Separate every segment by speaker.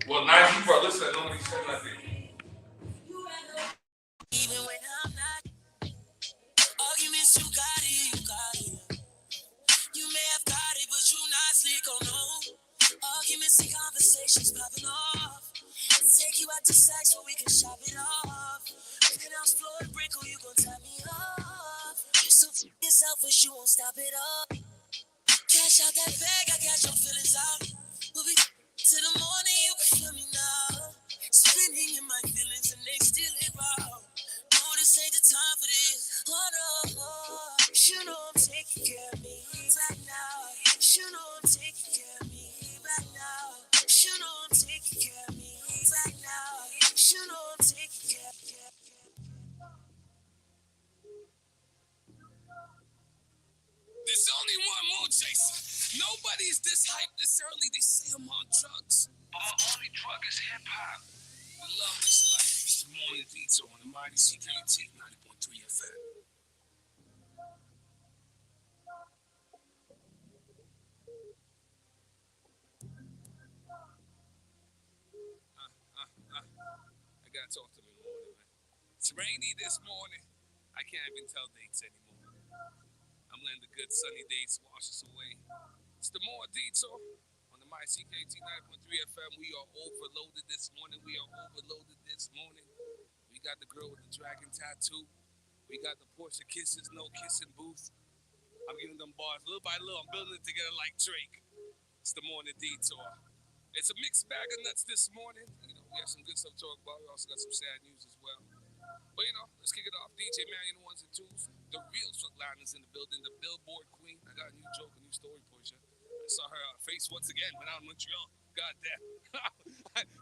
Speaker 1: Well, nice you bro. Listen, nobody said nothing.
Speaker 2: Even when I'm not, arguments you got it, you got it. You may have got it, but you not slick on no. Arguments and conversations popping off. Take you out to sex so we can shop it off. Breaking down floor and brick, or you gon' tie me off. You so selfish, you won't stop it up. Cash out that bag, I got your feelings out. We'll be till the morning, you can feel me now. Spinning in my feelings and they still it raw. No, this ain't the time for this. Oh no, you know I'm taking care of me right now. You know I'm taking care of me right now. You know I'm taking care of me right now. You know I'm taking care of me.
Speaker 3: There's only one more chaser. Nobody's this hyped this early. They say I'm on drugs. But my only drug is hip hop. We love this life. It's the Morning Detour on the Mighty CKT 90.3 FM. I gotta talk to him in the morning, man. It's rainy this morning. I can't even tell dates anymore. I'm letting the good sunny days wash us away. It's the Morning Detour on the Mighty CKT 90.3 FM. We are overloaded this morning. We got the girl with the dragon tattoo. We got the Portia Kisses, no kissing booth. I'm giving them bars little by little. I'm building it together like Drake. It's the Morning Detour. It's a mixed bag of nuts this morning. You know, we have some good stuff to talk about. We also got some sad news as well. But you know, let's kick it off. DJ Marion, ones and twos. The real Footliners in the building. The Billboard Queen. I got a new joke, a new story, Portia. I saw her face once again when out in Montreal. God damn.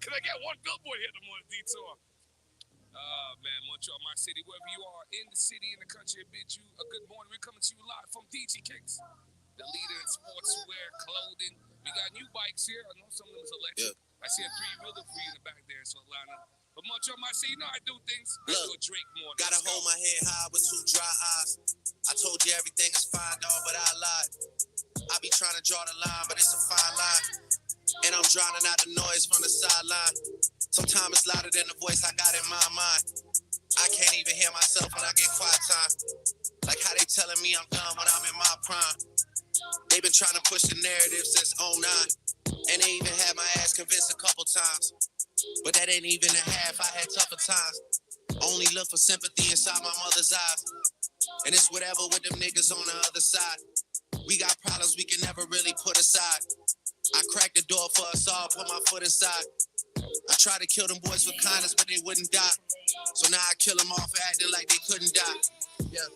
Speaker 3: Can I get one billboard here at the Morning Detour? Man, Montreal, my city, wherever you are in the city, in the country, I bid you a good morning. We're coming to you live from DJ Kicks, the leader in sportswear, clothing. We got new bikes here. I know some of them is electric. Yeah. I see a 3-wheeler for you in the back there in Atlanta. But Montreal, my city, you know I do things. I do a Drake morning.
Speaker 4: Gotta hold my head high with 2 dry eyes. I told you everything is fine, dog, but I lied. I be trying to draw the line, but it's a fine line. And I'm drowning out the noise from the sideline. Sometimes it's louder than the voice I got in my mind. I can't even hear myself when I get quiet time. Like how they telling me I'm done when I'm in my prime. They've been trying to push the narrative since 09. And they even had my ass convinced a couple times. But that ain't even a half, I had tougher times. Only look for sympathy inside my mother's eyes. And it's whatever with them niggas on the other side. We got problems we can never really put aside. I cracked the door for us all, put my foot inside. I tried to kill them boys with kindness, but they wouldn't die. So now I kill them off acting like they couldn't die. Yeah.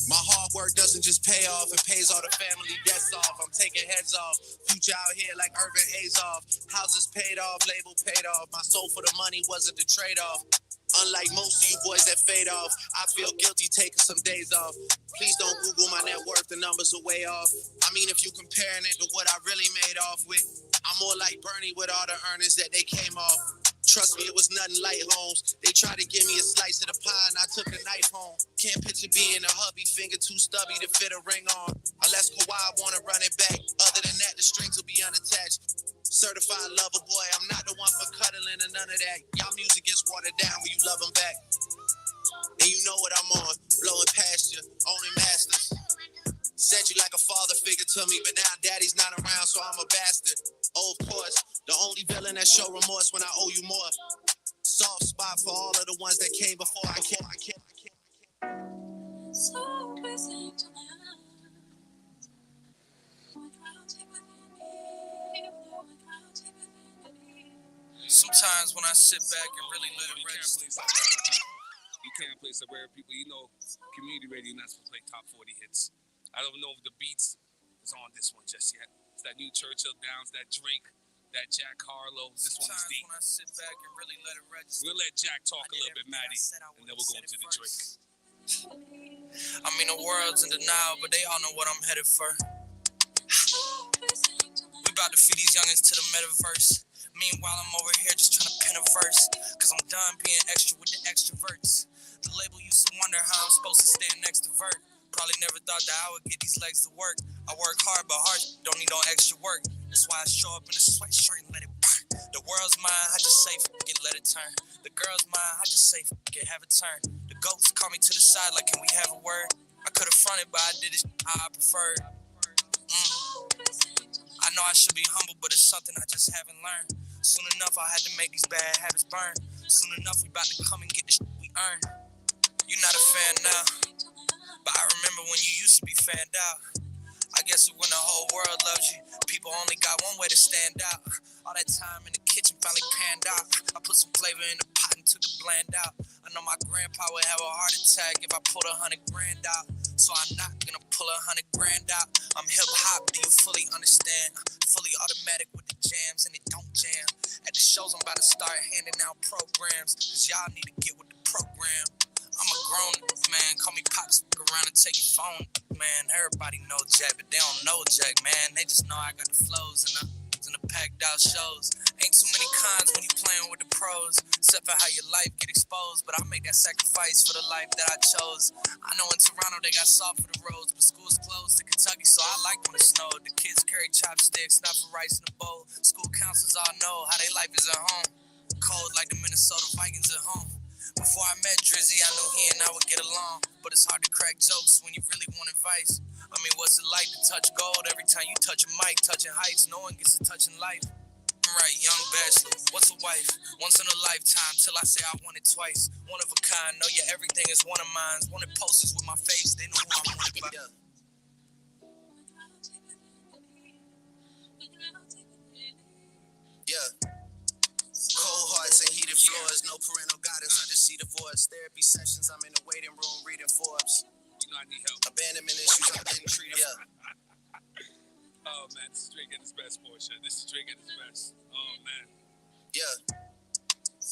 Speaker 4: My hard work doesn't just pay off, it pays all the family debts off. I'm taking heads off, future out here like Irvin Azoff. Houses paid off, label paid off. My soul for the money wasn't the trade-off. Unlike most of you boys that fade off, I feel guilty taking some days off. Please don't Google my net worth, the numbers are way off. I mean, if you comparing it to what I really made off with, I'm more like Bernie with all the earnings that they came off. Trust me, it was nothing light, Holmes. They tried to give me a slice of the pie and I took the knife home. Can't picture being a hubby, finger too stubby to fit a ring on. Unless Kawhi wanna run it back. Other than that, the strings will be unattached. Certified lover boy, I'm not the one for cuddling or none of that. Y'all music gets watered down when you love them back. And you know what I'm on, blowing past you, owning masters. Said you like a father figure to me, but now daddy's not around, so I'm a bastard. Oh, of course, the only villain that show remorse when I owe you more. Soft spot for all of the ones that came before. I can't.
Speaker 2: So busy tonight.
Speaker 3: Sometimes when I sit back and really let it rest. You can't play some rare people. You know, community radio not supposed to play top 40 hits. I don't know if the beats is on this one just yet. It's that new Churchill Downs, that Drake, that Jack Harlow. This one is deep.
Speaker 2: When I sit back and really let it rest.
Speaker 3: We'll let Jack talk a little bit, Maddie, and then we'll go into the Drake.
Speaker 2: I mean, the world's in denial, but they all know what I'm headed for. We about to feed these youngins to the metaverse. Meanwhile, I'm over here just trying to pen a verse. Cause I'm done being extra with the extroverts. The label used to wonder how I'm supposed to stay an extrovert. Probably never thought that I would get these legs to work. I work hard, but hard don't need no extra work. That's why I show up in a sweatshirt and let it burn. The world's mine, I just say fuck it, let it turn. The girl's mine, I just say fuck it, have it turn. The goats call me to the side like, can we have a word? I could've fronted, but I did it how I preferred. I know I should be humble, but it's something I just haven't learned. Soon enough, I'll have to make these bad habits burn. Soon enough, we about to come and get the shit we earn. You're not a fan now, but I remember when you used to be fanned out. I guess when the whole world loves you, people only got one way to stand out. All that time in the kitchen finally panned out. I put some flavor in the pot and took the bland out. I know my grandpa would have a heart attack if I pulled $100 grand out. So I'm not gonna pull $100 grand out. I'm hip hop, do you fully understand? Fully automatic with the jams and it don't jam. At the shows I'm about to start handing out programs, cause y'all need to get with the program. I'm a grown man, call me Pops, fuck around and take your phone, man. Everybody know Jack, but they don't know Jack, man. They just know I got the flows and the packed out shows. Ain't too many cons when you playing with the pros, except for how your life get exposed. But I make that sacrifice for the life that I chose. I know in Toronto they got salt for the roads, but school's closed in Kentucky, so I like when it snowed. The kids carry chopsticks, not for rice in a bowl. School counselors all know how they life is at home. Cold like the Minnesota Vikings at home. Before I met Drizzy, I knew he and I would get along. But it's hard to crack jokes when you really want advice. I mean, what's it like to touch gold? Every time you touch a mic, touching heights, no one gets to touch in life. Right, young bachelor, what's a wife? Once in a lifetime, till I say I want it twice. One of a kind, know your everything is one of mine. Wanted posters with my face, they know who I wanted by. Yeah. Cold hearts and heated floors, no parental guidance, I just see divorce. Therapy sessions, I'm in the waiting room reading Forbes.
Speaker 3: You know I need help.
Speaker 2: Abandonment issues, I'm getting treated. Yeah.
Speaker 3: Oh man, this is Drake at his best, Portia. This is Drake at his best. Oh man.
Speaker 2: Yeah.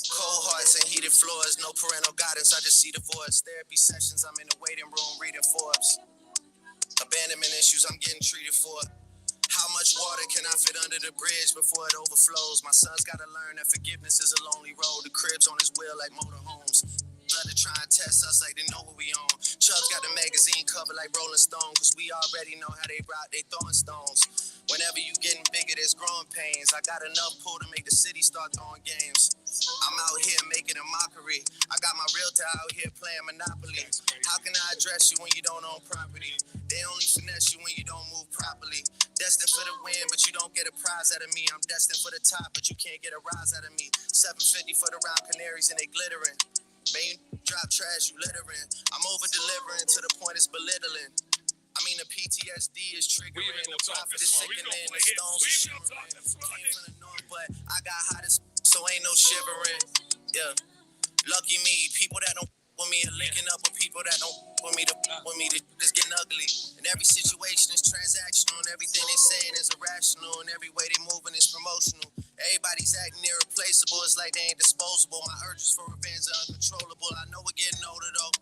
Speaker 2: Cold hearts and heated floors, no parental guidance, I just see divorce. Therapy sessions, I'm in the waiting room reading Forbes. Abandonment issues, I'm getting treated for. How much water can I fit under the bridge before it overflows? My son's gotta learn that forgiveness is a lonely road. The crib's on his wheel like motorhomes. Blood to try and test us like they know what we own. Chubb's got the magazine cover like Rolling Stone, cause we already know how they rock, they throwing stones. Whenever you getting bigger, there's growing pains. I got enough pull to make the city start throwing games. I'm out here making a mockery. I got my realtor out here playing Monopoly. How can I address you when you don't own property? They only finesse you when you don't move properly. Destined for the win, but you don't get a prize out of me. I'm destined for the top, but you can't get a rise out of me. 750 for the round canaries and they glittering. Man, you drop trash, you littering. I'm over-delivering to the point it's belittling. I mean, the PTSD is triggering. The profit is sickening. The stones are shivering. Came from the north, but I got hot as so ain't no shivering. Yeah. Lucky me, people that don't with me are linking up with people that don't with me to with me. It's getting ugly. And every situation is transactional, and everything they saying is irrational, and every way they moving is promotional. Everybody's acting irreplaceable. It's like they ain't disposable. My urges for revenge are uncontrollable. I know we're getting older though.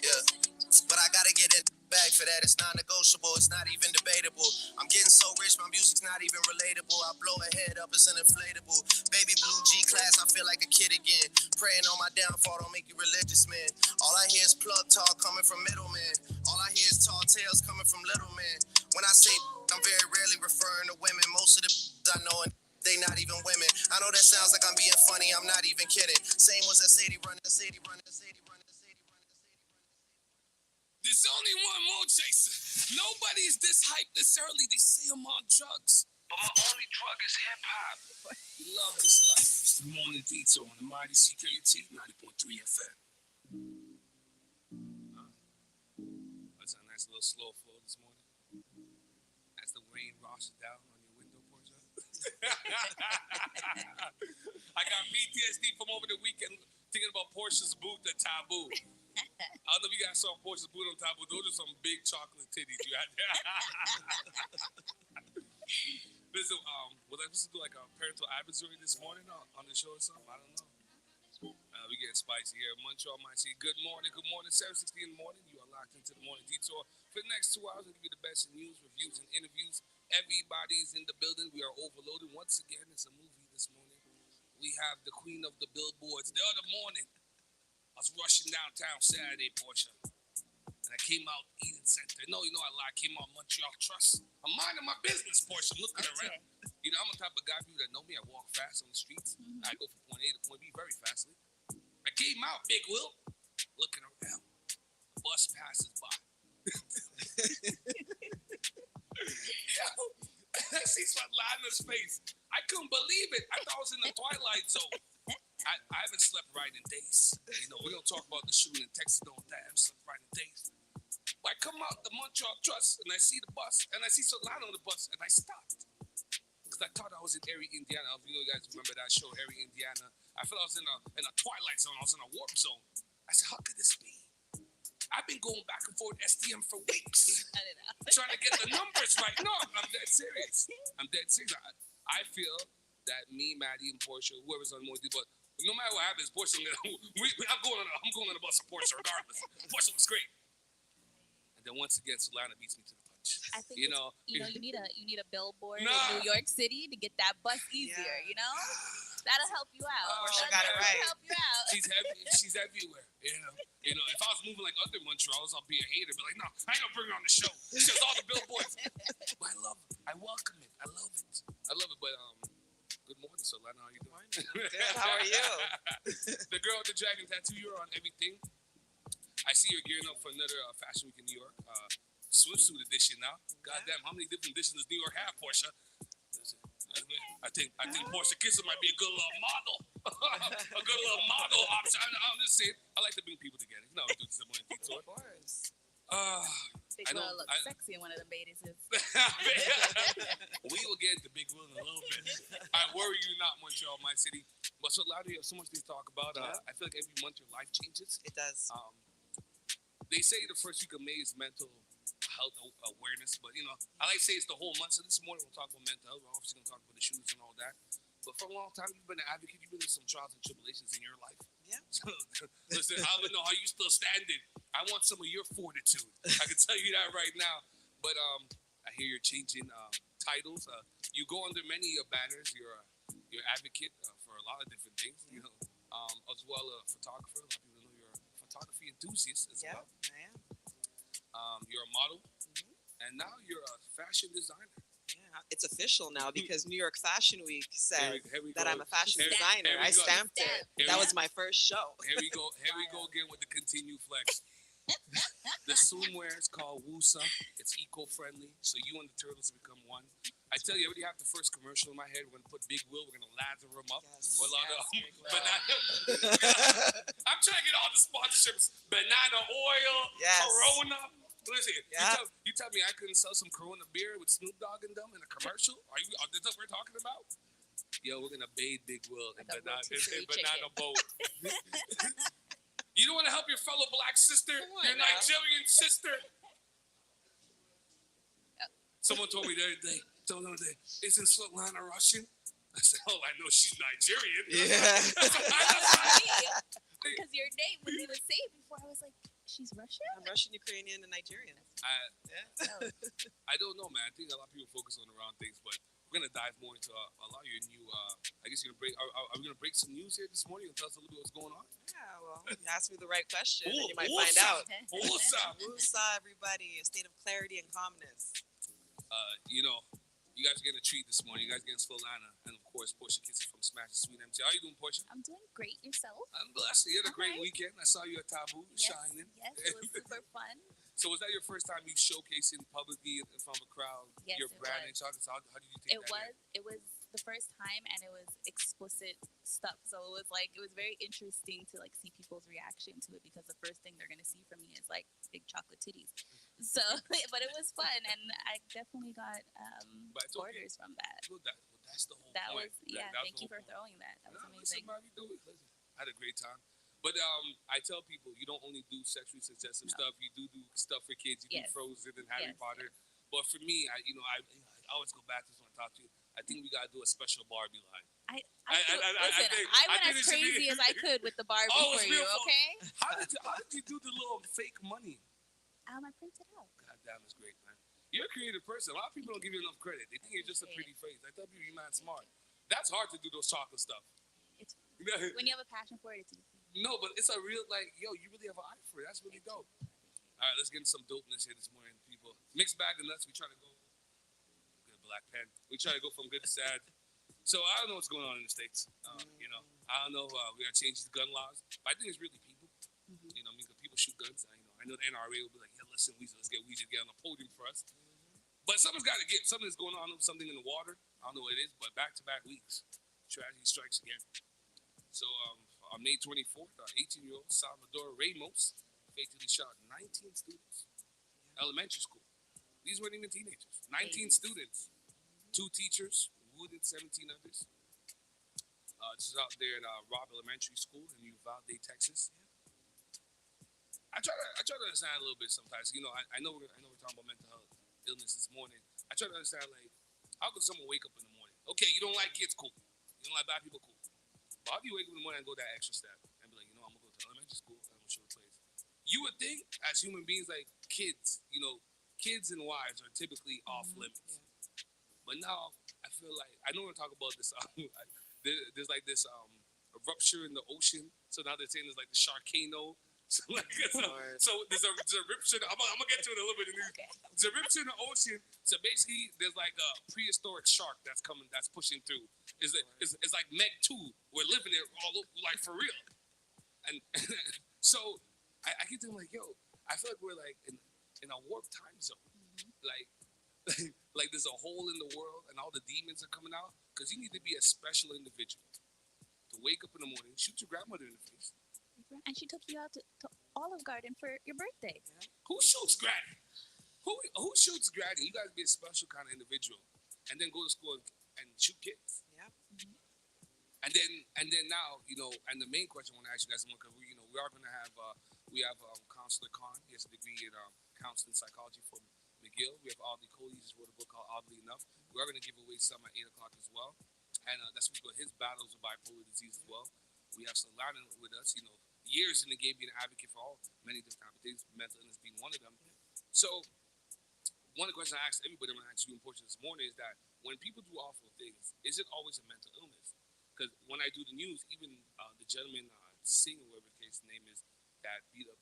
Speaker 2: Yeah. But I gotta get it back for that. It's non-negotiable. It's not even debatable. I'm getting so rich, my music's not even relatable. I blow a head up, it's an inflatable. Baby blue G-class, I feel like a kid again. Praying on my downfall, don't make you religious, man. All I hear is plug talk coming from middlemen. All I hear is tall tales coming from little men. When I say I'm very rarely referring to women. Most of the I know and they not even women. I know that sounds like I'm being funny, I'm not even kidding. Same was that Sadie running, Sadie running, Sadie running, Sadie running, Sadie running.
Speaker 3: There's only one more chaser. Nobody's this hyped this early. They say I'm on drugs. But my only drug is hip-hop. We love this life. It's the Morning Detour on the Mighty CKUT 90.3 FM. That's a nice little slow flow this morning. As the rain washes down on your window, Portia. I got PTSD from over the weekend thinking about Portia's boot, the taboo. I don't know if you guys saw Portia's boot on taboo. Those are some big chocolate titties you had there. Listen, was I supposed to do like a parental advisory this morning on the show or something? I don't know. We getting spicy here. Montreal might see. Good morning, 7:60 in the morning. You are locked into the Morning Detour. For the next 2 hours, we'll give you the best in news, reviews, and interviews. Everybody's in the building. We are overloaded. Once again, it's a movie this morning. We have the queen of the billboards. The other morning, I was rushing downtown Saturday, Portia. And I came out Eden Center. No, I lied. I came out Montreal Trust. I'm minding my business, Portia. I'm looking around. You know, I'm the type of guy, people that know me, I walk fast on the streets.
Speaker 2: Mhm.
Speaker 3: I go from point A to point B very fastly. I came out, Big Will, looking around. Bus passes by. I see Svetlana's face. I couldn't believe it. I thought I was in the Twilight Zone. I haven't slept right in days. You know, we're going to talk about the shooting in Texas all day. I haven't slept right in days. But I come out the Montreal Trust, and I see the bus, and I see Svetlana on the bus, and I stopped. Because I thought I was in Erie, Indiana. I don't know if you guys remember that show, Erie, Indiana. I felt I was in a Twilight Zone. I was in a warp zone. I said, how could this be? I've been going back and forth STM for weeks.
Speaker 2: I don't know.
Speaker 3: Trying to get the numbers right. No, I'm dead serious. I feel that me, Maddie, and Portia, whoever's on Morning Detour, but no matter what happens, Portia, I'm going on the bus of Portia regardless. Portia was great. And then once again, Solana beats me to the punch.
Speaker 2: I think
Speaker 3: You know,
Speaker 2: you need a billboard
Speaker 3: Nah.
Speaker 2: in New York City to get that bus easier.
Speaker 5: Yeah.
Speaker 2: You know, that'll help you out.
Speaker 3: Portia
Speaker 5: got it right.
Speaker 2: Help you out.
Speaker 3: she's everywhere. You know, if I was moving like other Montreals, I'll be a hater. Be like, no, I ain't gonna bring her on the show. She has all the billboards. But I love it. I welcome it. I love it. But good morning, Solana. How you doing?
Speaker 5: Good. How are you?
Speaker 3: The girl with the dragon tattoo. You're on everything. I see you're gearing up for another Fashion Week in New York. Swimsuit edition now. Goddamn, how many different editions does New York have, Portia? I think Portia Kisser might be a good little model. A good little model option. I'm just saying, I like to bring people together. You know, we do this in Morning Detour.
Speaker 5: Of course.
Speaker 2: Big
Speaker 3: I
Speaker 2: Will
Speaker 3: don't-
Speaker 2: looks
Speaker 3: I-
Speaker 2: sexy in one of the bathing suits.
Speaker 3: We will get into Big Will in a little bit. I worry you not, Montreal, my city. But so loud, you have so much to talk about. I feel like every month your life changes.
Speaker 5: It does.
Speaker 3: They say the first week of May is mental health awareness, but you know, I like to say it's the whole month. So this morning we'll talk about mental health. We're obviously going to talk about the shootings and all that. But for a long time, you've been an advocate. You've been in some trials and tribulations in your life.
Speaker 5: Yeah.
Speaker 3: So, listen, I don't know how you still standing. I want some of your fortitude. I can tell you that right now. But I hear you're changing titles. You go under many banners. You're advocate for a lot of different things. You know, as well a photographer. A lot of people know you're a photography enthusiast as
Speaker 5: Yeah,
Speaker 3: well.
Speaker 5: I am.
Speaker 3: You're a model, and now you're a fashion designer.
Speaker 5: Yeah, it's official now because New York Fashion Week said
Speaker 3: Here we
Speaker 5: that
Speaker 3: go.
Speaker 5: I'm a fashion
Speaker 3: Here we
Speaker 5: designer.
Speaker 3: go.
Speaker 5: I stamped it.
Speaker 3: Here
Speaker 5: That
Speaker 3: we
Speaker 5: was my first show.
Speaker 3: Here we go again with the continued flex. The swimwear is called Wusa. It's eco-friendly, so you and the turtles become one. I tell you, I already have the first commercial in my head. We're gonna put Big Will. We're gonna lather him up.
Speaker 5: Yes,
Speaker 3: With a lot of
Speaker 5: yes, Big Will.
Speaker 3: banana. I'm trying to get all the sponsorships. Banana oil,
Speaker 5: Yes.
Speaker 3: Corona. Listen,
Speaker 5: Yeah.
Speaker 3: you tell me I couldn't sell some Corona beer with Snoop Dogg and them in a commercial? Are this what we're talking about? Yo, we're gonna bathe Big Will in
Speaker 2: Like a rotisserie
Speaker 3: banana
Speaker 2: chicken.
Speaker 3: boat. You don't want to help your fellow black sister,
Speaker 2: on
Speaker 3: your
Speaker 2: now.
Speaker 3: Nigerian sister. Someone told me the other day, isn't Svetlana Russian? I said, oh, I know she's Nigerian.
Speaker 5: Yeah.
Speaker 2: Because your name was even saved before. I was like, she's Russian?
Speaker 5: I'm Russian, Ukrainian, and Nigerian. Yeah.
Speaker 3: I don't know, man. I think a lot of people focus on the wrong things, but we're gonna dive more into a lot of your new. I guess you're gonna break. Are we gonna break some news here this morning and tell us a little bit what's going on?
Speaker 5: Yeah, well, you asked me the right question, and you might
Speaker 3: Wusa.
Speaker 5: find out.
Speaker 3: Wusa.
Speaker 5: Wusa, everybody, a state of clarity and calmness.
Speaker 3: You know, you guys are getting a treat this morning. You guys getting Svetlana and of course Portia Kisses from Smash the Sweet MC. How you doing, Portia?
Speaker 2: I'm doing great. Yourself?
Speaker 3: I'm blessed. You had a great
Speaker 2: Okay.
Speaker 3: weekend. I saw you at Taboo shining.
Speaker 2: Yes, it was super fun.
Speaker 3: So was that your first time you showcasing publicly in front of a crowd?
Speaker 2: Yes,
Speaker 3: Your
Speaker 2: it
Speaker 3: branding.
Speaker 2: was.
Speaker 3: So how did you take that?
Speaker 2: It was the first time, and it was explicit stuff. So it was very interesting to like see people's reaction to it, because the first thing they're gonna see from me is like big chocolate titties. So, but it was fun, and I definitely got
Speaker 3: But it's okay.
Speaker 2: orders from that.
Speaker 3: Well, that's the whole
Speaker 2: That
Speaker 3: point.
Speaker 2: was yeah.
Speaker 3: That's
Speaker 2: Thank
Speaker 3: the
Speaker 2: you for
Speaker 3: whole point.
Speaker 2: throwing that. That was
Speaker 3: No,
Speaker 2: amazing.
Speaker 3: listen, Bobby, do it. Listen, I had a great time. But I tell people, you don't only do sexually suggestive
Speaker 2: No.
Speaker 3: stuff. You do stuff for kids. You
Speaker 2: Yes.
Speaker 3: do Frozen and Harry
Speaker 2: Yes,
Speaker 3: Potter. But for me, I always go back to this when I talk to you. I think we gotta do a special Barbie line.
Speaker 2: I
Speaker 3: I
Speaker 2: went
Speaker 3: think
Speaker 2: as
Speaker 3: it should be-
Speaker 2: crazy as I could with the Barbie
Speaker 3: Oh,
Speaker 2: for
Speaker 3: it's
Speaker 2: you.
Speaker 3: beautiful.
Speaker 2: Okay.
Speaker 3: How did you do the little fake money?
Speaker 2: I printed out.
Speaker 3: God damn, it's great, man. You're a creative person. A lot of people don't give you enough credit. They think you're just a pretty face. I tell people you're not smart. That's hard to do those chocolate stuff.
Speaker 2: It's when you have a passion for it. It's easy.
Speaker 3: No, but it's a real, like, yo, you really have an eye for it. That's really dope. All right, let's get into some dopeness here this morning, people. Mixed bag of nuts. We try to go. Good black pen. We try to go from good to sad. So I don't know what's going on in the States. You know, I don't know. We got to change the gun laws. But I think it's really people. You know, I mean, 'cause people shoot guns. I know the NRA will be like, yeah, listen, let's get Weezy to get on the podium for us. But something's got to give. Something's going on. Something in the water. I don't know what it is. But back-to-back weeks, tragedy strikes again. So on May 24th, 18-year-old Salvador Ramos fatally shot 19 students. Elementary school. These weren't even teenagers. 19 students. 2 teachers, wounded 17 others. This is out there at Robb Elementary School in Uvalde, Texas. I try to understand a little bit sometimes. You know, I know we're talking about mental health illness this morning. I try to understand, like, how could someone wake up in the morning? Okay, you don't like kids, cool. You don't like bad people, cool. But how do you wake up in the morning and go that extra step and be like, you know, I'm gonna go to elementary school and I'm gonna show the place? You would think, as human beings, like kids, you know, kids and wives are typically off limits. But now I feel like I know we're talking about this. There's like this rupture in the ocean. So now they're saying there's like the Sharkano. So there's a rupture. I'm gonna get to it a little bit. There's a rupture in the ocean. So basically, there's like a prehistoric shark that's pushing through. It's like Meg 2. We're living it all over, like for real. And so I keep thinking like, yo, I feel like we're like in a warped time zone. Like there's a hole in the world and all the demons are coming out because you need to be a special individual to wake up in the morning, shoot your grandmother in the face.
Speaker 6: And she took you out to Olive Garden for your birthday.
Speaker 3: Who shoots granny? Who shoots granny? You guys be a special kind of individual, and then go to school and shoot kids.
Speaker 5: Yeah.
Speaker 3: And then now, you know, and the main question I want to ask you guys, because we are going to have Counselor Khan. He has a degree in counseling psychology from McGill. We have Audley Cody. He just wrote a book called Oddly Enough. We are going to give away some at 8 o'clock as well, and that's about his battles with bipolar disease as well. We have Solana with us. You know, years in the game being an advocate for many different type of things, mental illness being one of them. So one of the questions I asked everybody, I'm going to ask you in Portugal this morning, is that when people do awful things, is it always a mental illness? Because when I do the news, even the gentleman Singh, whatever the case name is, that beat up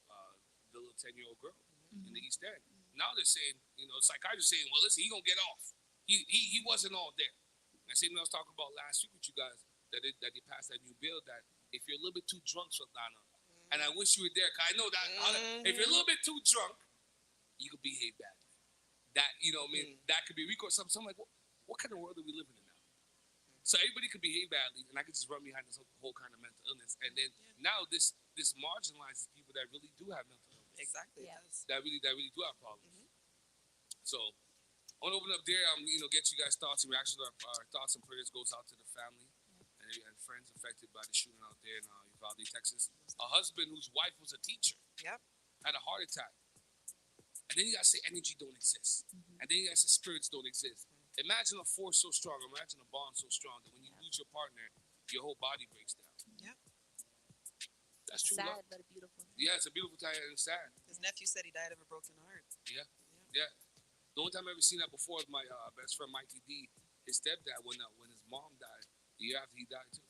Speaker 3: the little 10-year-old girl in the East End. Now they're saying, you know, psychiatrists saying, well, listen, he gonna get off. He wasn't all there. And same thing I was talking about last week with you guys, that they passed that new bill that if you're a little bit too drunk, Sultana, and I wish you were there, because I know that if you're a little bit too drunk, you could behave badly. That, you know what I mean, that could be recourse. So I'm like, what kind of world are we living in now? So everybody could behave badly, and I could just run behind this whole kind of mental illness. And then now this marginalizes people that really do have mental illness.
Speaker 5: Exactly.
Speaker 6: Yeah.
Speaker 3: That really do have problems. So I want to open up there, get you guys' thoughts and reactions. Our thoughts and prayers goes out to the family and friends affected by the shooting out there in Uvalde, Texas. A husband whose wife was a teacher had a heart attack. And then you got to say energy don't exist. And then you got to say spirits don't exist. Imagine a force so strong, imagine a bond so strong that when you lose your partner, your whole body breaks down.
Speaker 5: Yeah.
Speaker 3: That's true
Speaker 6: Sad,
Speaker 3: love.
Speaker 6: but a beautiful thing.
Speaker 3: Yeah, it's a beautiful time and it's sad.
Speaker 5: His nephew said he died of a broken heart.
Speaker 3: Yeah. The only time I've ever seen that before was my best friend Mikey D. His stepdad, when his mom died, the year after he died too.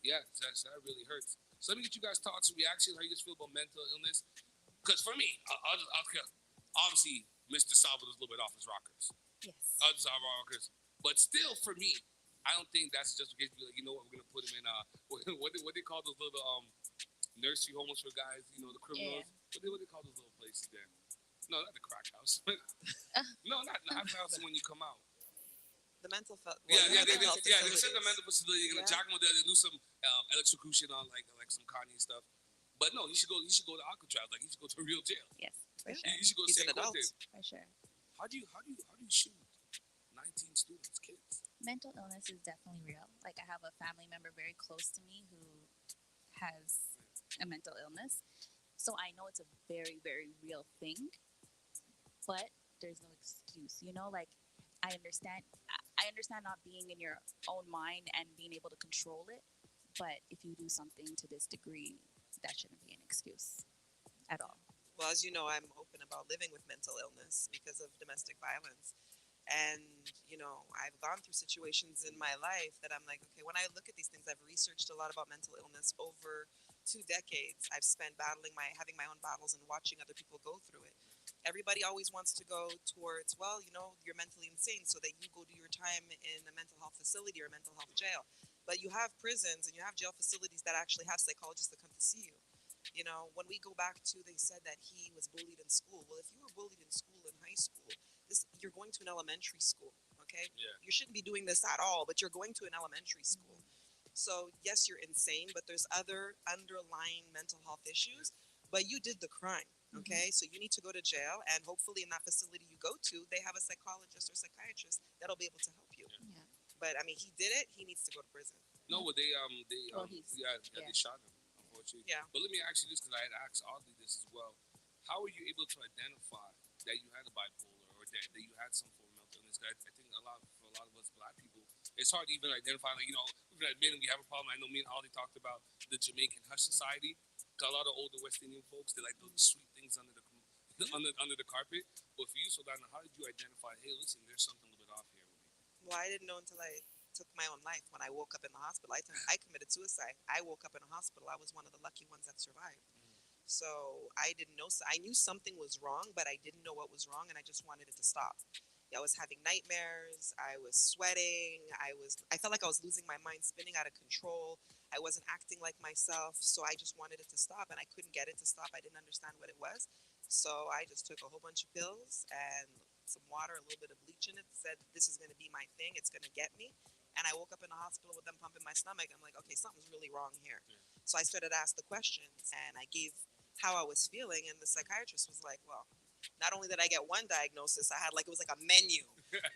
Speaker 3: Yeah, that really hurts. So let me get you guys' thoughts and reactions. How you guys feel about mental illness? Because for me, I'll obviously Mr. Salvador's a little bit off his rockers.
Speaker 6: Yes.
Speaker 3: Others are rockers. But still, for me, I don't think that's just because you like, you know what, we're going to put him in, what they call those little nursery homes for guys, you know, the criminals.
Speaker 6: Yeah.
Speaker 3: What they call those little places there? No, not the crack house. No, not the house when you come out.
Speaker 5: The mental
Speaker 3: They said the
Speaker 5: facilities.
Speaker 3: mental facility. You're gonna jack him with that and do some electrocution on like some Kanye stuff. But no, he should go to Alcatraz. Like he should go to real jail.
Speaker 6: Yes, for sure.
Speaker 3: He should go to
Speaker 5: He's
Speaker 3: San
Speaker 5: an adult.
Speaker 3: Quentin.
Speaker 6: For sure.
Speaker 3: How do you shoot 19 students, kids?
Speaker 6: Mental illness is definitely real. Like I have a family member very close to me who has a mental illness. So I know it's a very, very real thing. But there's no excuse, you know, like I understand not being in your own mind and being able to control it, but if you do something to this degree, that shouldn't be an excuse at all.
Speaker 5: Well, as you know, I'm open about living with mental illness because of domestic violence. And, you know, I've gone through situations in my life that I'm like, okay, when I look at these things, I've researched a lot about mental illness over 2 decades. I've spent having my own battles and watching other people go through it. Everybody always wants to go towards, well, you're mentally insane, so that you go do your time in a mental health facility or a mental health jail. But you have prisons and you have jail facilities that actually have psychologists that come to see you. When we go back to, they said that he was bullied in school. Well, if you were bullied in school, in high school, you're going to an elementary school, okay?
Speaker 3: Yeah.
Speaker 5: You shouldn't be doing this at all, but you're going to an elementary school. So yes, you're insane, but there's other underlying mental health issues. But you did the crime, okay? So you need to go to jail, and hopefully in that facility you go to, they have a psychologist or psychiatrist that'll be able to help you.
Speaker 6: Yeah.
Speaker 5: But I mean, he did it. He needs to go to prison.
Speaker 3: No, but they
Speaker 6: Well, he's-
Speaker 3: they shot him, unfortunately.
Speaker 5: Yeah.
Speaker 3: But let me ask you this, because I had asked Audley this as well. How were you able to identify that you had a bipolar, or that you had some form of mental illness? 'Cause I think for a lot of us Black people, it's hard to even identify. Like, we've admitted we have a problem. I know me and Audley talked about the Jamaican hush society. 'Cause a lot of older West Indian folks, they like those sweet things under the under the carpet. But for you, Soldana, how did you identify? Hey, listen, there's something a little bit off here with me.
Speaker 5: Well, I didn't know until I took my own life. When I woke up in the hospital, I committed suicide. I woke up in a hospital. I was one of the lucky ones that survived. So I didn't know. I knew something was wrong, but I didn't know what was wrong, and I just wanted it to stop. I was having nightmares. I was sweating. I felt like I was losing my mind, spinning out of control. I wasn't acting like myself, so I just wanted it to stop, and I couldn't get it to stop. I didn't understand what it was, so I just took a whole bunch of pills and some water, a little bit of bleach in it. Said, this is going to be my thing. It's going to get me. And I woke up in the hospital with them pumping my stomach. I'm like, okay, something's really wrong here. So I started to ask the questions, and I gave how I was feeling, and the psychiatrist was like, well, not only did I get one diagnosis, it was like a menu.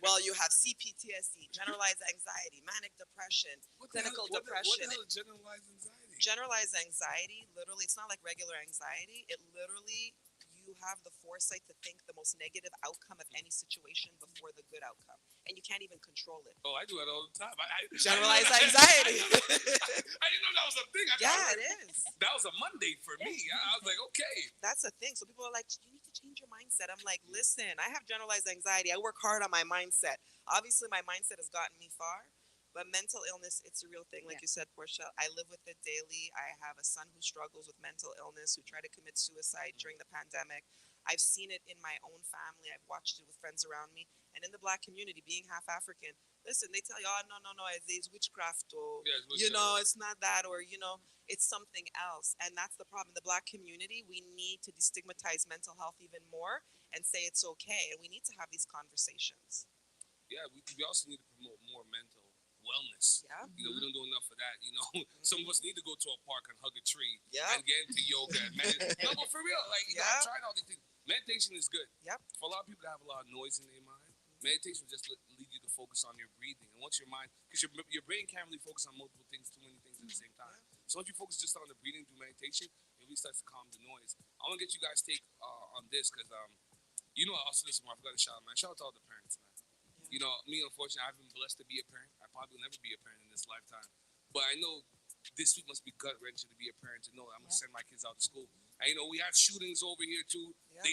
Speaker 5: Well, you have CPTSD, generalized anxiety, manic depression, clinical depression.
Speaker 3: What the hell is generalized anxiety?
Speaker 5: Generalized anxiety, literally, it's not like regular anxiety. It literally, you have the foresight to think the most negative outcome of any situation before the good outcome. And you can't even control it.
Speaker 3: Oh, I do that all the time.
Speaker 5: Generalized anxiety.
Speaker 3: I didn't know that was a thing.
Speaker 5: Yeah, it is.
Speaker 3: That was a Monday for me. I was like, okay.
Speaker 5: That's the thing. So people are like, you need to change your mindset. I'm like, listen, I have generalized anxiety. I work hard on my mindset. Obviously, my mindset has gotten me far. But mental illness, it's a real thing. Like you said, Portia, I live with it daily. I have a son who struggles with mental illness, who tried to commit suicide during the pandemic. I've seen it in my own family. I've watched it with friends around me. And in the Black community, being half African, listen, they tell you, oh, no, it's witchcraft, or, it's not that, or, it's something else. And that's the problem. In the Black community, we need to destigmatize mental health even more and say it's okay. And we need to have these conversations.
Speaker 3: Yeah, we also need to promote more mental wellness.
Speaker 5: Yeah.
Speaker 3: We don't do enough of that. Some of us need to go to a park and hug a tree
Speaker 5: Yeah.
Speaker 3: and get into yoga and meditate. No, but for real, I've tried all these things. Meditation is good.
Speaker 5: Yep.
Speaker 3: For a lot of people that have a lot of noise in their mind, meditation will just lead you to focus on your breathing. And once your mind, because your brain can't really focus on multiple things, too many things at the same time. So once you focus just on the breathing through meditation, it really starts to calm the noise. I want to get you guys' take on this, because also this one, I forgot to shout out, man. Shout out to all the parents, man. Me, unfortunately, I've been blessed to be a parent. I probably will never be a parent in this lifetime. But I know this week must be gut-wrenching to be a parent, to know I'm going to send my kids out to school. And, we have shootings over here, too. Yeah.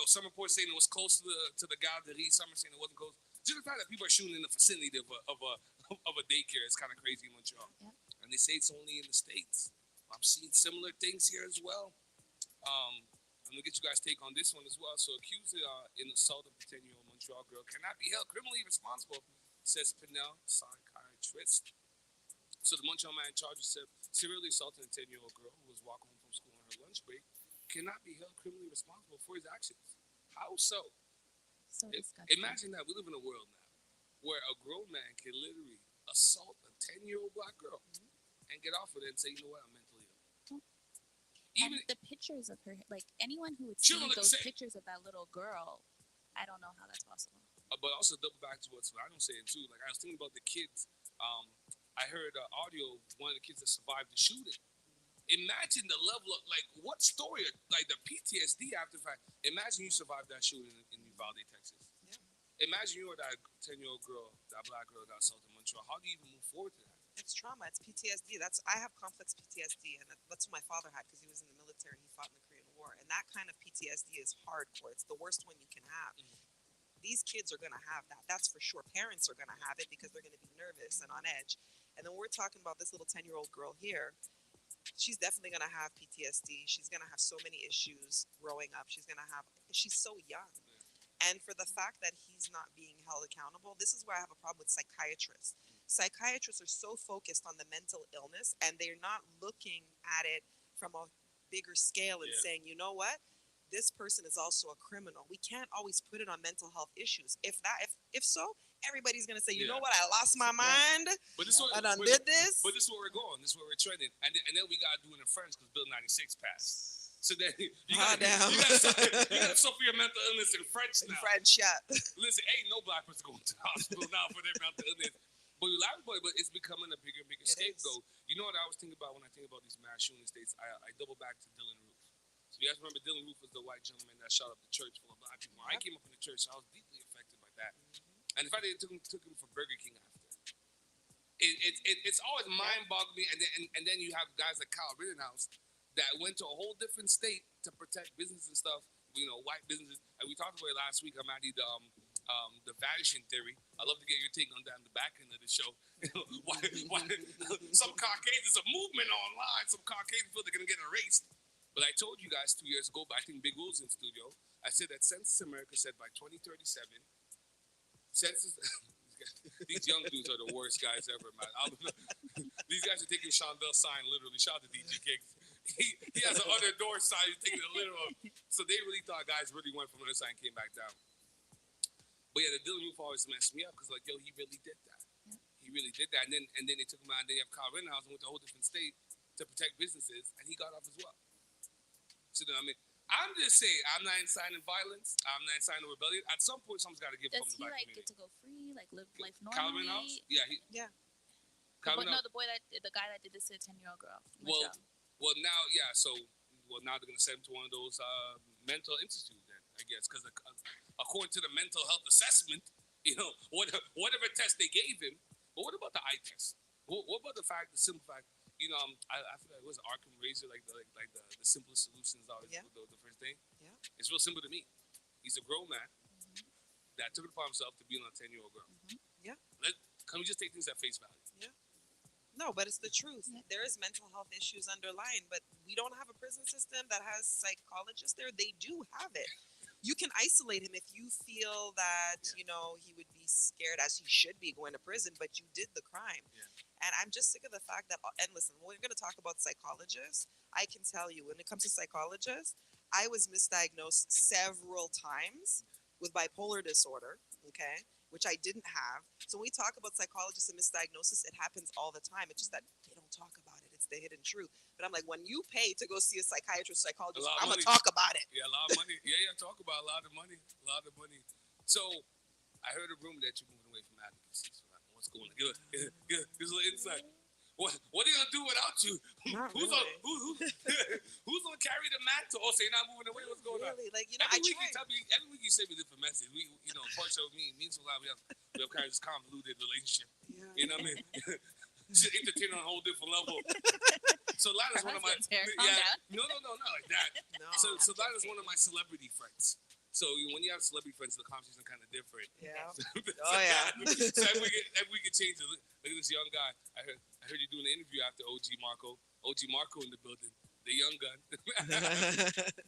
Speaker 3: Some reports saying it was close to the Gallery. Some are saying it wasn't close. Just the fact that people are shooting in the vicinity of a daycare is kind of crazy in Montreal. Yeah. And they say it's only in the States. I'm seeing similar things here as well. I'm going to get you guys' take on this one as well. So, accused in assault of a 10-year-old Montreal girl cannot be held criminally responsible, says Pinnell, psychiatrist. So, the Montreal man charged with severely assaulting a 10-year-old girl who was walking home from school on her lunch break cannot be held criminally responsible for his actions. How so?
Speaker 6: So disgusting.
Speaker 3: Imagine that. We live in a world now where a grown man can literally assault a 10-year-old Black girl and get off with it and say, you know what, I'm mentally ill.
Speaker 6: Even the pictures of her, like anyone who would see those pictures of that little girl, I don't know how that's possible.
Speaker 3: But also double back to what I don't say it too. Like, I was thinking about the kids. I heard audio of one of the kids that survived the shooting. Imagine the level of, what story, the PTSD after the fact. Imagine you survived that shooting in Uvalde, Texas. Yeah. Imagine you were that 10-year-old girl, that Black girl that got assaulted in Montreal. How do you even move forward to that?
Speaker 5: It's trauma. It's PTSD. I have complex PTSD, and that's what my father had, because he was in the military and he fought in the Korean War. And that kind of PTSD is hardcore. It's the worst one you can have. These kids are going to have that. That's for sure. Parents are going to have it because they're going to be nervous and on edge. And then we're talking about this little 10-year-old girl here. she's definitely gonna have PTSD. She's gonna have so many issues growing up. She's so young. And for the fact that he's not being held accountable, this is where I have a problem with psychiatrists. Psychiatrists are so focused on the mental illness and they're not looking at it from a bigger scale and saying, you know what? This person is also a criminal. We can't always put it on mental health issues. If so, everybody's gonna say, you know what? I lost my mind.
Speaker 3: But this is
Speaker 5: I done did this.
Speaker 3: But this is where we're going. This is where we're trending. And then we gotta do it in French because Bill 96 passed. So then you gotta suffer your mental illness in French now.
Speaker 5: French, yeah.
Speaker 3: Listen, ain't no black person going to the hospital now for their mental illness. But you laugh about it, but it's becoming a bigger and bigger scapegoat. You know what I was thinking about when I think about these mass shooting states? I double back to Dylan Roof. So you guys remember Dylan Roof was the white gentleman that shot up the church full of black people. I came up in the church, so I was deeply affected by that. And the fact that they took him for Burger King after. It's always mind-boggling. And then you have guys like Kyle Rittenhouse that went to a whole different state to protect business and stuff, you know, white businesses. And we talked about it last week. I'm at the Vatican theory. I'd love to get your take on that in the back end of the show. why some Caucasians, there's a movement online, some Caucasians feel they're going to get erased. But I told you guys 2 years ago, but I think Big Will's in studio, I said that Census America said by 2037, Census... These young dudes are the worst guys ever, man. These guys are taking Shondel's sign literally. Shout out to DJ Kicks. He has an other door sign. He's taking it literal. So they really thought guys really went from the other side and came back down. But yeah, the Dylan Roof always messed me up because like, yo, he really did that. Yeah. He really did that. And then they took him out and then you have Kyle Rittenhouse and went to a whole different state to protect businesses and he got off as well. So then, I mean, I'm just saying, I'm not inciting violence. I'm not inciting rebellion. At some point, someone's got to give from the black community.
Speaker 6: Does he get to go free, like live life
Speaker 3: Kyle
Speaker 6: normally?
Speaker 3: Rittenhouse? Yeah.
Speaker 6: But no, the guy that did this to a 10-year-old girl.
Speaker 3: Well, now, yeah. So, now they're gonna send him to one of those mental institutes, then I guess, because according to the mental health assessment, you know, whatever test they gave him. But what about the eye test? What about the simple fact? You know, I feel like it was Arkham Razor, like the simplest solution is always the first thing. Yeah. It's real simple to me. He's a grown man that took it upon himself to be on a 10-year-old girl.
Speaker 5: Yeah.
Speaker 3: Can we just take things at face value?
Speaker 5: Yeah. No, but it's the truth. Yeah. There is mental health issues underlying, but we don't have a prison system that has psychologists there. They do have it. You can isolate him if you feel that, you know, he would be scared, as he should be, going to prison, but you did the crime. Yeah. And I'm just sick of the fact that, and listen, when we're going to talk about psychologists, I can tell you, when it comes to psychologists, I was misdiagnosed several times with bipolar disorder, okay, which I didn't have. So when we talk about psychologists and misdiagnosis, it happens all the time. It's just that they don't talk about it. It's the hidden truth. But I'm like, when you pay to go see a psychiatrist, psychologist, I'm going to talk about it.
Speaker 3: Yeah, a lot of money. Yeah, talk about a lot of money. So I heard a rumor that you're moving away from advocacy. So what's going on? Give us a little insight. What are they gonna do without you? Who's gonna carry the mantle? Oh, so you're not moving away? What's going on?
Speaker 5: Like, you know,
Speaker 3: every week you say we different message. We, you know, part of me means a lot. We have kind of this convoluted relationship. Yeah. You know what I mean? Should entertain on a whole different level. So Lana's one of my no, not like that. No, so Lana's one of my celebrity friends. So when you have celebrity friends, the conversation is kind of different. Yeah. So if we could change it. Look at this young guy. I heard you doing an interview after OG Marco in the building. The young gun.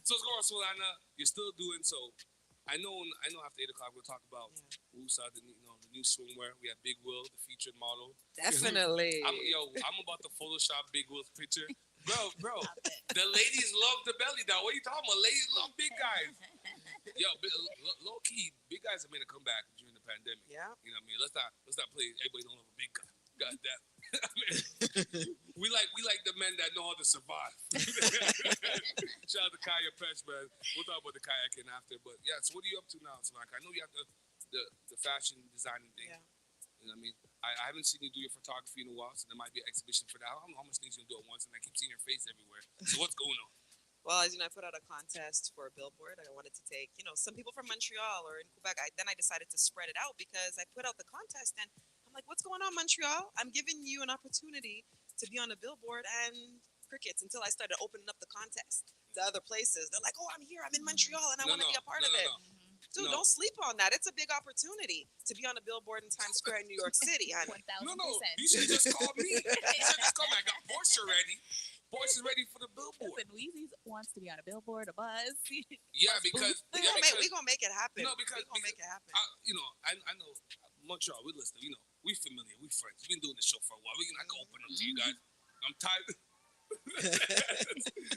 Speaker 3: So what's going on, Solana? You're still doing so. I know after 8 o'clock we'll talk about Wusa, the new swimwear. We have Big Will, the featured model.
Speaker 5: Definitely.
Speaker 3: I'm about to Photoshop Big Will's picture. Bro, the ladies love the belly down. What are you talking about? Ladies love big guys. Yo, low key, big guys have made a comeback during the pandemic. Yeah. You know what I mean? Let's not play everybody don't love a big guy. God damn. we like the men that know how to survive. Shout out to Kaya Pesh, man. We'll talk about the kayaking after. But yeah, so what are you up to now, Tanaka? I know you have the fashion designing thing. Yeah. You know what I mean? I haven't seen you do your photography in a while, so there might be an exhibition for that. How much things you do at once, and I keep seeing your face everywhere. So what's going on?
Speaker 5: Well, as you know, I put out a contest for a billboard. I wanted to take, some people from Montreal or in Quebec. Then I decided to spread it out because I put out the contest and I'm like, what's going on, Montreal? I'm giving you an opportunity to be on a billboard, and crickets until I started opening up the contest to other places. They're like, oh, I'm here. I'm in Montreal and I want to be a part of it. Dude, don't sleep on that. It's a big opportunity to be on a billboard in Times Square in New York City, honey.
Speaker 6: 1,000%.
Speaker 3: No, you should have just called me. You should have just called me. I got Porsche ready. Horse is ready for the billboard.
Speaker 6: Listen, Weezy wants to be on a billboard, a buzz.
Speaker 3: Yeah, because
Speaker 5: We're gonna make it happen.
Speaker 3: No, because
Speaker 5: we're gonna make it happen.
Speaker 3: I know Montreal. We listen. We familiar. We friends. We've been doing this show for a while. I can open up to you guys. I'm tired.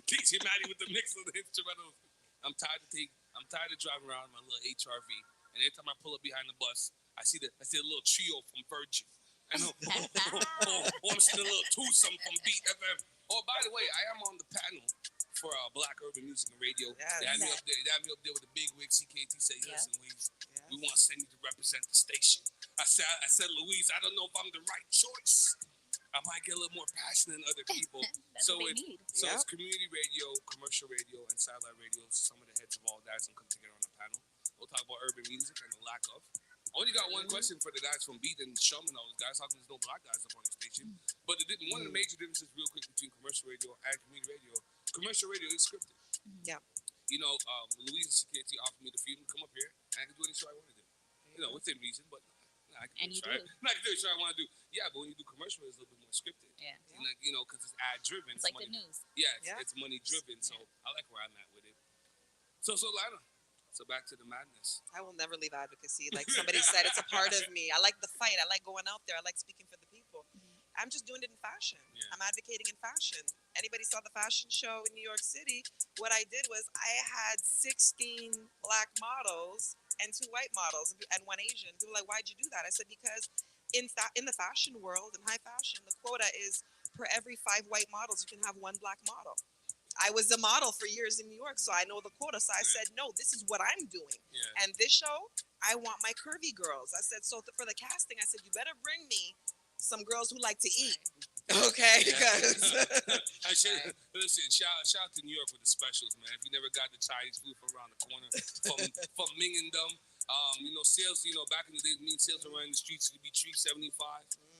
Speaker 3: DJ Maddie with the mix of the instrumentals. I'm tired of driving around in my little HRV, and every time I pull up behind the bus, I see a little trio from Virgin. I'm seeing a little twosome from Beat FM. Oh, by the way, I am on the panel for Black Urban Music and Radio.
Speaker 5: Yes.
Speaker 3: They had me up there with the big wig. CKT say, listen, Louise, we want to send you to represent the station. I said, Louise, I don't know if I'm the right choice. I might get a little more passionate than other people.
Speaker 6: That's what they need.
Speaker 3: It's community radio, commercial radio, and satellite radio. Some of the heads of all that come together on the panel. We'll talk about urban music and the lack of. I only got one question for the guys from Beat and Shum and all those guys. How come there's no black guys up on your station? But one of the major differences, real quick, between commercial radio and community radio, commercial radio is scripted.
Speaker 5: Yeah.
Speaker 3: Louise and CKT offered me the freedom to come up here, and I can do any show I want to do. Within reason, but I can do the show I want to do. Yeah, but when you do commercial, it's a little bit more scripted.
Speaker 6: Yeah.
Speaker 3: Because it's ad driven.
Speaker 6: It's like money, the news.
Speaker 3: Yeah, it's money driven. So I like where I'm at with it. So Lana. So back to the madness.
Speaker 5: I will never leave advocacy. Like somebody said, it's a part of me. I like the fight. I like going out there. I like speaking for the people. I'm just doing it in fashion. Yeah. I'm advocating in fashion. Anybody saw the fashion show in New York City? What I did was I had 16 black models and 2 white models and 1 Asian. People were like, why'd you do that? I said, because in the fashion world, in high fashion, the quota is per every 5 white models, you can have 1 black model. I was a model for years in New York, so I know the quota. So I said, no, this is what I'm doing. Yeah. And this show, I want my curvy girls. I said, so for the casting, I said, you better bring me some girls who like to eat. Okay? Because
Speaker 3: listen, shout out to New York with the specials, man. If you never got the Chinese food from around the corner from Ming and them, sales, back in the day, sales around the streets could be $3.75.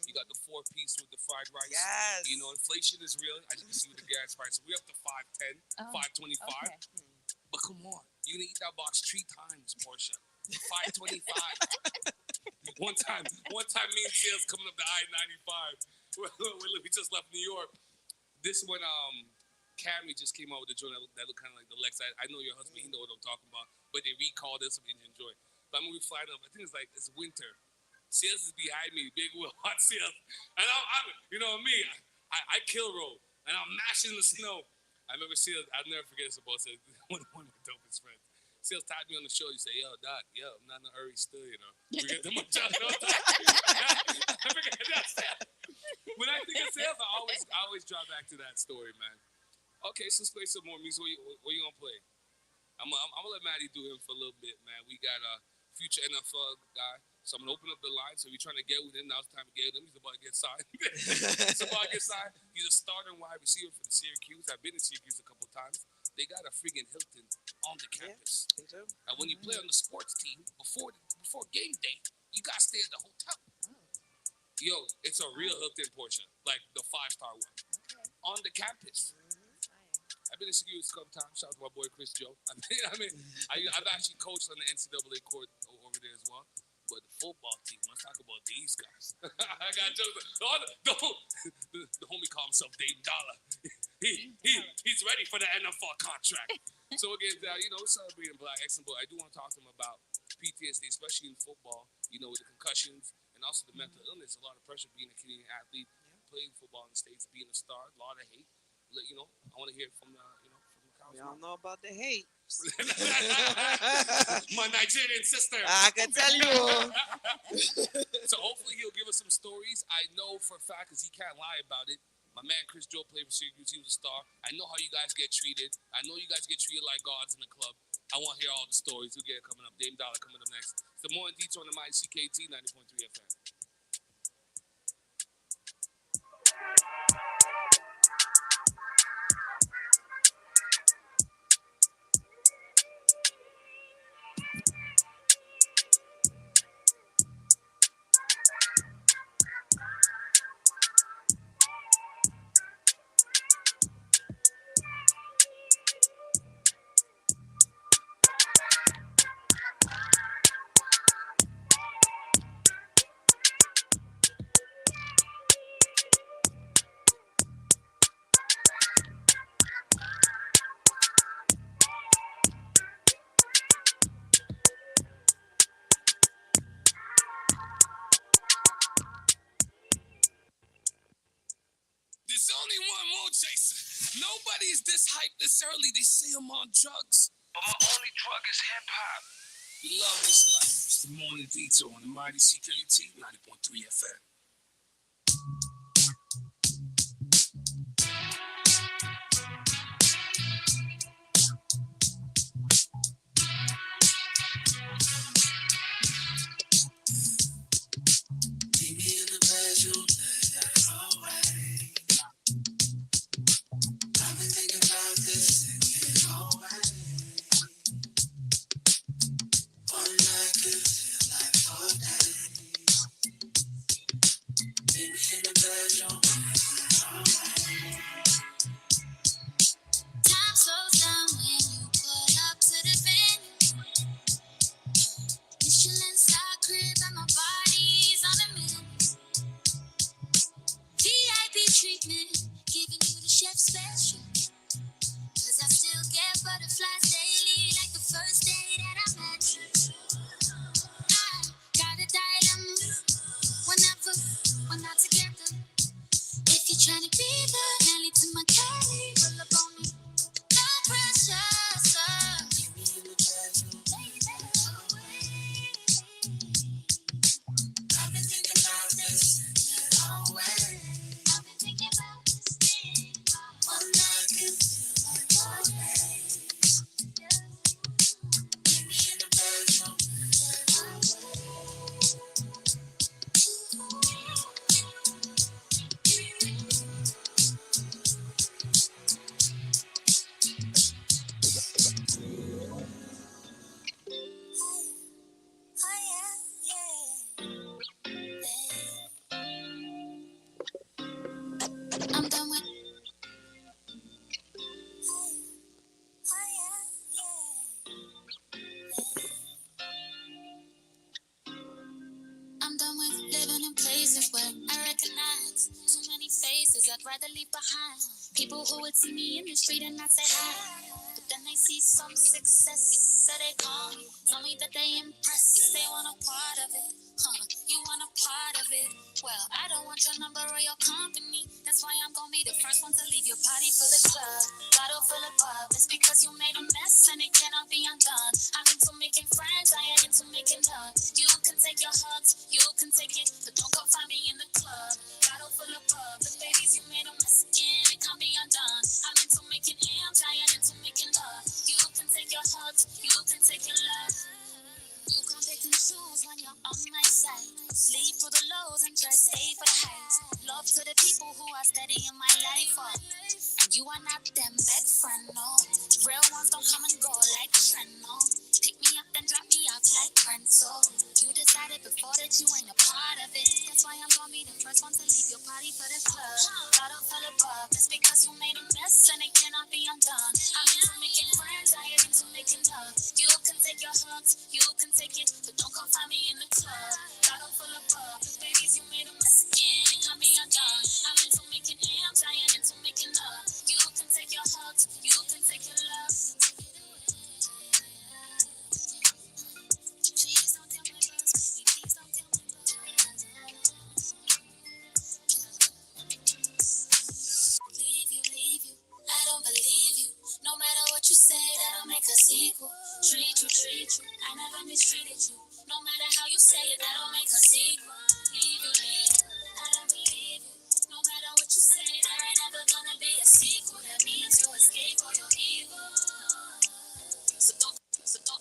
Speaker 3: You got the 4-piece with the fried rice.
Speaker 5: Yes.
Speaker 3: Inflation is real. As you can see with the gas price. We're up to $5.10, $5.25. Okay. But come on, you're gonna eat that box 3 times, Portia. $5.25. One time, me and sales coming up to I-95. We just left New York. This one, Camry just came out with a joint that looked kind of like the Lex. I know your husband, he know what I'm talking about. But they recalled this, so we can enjoy. But I'm gonna be flying up. I think it's winter. Sales is behind me, big Will, hot sales. And I'm me, I kill roll. And I'm mashing the snow. I remember Sales, I'll never forget this about Sales, one of my dopest friends. Sales tapped me on the shoulder. He said, yo, Doc, I'm not in a hurry still, We get to my job. I forget that Sales. When I think of Sales, I always draw back to that story, man. Okay, so let's play some more music. What you gonna play? I'm gonna let Maddie do him for a little bit, man. We got a future NFL guy. So I'm going to open up the line. So we're trying to get with him. Now it's time to get with him. He's about to get signed. He's a starting wide receiver for the Syracuse. I've been in Syracuse a couple of times. They got a friggin' Hilton on the campus. Yeah, they do. And when you play on the sports team, before game day, you got to stay at the hotel. Oh. Yo, it's a real Hilton portion, like the 5-star one. Okay. On the campus. I've been in Syracuse a couple times. Shout out to my boy Chris Joe. I've actually coached on the NCAA court over there as well. But the football team, let's talk about these guys. I got jokes. The homie called himself Dave Dollar. He's ready for the NFL contract. So again, we're celebrating Black Excellence, but I do want to talk to him about PTSD, especially in football. With the concussions and also the mental illness. A lot of pressure being a Canadian athlete, playing football in the States, being a star, a lot of hate. I want to hear it from the
Speaker 5: We all know about the hate.
Speaker 3: My Nigerian sister.
Speaker 5: I can tell you.
Speaker 3: So hopefully he'll give us some stories. I know for a fact, because he can't lie about it. My man Chris Joe played for Syracuse. He was a star. I know how you guys get treated. I know you guys get treated like gods in the club. I want to hear all the stories. We'll get it coming up. Dame Dollar coming up next. It's the Morning Detour on the Mighty CKT 90.3 FM. Nobody is this hyped this early. They say I'm on drugs. But my only drug is hip-hop. We love this life. It's the Morning Detour on the Mighty CKUT 90.3 FM.
Speaker 2: Time slows down when you pull up to the venue. Michelin star crib and my body's on a menu. VIP treatment, giving you the chef special. Cause I still get butterflies daily, like the first day that I met you. I got a dilemma, whenever we're not together. If you're trying to be the Nelly to my Kelly, roll up on me, no pressure, sir. Baby, I've been thinking about this always. I've been thinking about this thing. One night can feel like all day. Meet me in the bedroom. Oh yeah, yeah. I'm done with. Oh yeah, yeah. I'm done with living in places where I recognize too many faces I'd rather leave behind. People who would see me in the street and not say hi, but then they see some success, so they call me, tell me that they impressed, they want a part of it. You want a part of it? Well, I don't want your number or your company. That's why I'm gonna be the first one to leave your party for the club. Bottle full of bub. It's because you made a mess and it cannot be undone. I'm into making friends, I ain't into making love. You can take your hugs, you can take it, but don't come find me in the club. Bottle full of bub. But babies, you made a mess again, it can't be undone. I'm into making amps, I ain't into making love. You can take your hugs, you can take your love. You can pick and choose when you're on my side. Sleep through the lows and try stay for the highs. Love to the people who are steady in my life. And you are not them bad friend, no. Real ones don't come and go like trend, no. Pick me up then drop me off like friend, so you decided before that you ain't a part of it. That's why I'm gonna be the first one to leave your party for the club. Bottle full of bub. It's because you made a mess and it cannot be undone. I'm into making friends, I ain't into making love. You can take your hugs, you can take it, but don't come find me in the club. Bottle full of bub. Babies, you made a mess again, it can't be undone. I'm into making amps, I ain't into making love. You can take your hugs, you can take your love. Please don't tell my boss, baby, please don't tell my boss. Leave you, I don't believe you. No matter what you say, that'll make a sequel. Treat you, I never mistreated you. No matter how you say it, that'll make a sequel. Leave you, I don't believe you. No matter what you say, there ain't ever gonna be a sequel. That means you escape or you're evil. So don't.
Speaker 4: Let's go.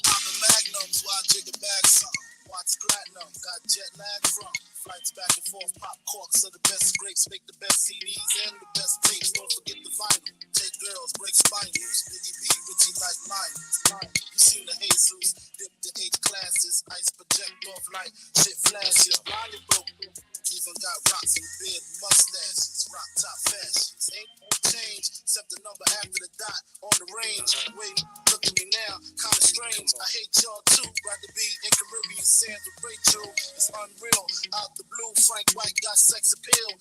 Speaker 4: Popping magnums while I jig a bag something. Watch platinum, got jet lag from flights back and forth. Pop corks are the best grapes, make the best CDs and the best tapes. Don't forget the vinyl. Take girls, break spinals. Biggie B, Richie like Lionel. You seen the Jesus, dip the 8 classes. Ice project off like shit flashes. Blinded broke. Even got rocks and beard mustaches. Rock top fashions. Ain't no change except the number after the dot on the range. Wait, look at me now, kinda strange. I hate y'all too. Rather be in Caribbean sands with Rachel. It's unreal. Out the blue, Frank White got sex appeal.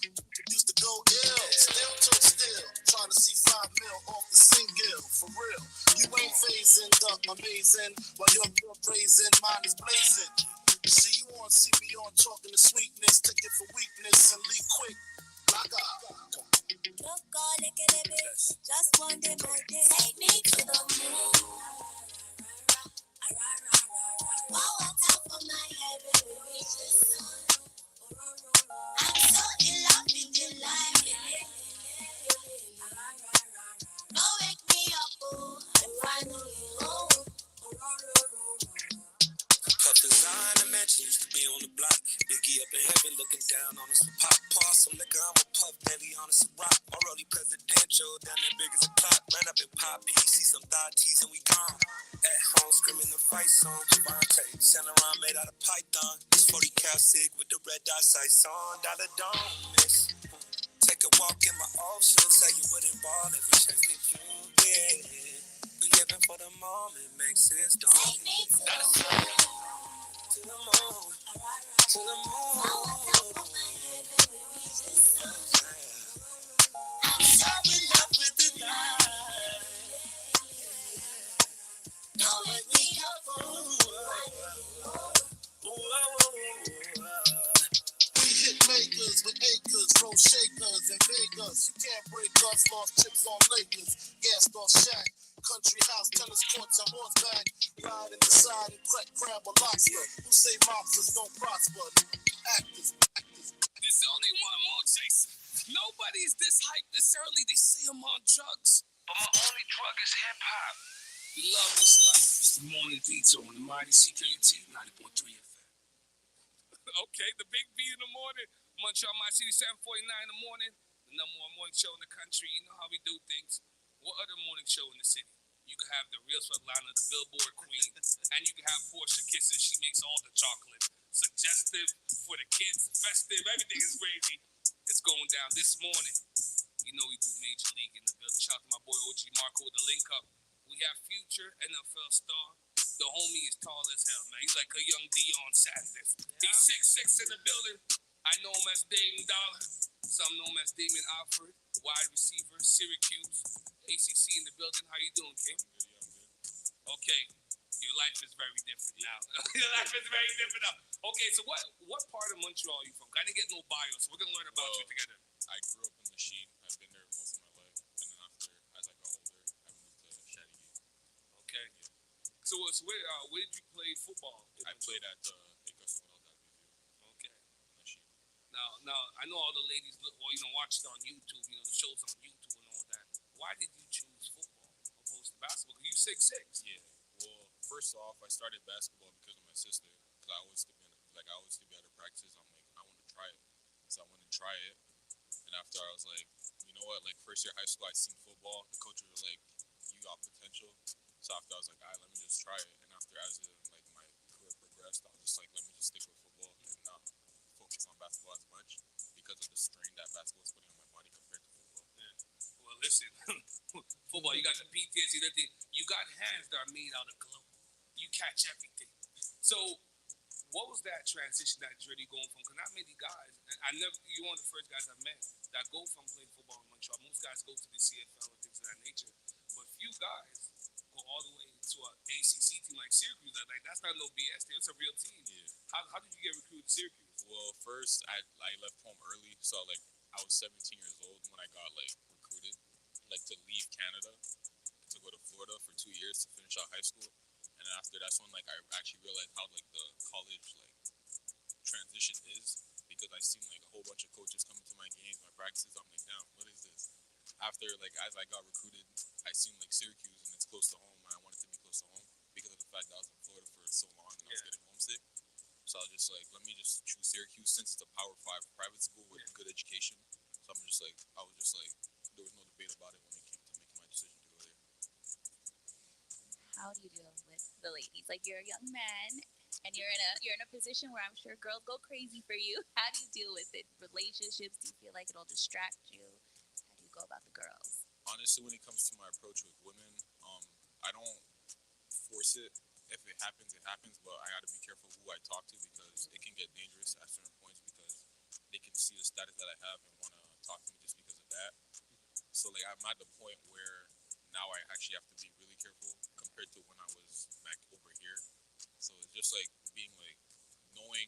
Speaker 4: go ill. Still took still. Trying to see 5 mil off the single. For real. You ain't phasing the amazing. While your girl praising, mine is blazing. See you on, see me on, talking to sweetness. Take it for weakness and leave quick. Just one day, my day. Take me to the moon. Wow, on top of my head, when we reach the sun. I'm so in love with the life. No, wake me up, oh, I'm finally home.
Speaker 2: Tough design, imagine used to be on the block. Biggie up in heaven looking down on us for pop. Pass some liquor, I'm a puff, belly on us a rock. My rollie presidential, down there big as a clock. Ran up in pop, see some thought teas and we gone. At home screaming the fight song. Javante, Saint Laurent made out of python. This 40 cal sig with the red dot sights on. Dollar don't miss. Take a walk in my ocean, say you wouldn't ball every chance that you get. We living for the moment, makes sense, don't it?
Speaker 4: Take me to the moon.
Speaker 2: To the moon, to the moon.
Speaker 4: I'm so in love with the night. Don't wake me up, We hit makers with acres, roll shakers and Vegas. You can't break us, lost chips on Lakers. Gassed off Shaq, country house, tennis courts and horseback. Ride in the side and crack crab or lobster. Who say mobsters don't prosper? Actors.
Speaker 3: There's only one more chaser. Nobody's this hyped this early. They say I'm on drugs. But my only drug is hip hop. We love this life. It's the Morning Detour on the Mighty CKT 90.3 FM. Okay, the big B in the morning. Montreal, my city, 7:49 in the morning. The number one morning show in the country. You know how we do things. What other morning show in the city? You can have the Real Svetlana, the Billboard Queen, and you can have Portia Kisses. She makes all the chocolate. Suggestive for the kids, festive, everything is crazy. It's going down this morning. You know we do Major League in the building. Shout out to my boy OG Marco with the link up. We have future NFL star. The homie is tall as hell, man. He's like a young Deion Sanders. He's 6'6" in the building. I know him as Damon Dollar. Some know him as Damon Alford. Wide receiver, Syracuse, ACC in the building. How you doing, King? Okay, your life is very different now. Your life is very different now. Okay, so what part of Montreal are you from? I didn't get no bio, so we're gonna learn about you together.
Speaker 1: I grew up in Lachine. I've been there most of my life. And then after, as I got older, I moved to Chattagay.
Speaker 3: Okay. So where did you play football?
Speaker 1: I played at École Secondaire d'Abbeville.
Speaker 3: Okay.
Speaker 1: Lachine.
Speaker 3: Now I know all the ladies watch it on YouTube. You know the shows on YouTube and all that. Why did you choose football opposed to basketball? Because you 6'6".
Speaker 1: Yeah. Well, first off, I started basketball because of my sister. Because I always to be at her practices. I'm like, I want to try it. So I went and try it. And after I was like, you know what? Like first year high school, I seen football. The coaches were like, you got potential. So after I was like, all right, let me just try it. And after as my career progressed, I was just like, let me just stick with football and not focus on basketball as much because of the strain that basketball is putting on my body compared to football.
Speaker 3: Yeah. Well, listen, football, you got the PTSD, everything. You got hands that are made out of glue. You catch everything. So, what was that transition that journey going from? Because not many guys, and you're one of the first guys I've met that go from playing football in Montreal. Most guys go to the CFL and things of that nature, but few guys go all the way to an ACC team like Syracuse. Like that's not no BS. It's a real team.
Speaker 1: Yeah.
Speaker 3: How did you get recruited to Syracuse?
Speaker 1: Well, first I left home early, so like I was 17 years old when I got like recruited, like to leave Canada to go to Florida for 2 years to finish out high school. And then after that's when like I actually realized how like the college like transition is, because I seen like a whole bunch of coaches coming to my games, my practices. I'm like, damn, what is this? After like as I got recruited, I seen like Syracuse and it's close to home, and I wanted to be close to home because of the fact that I was in Florida for so long and I was getting homesick. So I was just like, let me just choose Syracuse since it's a Power 5 private school with good education. So I was just like, there was no debate about it when it came to making my decision to go there.
Speaker 6: How do you deal with the ladies? Like you're a young man and you're in a position where I'm sure girls go crazy for you. How do you deal with it? Relationships? Do you feel like it'll distract you? How do you go about the girls?
Speaker 1: Honestly, when it comes to my approach with women, I don't force it. If it happens, it happens. But I got to be careful who I talk to because it can get dangerous at certain points because they can see the status that I have and want to talk to me I'm at the point where now I actually have to be really careful compared to when I was back over here. So it's just like being like knowing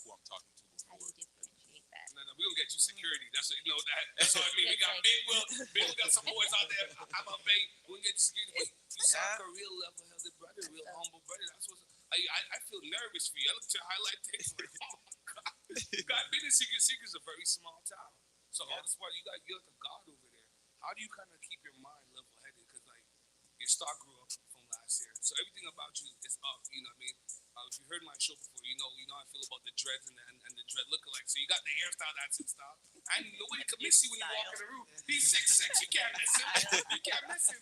Speaker 1: who I'm talking to
Speaker 6: How do
Speaker 1: before.
Speaker 6: you differentiate that?
Speaker 3: No, we gonna get you security. That's what you know that. That's what I mean. We
Speaker 6: It's
Speaker 3: got
Speaker 6: like-
Speaker 3: Big Will got some boys out there. I'm a Bay. We gonna get you security. But you sound like a real level-headed brother, real humble brother. That's what I feel nervous for you. I look at your highlight tapes like, oh my god. You got been in Secret's a very small town. So all this part, you're like a god over there. How do you kind of keep your mind level-headed? Because like your stock grew up from last year, so everything about you is up. You know what I mean? If you heard my show before, you know how I feel about the dreads and the dread lookalike. So you got the hairstyle that's in style, and nobody can miss you when you walk in the room. He's 6'6", you can't miss him. You can't miss him.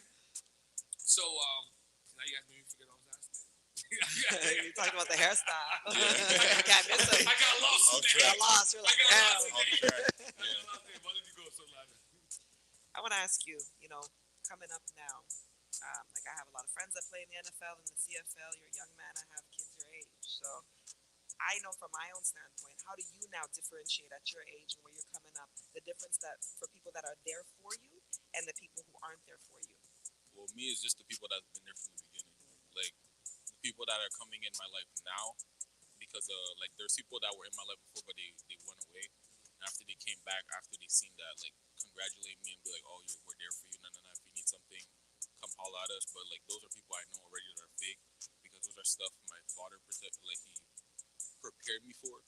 Speaker 3: So now you guys made me forget what I was asking.
Speaker 5: You talked about the hairstyle. You can't miss it.
Speaker 3: I got lost.
Speaker 1: I'll
Speaker 3: today.
Speaker 1: try.
Speaker 5: Got lost. You're
Speaker 3: I
Speaker 5: like,
Speaker 3: got
Speaker 5: damn.
Speaker 3: lost.
Speaker 1: I'll
Speaker 3: today.
Speaker 1: try.
Speaker 3: I
Speaker 1: Yeah.
Speaker 3: got lost. today. Why did you go so loud?
Speaker 5: I want to ask you, coming up now, like I have a lot of friends that play in the NFL and the CFL. You're a young man. I have kids your age. So I know from my own standpoint, how do you now differentiate at your age and where you're coming up, the difference that for people that are there for you and the people who aren't there for you?
Speaker 1: Well, me is just the people that's been there from the beginning. Like the people that are coming in my life now, because like there's people that were in my life before, but they went away. And after they came back, after they seen that, like congratulate me and be like, oh, we're there for you. No. If you need something, come holler at us. But like those are people I know already that are fake, because those are stuff my father protected. Like he prepared me for,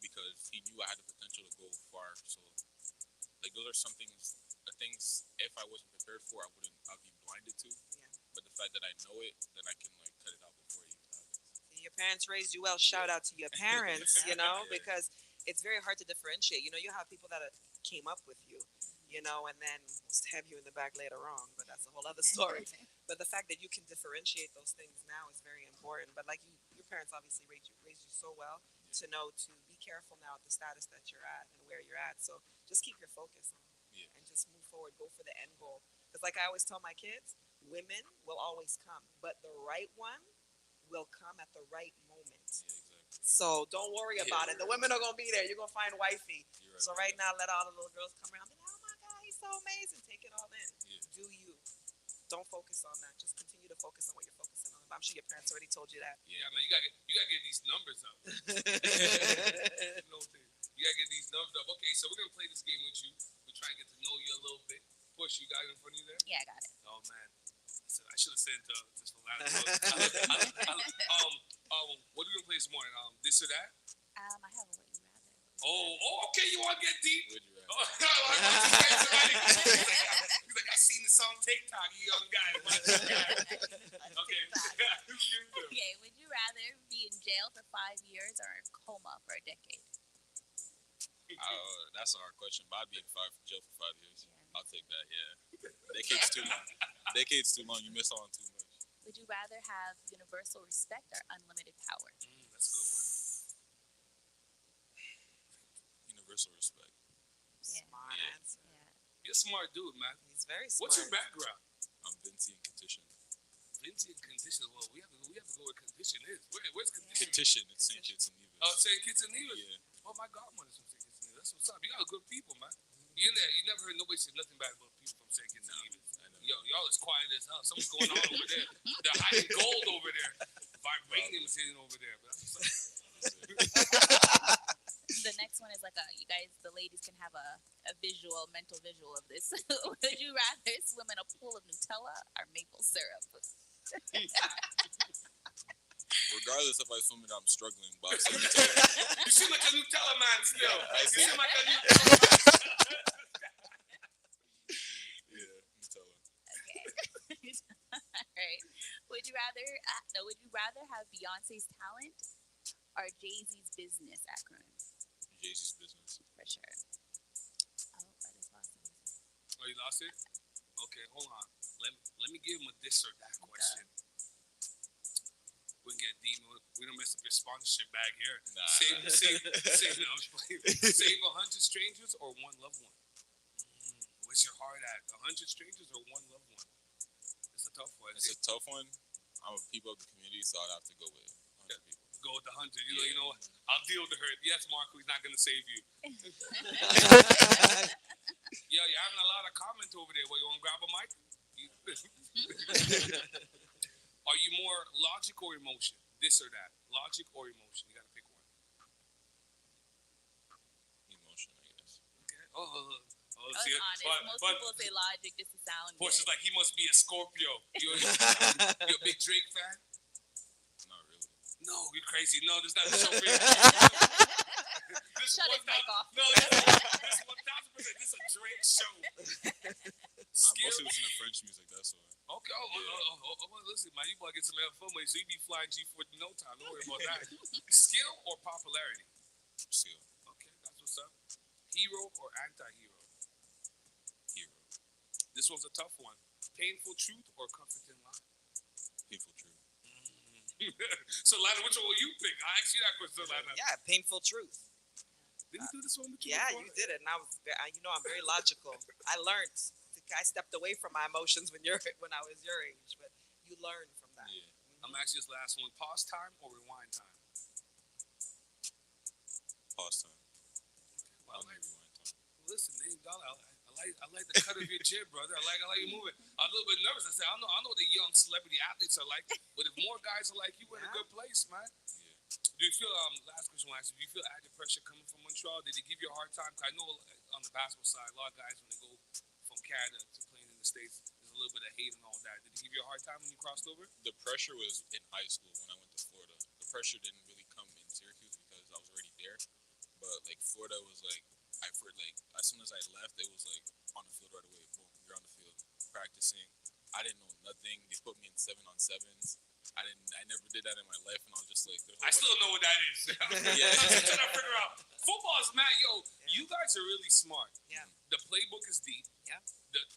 Speaker 1: because he knew I had the potential to go far. So like those are some things, the things if I wasn't prepared for, I'd be blinded to.
Speaker 5: Yeah.
Speaker 1: But the fact that I know it, then I can like cut it out before it even happens.
Speaker 5: Your parents raised you well. Shout out to your parents,
Speaker 1: Yeah.
Speaker 5: because it's very hard to differentiate. You have people that came up with you, and then stab you in the back later on, but that's a whole other story. But the fact that you can differentiate those things now is very important. But like your parents obviously raised you so well to know to be careful now at the status that you're at and where you're at. So just keep your focus on and just move forward. Go for the end goal. Because like I always tell my kids, women will always come, but the right one will come at the right moment.
Speaker 1: Yeah, exactly.
Speaker 5: So don't worry about it. The women are gonna be there. You're gonna find wifey.
Speaker 1: You're
Speaker 5: So right now, let all the little girls come around. Be like, oh my God, he's so amazing. Take it all in.
Speaker 1: Yeah.
Speaker 5: Do you? Don't focus on that. Just continue to focus on what you're focusing on. I'm sure your parents already told you that.
Speaker 3: Yeah, man, you gotta get these numbers up. You gotta get these numbers up. Okay, so we're gonna play this game with you. We're trying to get to know you a little bit. Push, you got it in front of you there?
Speaker 6: Yeah, I got it.
Speaker 3: Oh man, I should have said this for last. What are we gonna play this morning? This or that?
Speaker 6: I have a Would You Rather.
Speaker 3: Okay, you wanna get deep?
Speaker 1: Would you rather?
Speaker 3: He's like, I seen this on TikTok, you young guy. Okay.
Speaker 6: Okay, would you rather be in jail for 5 years or in coma for a decade?
Speaker 1: That's a hard question, but I'd be in jail for 5 years.
Speaker 6: Yeah.
Speaker 1: I'll take that. Yeah, decade's too long. Decade's too long. You miss out on too much.
Speaker 6: Would you rather have universal respect or unlimited power?
Speaker 3: That's a good one.
Speaker 1: Universal respect.
Speaker 5: Smart
Speaker 1: Yeah.
Speaker 5: answer.
Speaker 6: Yeah.
Speaker 3: You're a smart dude, man.
Speaker 5: He's very smart.
Speaker 3: What's your background?
Speaker 1: I'm Vinci and Condition.
Speaker 3: Vinci and condition. Well, we have to go where condition is. Where's condition?
Speaker 1: Petition. It's St. Kitts and Nevis.
Speaker 3: Oh, St. Kitts and Nevis.
Speaker 1: Yeah.
Speaker 3: Oh, my godmother's from St. Kitts and Nevis. That's what's up. You got good people, man. You never heard nobody say nothing bad about people from St. Kitts and Nevis.
Speaker 1: I know.
Speaker 3: Yo, y'all is quiet as hell. Something's going on over there. They're hiding gold over there. Vibranium's hitting over there. But that's what's up.
Speaker 6: The next one is like you guys, the ladies can have a mental visual of this. Would you rather swim in a pool of Nutella or maple syrup?
Speaker 1: Regardless if I swim it, I'm struggling. But I'm still Nutella.
Speaker 3: You seem like a Nutella man still.
Speaker 1: Yeah, I
Speaker 3: you
Speaker 1: see.
Speaker 3: seem like a Nutella man.
Speaker 1: Yeah, Nutella.
Speaker 6: Okay. All right. Would you rather have Beyonce's talent or Jay-Z's business acronym?
Speaker 1: Jay-Z's business.
Speaker 6: For sure. Oh, I just lost it.
Speaker 3: Oh, you lost it? Okay, hold on. Let me give him a this or that question. We can get deep. We don't mess up your sponsorship bag here.
Speaker 1: Nah.
Speaker 3: Save 100 strangers or one loved one? Where's your heart at? 100 strangers or one loved one? It's a tough one.
Speaker 1: It's a tough one. I'm a people of the community, so I'd have to go with 100 people.
Speaker 3: Go with the 100. You know what? I'll deal with the hurt. Yes, Marco, he's not going to save you. Yeah, you're having a lot of comment over there. What, you want or emotion? This or that? Logic or emotion? You gotta pick one.
Speaker 1: Emotion, I guess.
Speaker 3: Okay.
Speaker 6: I was
Speaker 3: See,
Speaker 6: honest. Most people say logic just to sound
Speaker 3: Portia's
Speaker 6: good.
Speaker 3: like, he must be a Scorpio. You a big Drake fan?
Speaker 1: Not really.
Speaker 3: No, you're crazy. No, there's not a show for you. This
Speaker 6: Shut his mic off.
Speaker 3: No, this 1,000%. This is a Drake show.
Speaker 1: I mostly listen to French music, that's why.
Speaker 3: Okay. Listen, man, you want to get some fun money, so you be flying G4 in no time. Don't worry about that. Skill or popularity?
Speaker 1: Skill.
Speaker 3: Okay, that's what's up. Hero or anti-hero?
Speaker 1: Hero.
Speaker 3: This one's a tough one. Painful truth or comforting lie?
Speaker 1: Painful truth.
Speaker 3: So, Lana, which one will you pick? I asked you that question, Lana.
Speaker 5: Yeah, painful truth.
Speaker 3: Did we do this one with you?
Speaker 5: Yeah,
Speaker 3: before?
Speaker 5: you did it, and I was, I'm very logical. I learned. I stepped away from my emotions when I was your age, but you learned from that.
Speaker 1: Yeah.
Speaker 3: I'm asking this last one. Pause time or rewind time?
Speaker 1: Pause time.
Speaker 3: Well,
Speaker 1: I'll need rewind time.
Speaker 3: listen, Dave Dollar, I like the cut of your jib, brother. I like you moving. I'm a little bit nervous. I said, I know the young celebrity athletes are like, but if more guys are like you, we're in a good place, man.
Speaker 1: Yeah.
Speaker 3: Do you feel last question I asked you, do you feel added pressure coming from Montreal? Did they give you a hard time? 'Cause I know on the basketball side, a lot of guys when they go from Canada to playing in the States, there's a little bit of hate and all that. Did they give you a hard time when you crossed over?
Speaker 1: The pressure was in high school when I went to Florida. The pressure didn't really come in Syracuse because I was already there. But like Florida was like, as soon as I left, it was like on the field right away. Boom, you're on the field practicing. I didn't know nothing. They put me in 7-on-7s. I never did that in my life, and I was just like,
Speaker 3: I still don't know what that is.
Speaker 1: Yeah.
Speaker 3: I'm trying to figure out. Football is mad, you guys are really smart.
Speaker 5: Yeah.
Speaker 3: The playbook is deep.
Speaker 5: Yeah.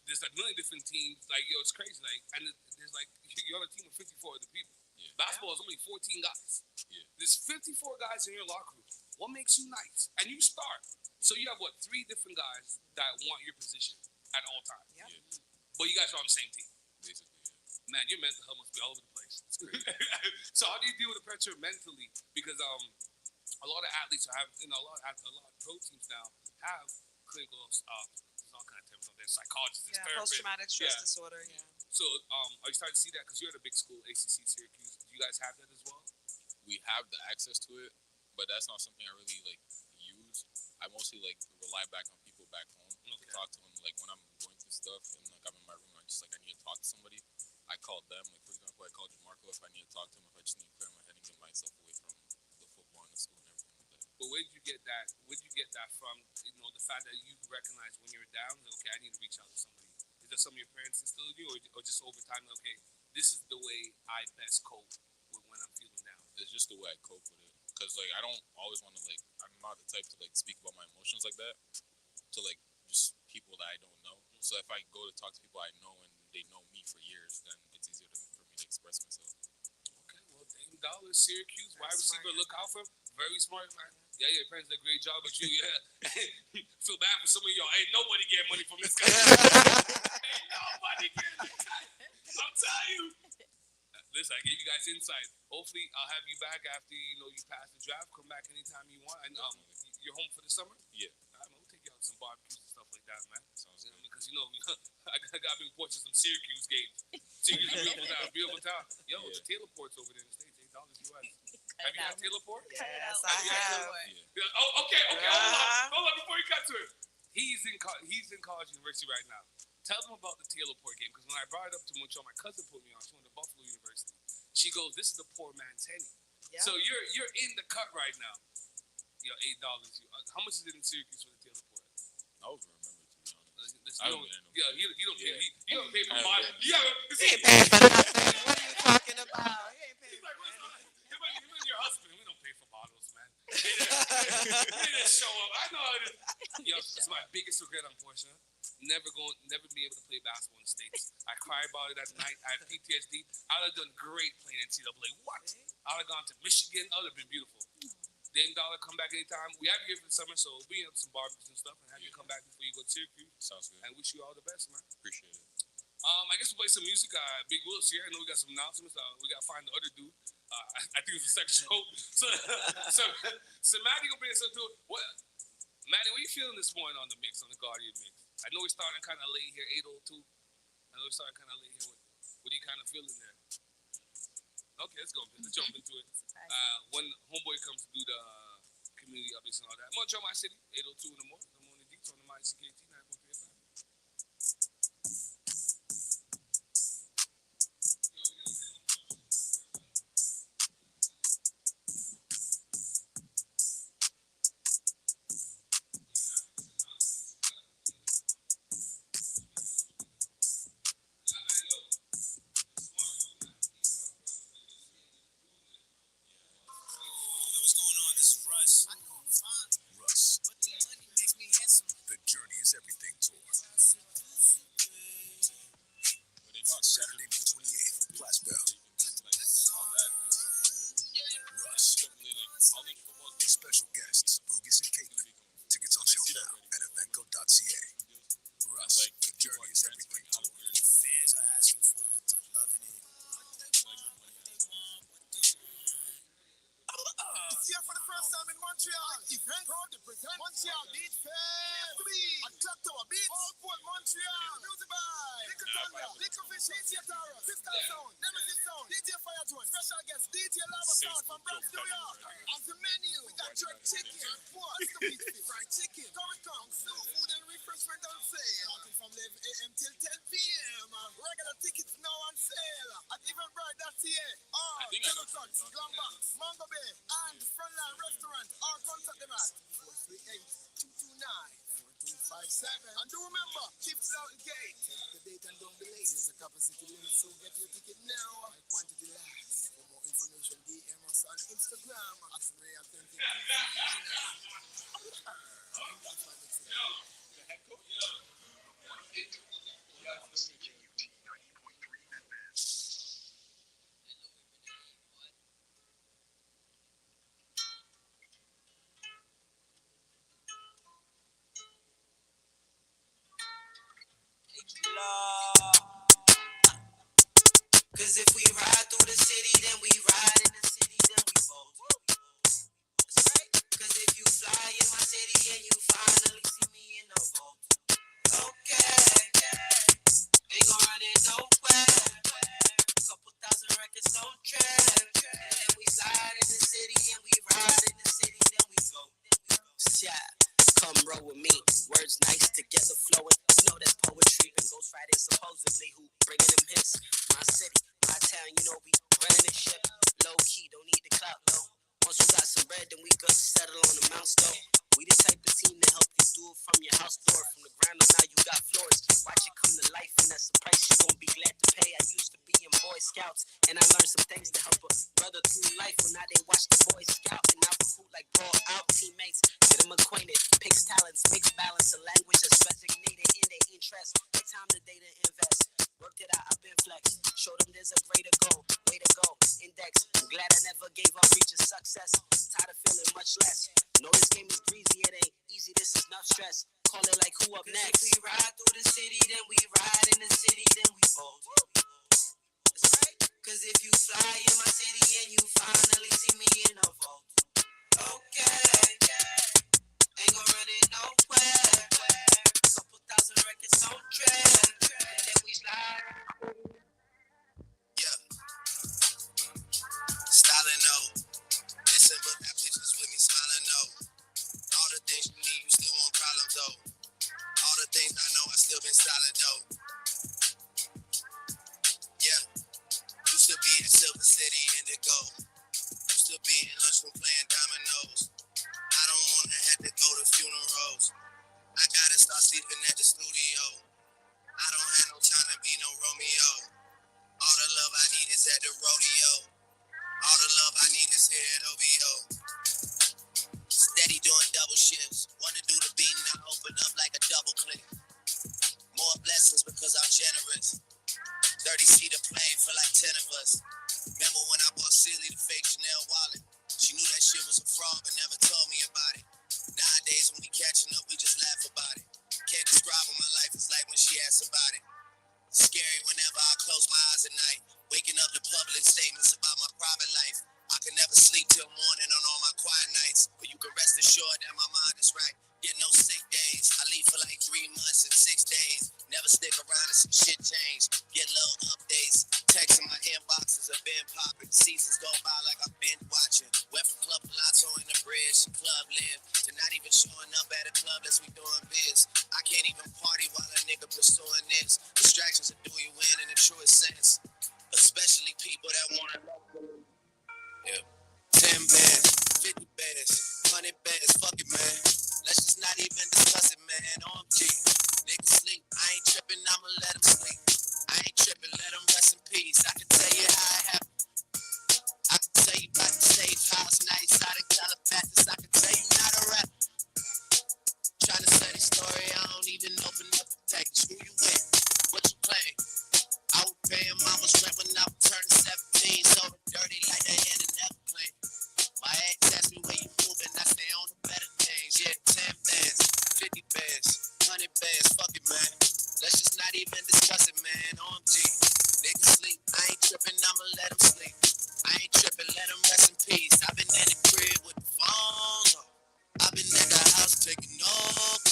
Speaker 3: There's a million different teams. Like, it's crazy. Like, and there's like, you're on a team of 54 other people.
Speaker 1: Yeah.
Speaker 3: Basketball is only 14 guys.
Speaker 1: Yeah.
Speaker 3: There's 54 guys in your locker room. What makes you nice? And you start. So you have, 3 different guys that want your position at all times.
Speaker 5: Yeah.
Speaker 1: Yeah,
Speaker 3: But you guys are on the same team.
Speaker 1: basically, yeah.
Speaker 3: Man, your mental health must be all over the place. So how do you deal with the pressure mentally? Because a lot of athletes have, a lot of pro teams now have clinical, there's all kind of terms on there, psychologists,
Speaker 5: Yeah,
Speaker 3: therapists.
Speaker 5: post-traumatic stress
Speaker 3: Yeah.
Speaker 5: disorder. Yeah.
Speaker 3: So are you starting to see that? Because you're at a big school, ACC Syracuse. Do you guys have that as well?
Speaker 1: We have the access to it, but that's not something I really like use. I mostly like rely back on people back home to talk to them. Like when I'm going through stuff and like I'm in my room, and I just like I need to talk to somebody. I called them. Like for example, I called Marco if I need to talk to him. If I just need to clear my head and get myself away from the football and the school and everything like that.
Speaker 3: But where did you get that? Where did you get that from? The fact that you recognize when you're down, okay, I need to reach out to somebody. Is that something your parents instilled in you, or just over time? Okay, this is the way I best cope with when I'm feeling down.
Speaker 1: It's just the way I cope with it. Cause like I don't always want to like I'm not the type to like speak about my emotions like that to like just people that I don't know. So if I go to talk to people I know and they know me for years, then it's easier for me to express myself.
Speaker 3: Okay, well, Dame Dollar, Syracuse, wide receiver,
Speaker 5: smart.
Speaker 3: look out for him. Very smart, man. Yeah, your parents did a great job with you. Yeah, feel bad for some of y'all. Ain't nobody getting money from this guy. Ain't nobody getting this guy. I'm telling you. Listen, I gave you guys insight. Hopefully, I'll have you back after you pass the draft. Come back anytime you want. And you're home for the summer.
Speaker 1: Yeah.
Speaker 3: We'll take you out to some barbecues and stuff like that, man.
Speaker 1: Sounds good.
Speaker 3: Because I got been watching some Syracuse games. Syracuse is a beautiful town. Yo,
Speaker 1: Yeah.
Speaker 3: the Taylor Port's over there in the States, $8 US. Have you had Taylor Port?
Speaker 5: Yes,
Speaker 3: Have
Speaker 5: I
Speaker 3: you had
Speaker 5: have.
Speaker 3: Yeah. Oh, okay. Hold on. Before you cut to it, he's in college university right now. Tell them about the Taylor Port game, because when I brought it up to Montreal, my cousin put me on. She went to Buffalo University. She goes, "This is the poor man's Henny."
Speaker 5: Yeah.
Speaker 3: So you're in the cut right now. $8. How much is it in Syracuse for the Taylor Port?
Speaker 1: I don't remember to be honest.
Speaker 3: Listen,
Speaker 1: I don't get it.
Speaker 3: you don't pay.
Speaker 1: Yeah.
Speaker 3: You don't pay for
Speaker 1: I
Speaker 3: body.
Speaker 1: don't
Speaker 3: You have
Speaker 5: He ain't paying for nothing. What are you talking about? He ain't paying
Speaker 3: He's
Speaker 5: for
Speaker 3: like, what's
Speaker 5: anything.
Speaker 3: him and your husband, we don't pay for bottles, man. They just show up. I know it is. It's my biggest regret, unfortunately. Never be able to play basketball in the States. I cry about it at night. I have PTSD. I would have done great playing NCAA. What? I would have gone to Michigan. That would have been beautiful. Dame Dollar, come back anytime. We have you here for the summer, so we'll be up some barbecues and stuff and have you come back before you go to Syracuse.
Speaker 1: Sounds good.
Speaker 3: And wish you all the best, man.
Speaker 1: Appreciate it.
Speaker 3: I guess we'll play some music. Big Will's here. I know we got some announcements. We got to find the other dude. I think it's a second show. So Maddie gonna bring us into it. Maddie, what are you feeling this morning on the mix, on the Guardian mix? I know we're starting kind of late here, 8:02. I know we're starting kind of late here. What are you kind of feeling there? Okay, let's jump into it. When homeboy comes to do the community updates and all that. Montreal, my city, 8:02 in the morning. The morning detour on the My CKT 9.3 FM.
Speaker 4: What's going on? This is Russ. Russ. But the money makes me handsome. The Journey is Everything tour. Saturday, May 28th, Placerville.
Speaker 1: All that.
Speaker 4: Russ.
Speaker 1: College football is
Speaker 4: Special guests, Lucas and Caitlin. Tickets on sale now at eventco.ca. Russ, The Journey is Everything tour. Fans are asking for it. They're loving it. Here for the first time in Montreal. Event proud to present Montreal Beat Fair 3 at Clock Tower Beat. All Port Montreal. Music by Liquor Thunder, Liquor Fish, DJ Tara, Fiscal Sound, Nemesis Sound, DJ Fire Joint, special guest DJ Lava Sound from Bronx, New York. On the menu, we got jerk chicken, pork, fried chicken, curry kong, food and refreshment on sale. Starting from 11 a.m. till 10 p.m. Regular tickets now on sale at eventbrite.ca.
Speaker 1: I think I know what you're talking
Speaker 4: Glam Box, Mango Bay, and Frontline Restaurant. Or contact them at 438-229-4257. And do remember, Chiefs out the gate. The date and don't delay. There's a capacity limit, so get your ticket now. High quantity last. For more information, DM us on Instagram at Ray Authentic. Cause if we ride through the city, then we ride in the city, then we vote. Cause if you fly in my city and you finally see me in the vote. Okay, ain't gon' run it nowhere. Couple thousand records don't trap. And then we slide in the city and we ride in the city, then we go. Yeah, come roll with me. Words nice together flowing. You know that's poetry. And Ghost Friday supposedly who bringing them hits. My city, my town, you know we running this ship. Low key, don't need the clout though. Once we got some bread, then we could settle on the mounts though. We the type of team to help you do it from your house door. From the ground up, now you got floors. Watch it come to life, and that's the price you gon' be glad to pay. I used to be in Boy Scouts, and I learned some things to help a brother through life. Well, now they watch the Boy Scout, and now recruit like ball out teammates. Get them acquainted, picks talents, mixed balance, a language that's resignated in their interest. Take time today to invest. Worked it out, I've been flexed. Showed them there's a greater goal, way to go. Index, I'm glad I never gave up reaching success. Tired of feeling much less. Know this game is breezy, it ain't easy, this is enough stress. Call it like who up next? If we ride through the city, then we ride in the city, then we vote. That's right. Cause if you fly in my city and you finally see me in a vote. Okay, ain't gon' run it nowhere. Couple thousand records on track. And then we slide. Yeah. Styling no. Listen, but that pictures with me smiling no. All the things you need, you still want problems though. All the things I know, I still been styling though. Yeah. Used to be in Silver City, Indigo. Used to be in lunchroom playing dominoes. I don't wanna have to go to funerals. I gotta start sleeping at the studio. I don't have no time to be no Romeo. All the love I need is at the rodeo. All the love I need is here at OVO. Steady doing double shifts. Want to do the beat and I open up like a double click. More blessings because I'm generous. 30-seater plane for like 10 of us. Remember when I bought Silly the fake Chanel wallet? She knew that shit was a fraud but never told me about it. Nowadays when we catching up, we just laugh about it. Can't describe what my life is like when she asks about it. Scary whenever I close my eyes at night. Waking up to public statements about my private life. I can never sleep till morning on all my quiet nights. But you can rest assured that my mind is right. Get no sick days. I leave for like 3 months and 6 days. Never stick around and some shit change. Get little updates. Texts in my inboxes have been popping. See fuck it, man. Let's just not even discuss it, man. OMG. Niggas sleep. I ain't tripping, I'ma let them sleep. I ain't tripping, let them rest in peace. I've been in the crib with the phone on. I've been in the house taking no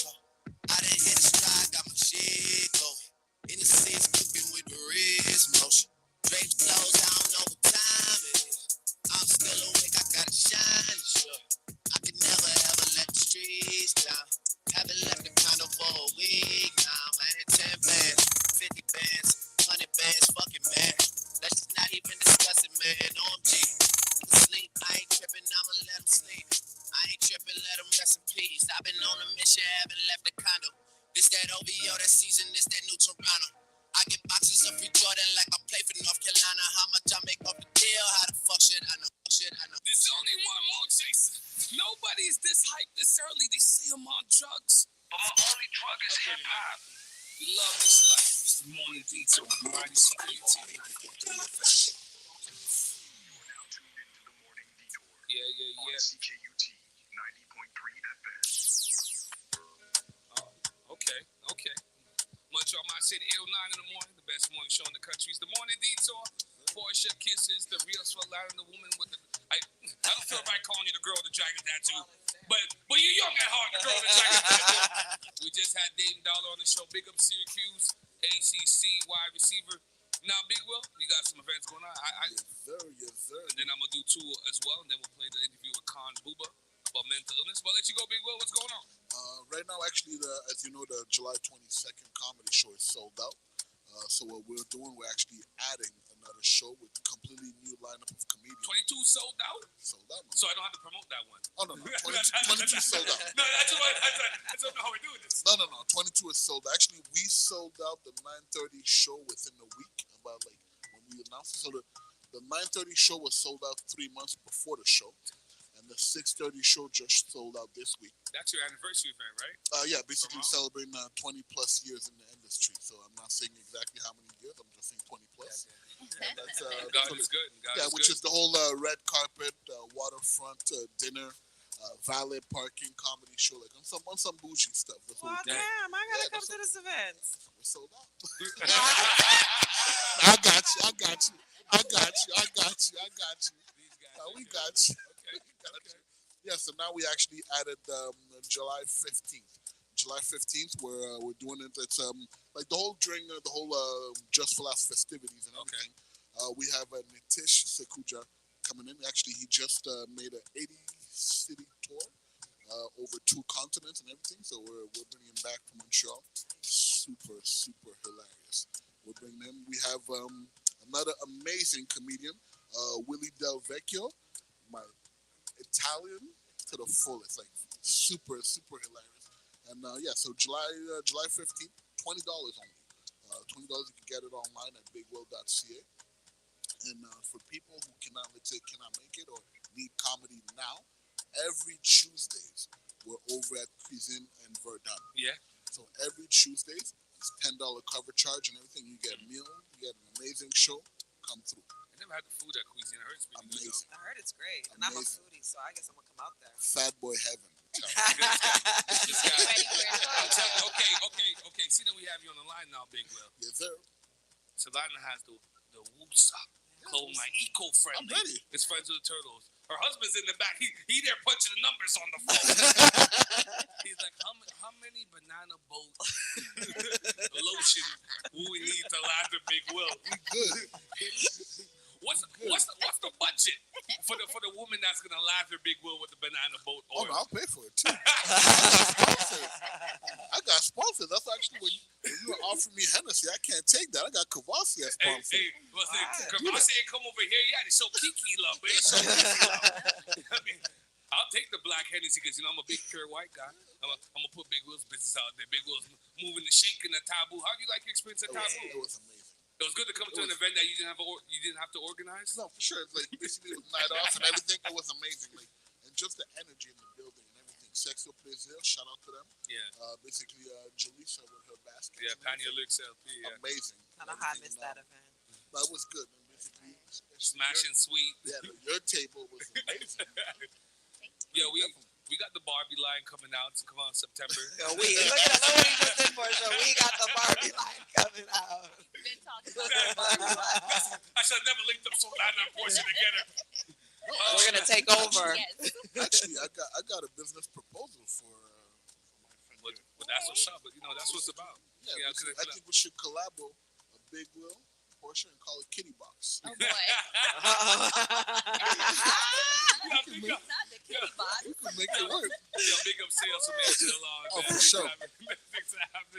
Speaker 4: call. I done hit a stride, got my shit going. In the seats cooking with the wrist motion. Drapes closed, I don't know what time it is. I'm still awake, I gotta shine, sure. I could never ever let the streets down. Haven't left the condo for a week now. Man, in 10 bands, 50 bands, 100 bands, fuck it, man. Let's just not even discuss it, man. OMG. Sleep, I ain't tripping, I'ma let them sleep. I ain't tripping, let them rest in peace. I've been on a mission, haven't left the condo. This that OVO, that season, this that new Toronto. I get boxes of free Jordan like I play for North Carolina. How much I make off the deal? How the fuck shit I know? Shit I know.
Speaker 3: There's only one more, Jason. Nobody's this hyped this early. They say I'm on drugs. But my only drug is hip hop. We love this life. It's the Morning Detour. I'm riding CQT. Yeah.
Speaker 7: CKUT 90.3 FM.
Speaker 3: Okay. Montreal might say 8 or 9 in the morning. The best morning show in the country is the Morning Detour. Porsche kisses, the real swell out, and the woman with the. I don't feel right calling you the girl with the dragon tattoo, but you're young at heart, the girl with the dragon tattoo. We just had Dave Dollar on the show. Big up Syracuse, ACC wide receiver. Now, Big Will, you got some events going on.
Speaker 8: Yes, sir.
Speaker 3: And then I'm gonna do 2 as well, and then we'll play the interview with Khan Buba about mental illness. But I'll let you go, Big Will. What's going on?
Speaker 8: Right now, actually, as you know, the July 22nd comedy show is sold out. So what we're doing, we're actually adding another show with a completely new lineup of comedians.
Speaker 3: 22 sold out?
Speaker 8: Sold out, man.
Speaker 3: So I don't have to promote that one.
Speaker 8: Oh, no. 22 sold out.
Speaker 3: No, I don't know how we're doing this.
Speaker 8: No. 22 is sold out. Actually, we sold out the 9:30 show within a week, about like when we announced it. So the 9:30 show was sold out 3 months before the show. And the 6:30 show just sold out this week.
Speaker 3: That's your anniversary event, right?
Speaker 8: Yeah, basically celebrating 20 plus years in the industry. So I'm not saying exactly how many years. I'm just saying 20 plus. And that's,
Speaker 3: God is good.
Speaker 8: Which is the whole red carpet, waterfront dinner, valet parking, comedy show, like on some bougie stuff. That's
Speaker 5: Well,
Speaker 8: what we do.
Speaker 5: damn, I gotta come to this event.
Speaker 8: We're sold out. I got you. We got you.
Speaker 3: Okay.
Speaker 8: Yeah, so now we actually added July 15th. July 15th, we're doing it. It's like the whole during the whole Just for Laughs festivities and everything. We have Nitish Sekuja coming in. Actually, he just made an 80-city tour over 2 continents and everything. So we're bringing him back to Montreal. Super hilarious. We're bringing him. We have another amazing comedian, Willie Del Vecchio. My Italian to the fullest, like super hilarious. And so July 15th, $20 only. $20 you can get it online at bigwill.ca. And for people who cannot make it or need comedy now, every Tuesdays we're over at Cuisine and Verdun.
Speaker 3: Yeah.
Speaker 8: So every Tuesdays it's $10 cover charge and everything. You get a meal, you get an amazing show. Come through.
Speaker 3: I never had the food at Cuisine. I heard it's pretty good.
Speaker 5: I heard it's great. And I'm a foodie, so I guess I'm gonna come out there.
Speaker 8: Fat boy heaven.
Speaker 3: This guy. Okay. See that we have you on the line now, Big Will.
Speaker 8: Yes, sir.
Speaker 3: Savannah has the Woosah clone line, eco-friendly.
Speaker 8: I'm ready.
Speaker 3: It's Friends with the Turtles. Her husband's in the back. He there punching the numbers on the phone. He's like, how many banana boat lotion will we need to lather Big Will?
Speaker 8: Good.
Speaker 3: What's the budget for the woman that's gonna lather Big Will with the banana boat oil?
Speaker 8: Oh no, I'll pay for it too. I got sponsors. That's actually when you were offering me Hennessy. I can't take that. I got Kavasi as sponsor.
Speaker 3: Kavasi ain't come over here yet. It's so Kiki love, but it's so Kiki love. I mean, I'll take the black Hennessy because I'm a big pure white guy. I'm gonna put Big Will's business out there. Big Will's moving the shake and the taboo. How do you like your experience at taboo?
Speaker 8: It was amazing.
Speaker 3: It was good to come to an event that you didn't have to organize.
Speaker 8: No, for sure. It's like basically with night off and everything. It was amazing. Like, and just the energy in the building and everything. Sexo Plaisir, shout out to them.
Speaker 3: Yeah.
Speaker 8: Basically, Jaleesa with her basket.
Speaker 3: Yeah, Pania Lux LP. Yeah.
Speaker 8: Amazing.
Speaker 5: Kind of high missed that event.
Speaker 8: That was good. And basically,
Speaker 3: Smashing sweet.
Speaker 8: Yeah, your table was amazing.
Speaker 3: Yeah, We got the Barbie line coming out. It's coming out in September.
Speaker 5: Look at what he just did for us. So we got the Barbie line coming out.
Speaker 6: Been talking about the Barbie line.
Speaker 3: I should have never linked up Solana and Portia together.
Speaker 5: We're gonna take over.
Speaker 6: Yes.
Speaker 8: Actually, I got a business proposal for my friend.
Speaker 3: But that's what's up. But that's what it's about.
Speaker 8: Yeah, I think we should collabo a Big Will, Porsche, and call it Kitty Box.
Speaker 6: Oh boy.
Speaker 3: Big
Speaker 6: It's
Speaker 3: up,
Speaker 6: not the kitty box.
Speaker 8: We can make it work.
Speaker 3: big up sales for man still on.
Speaker 8: Oh, for sure.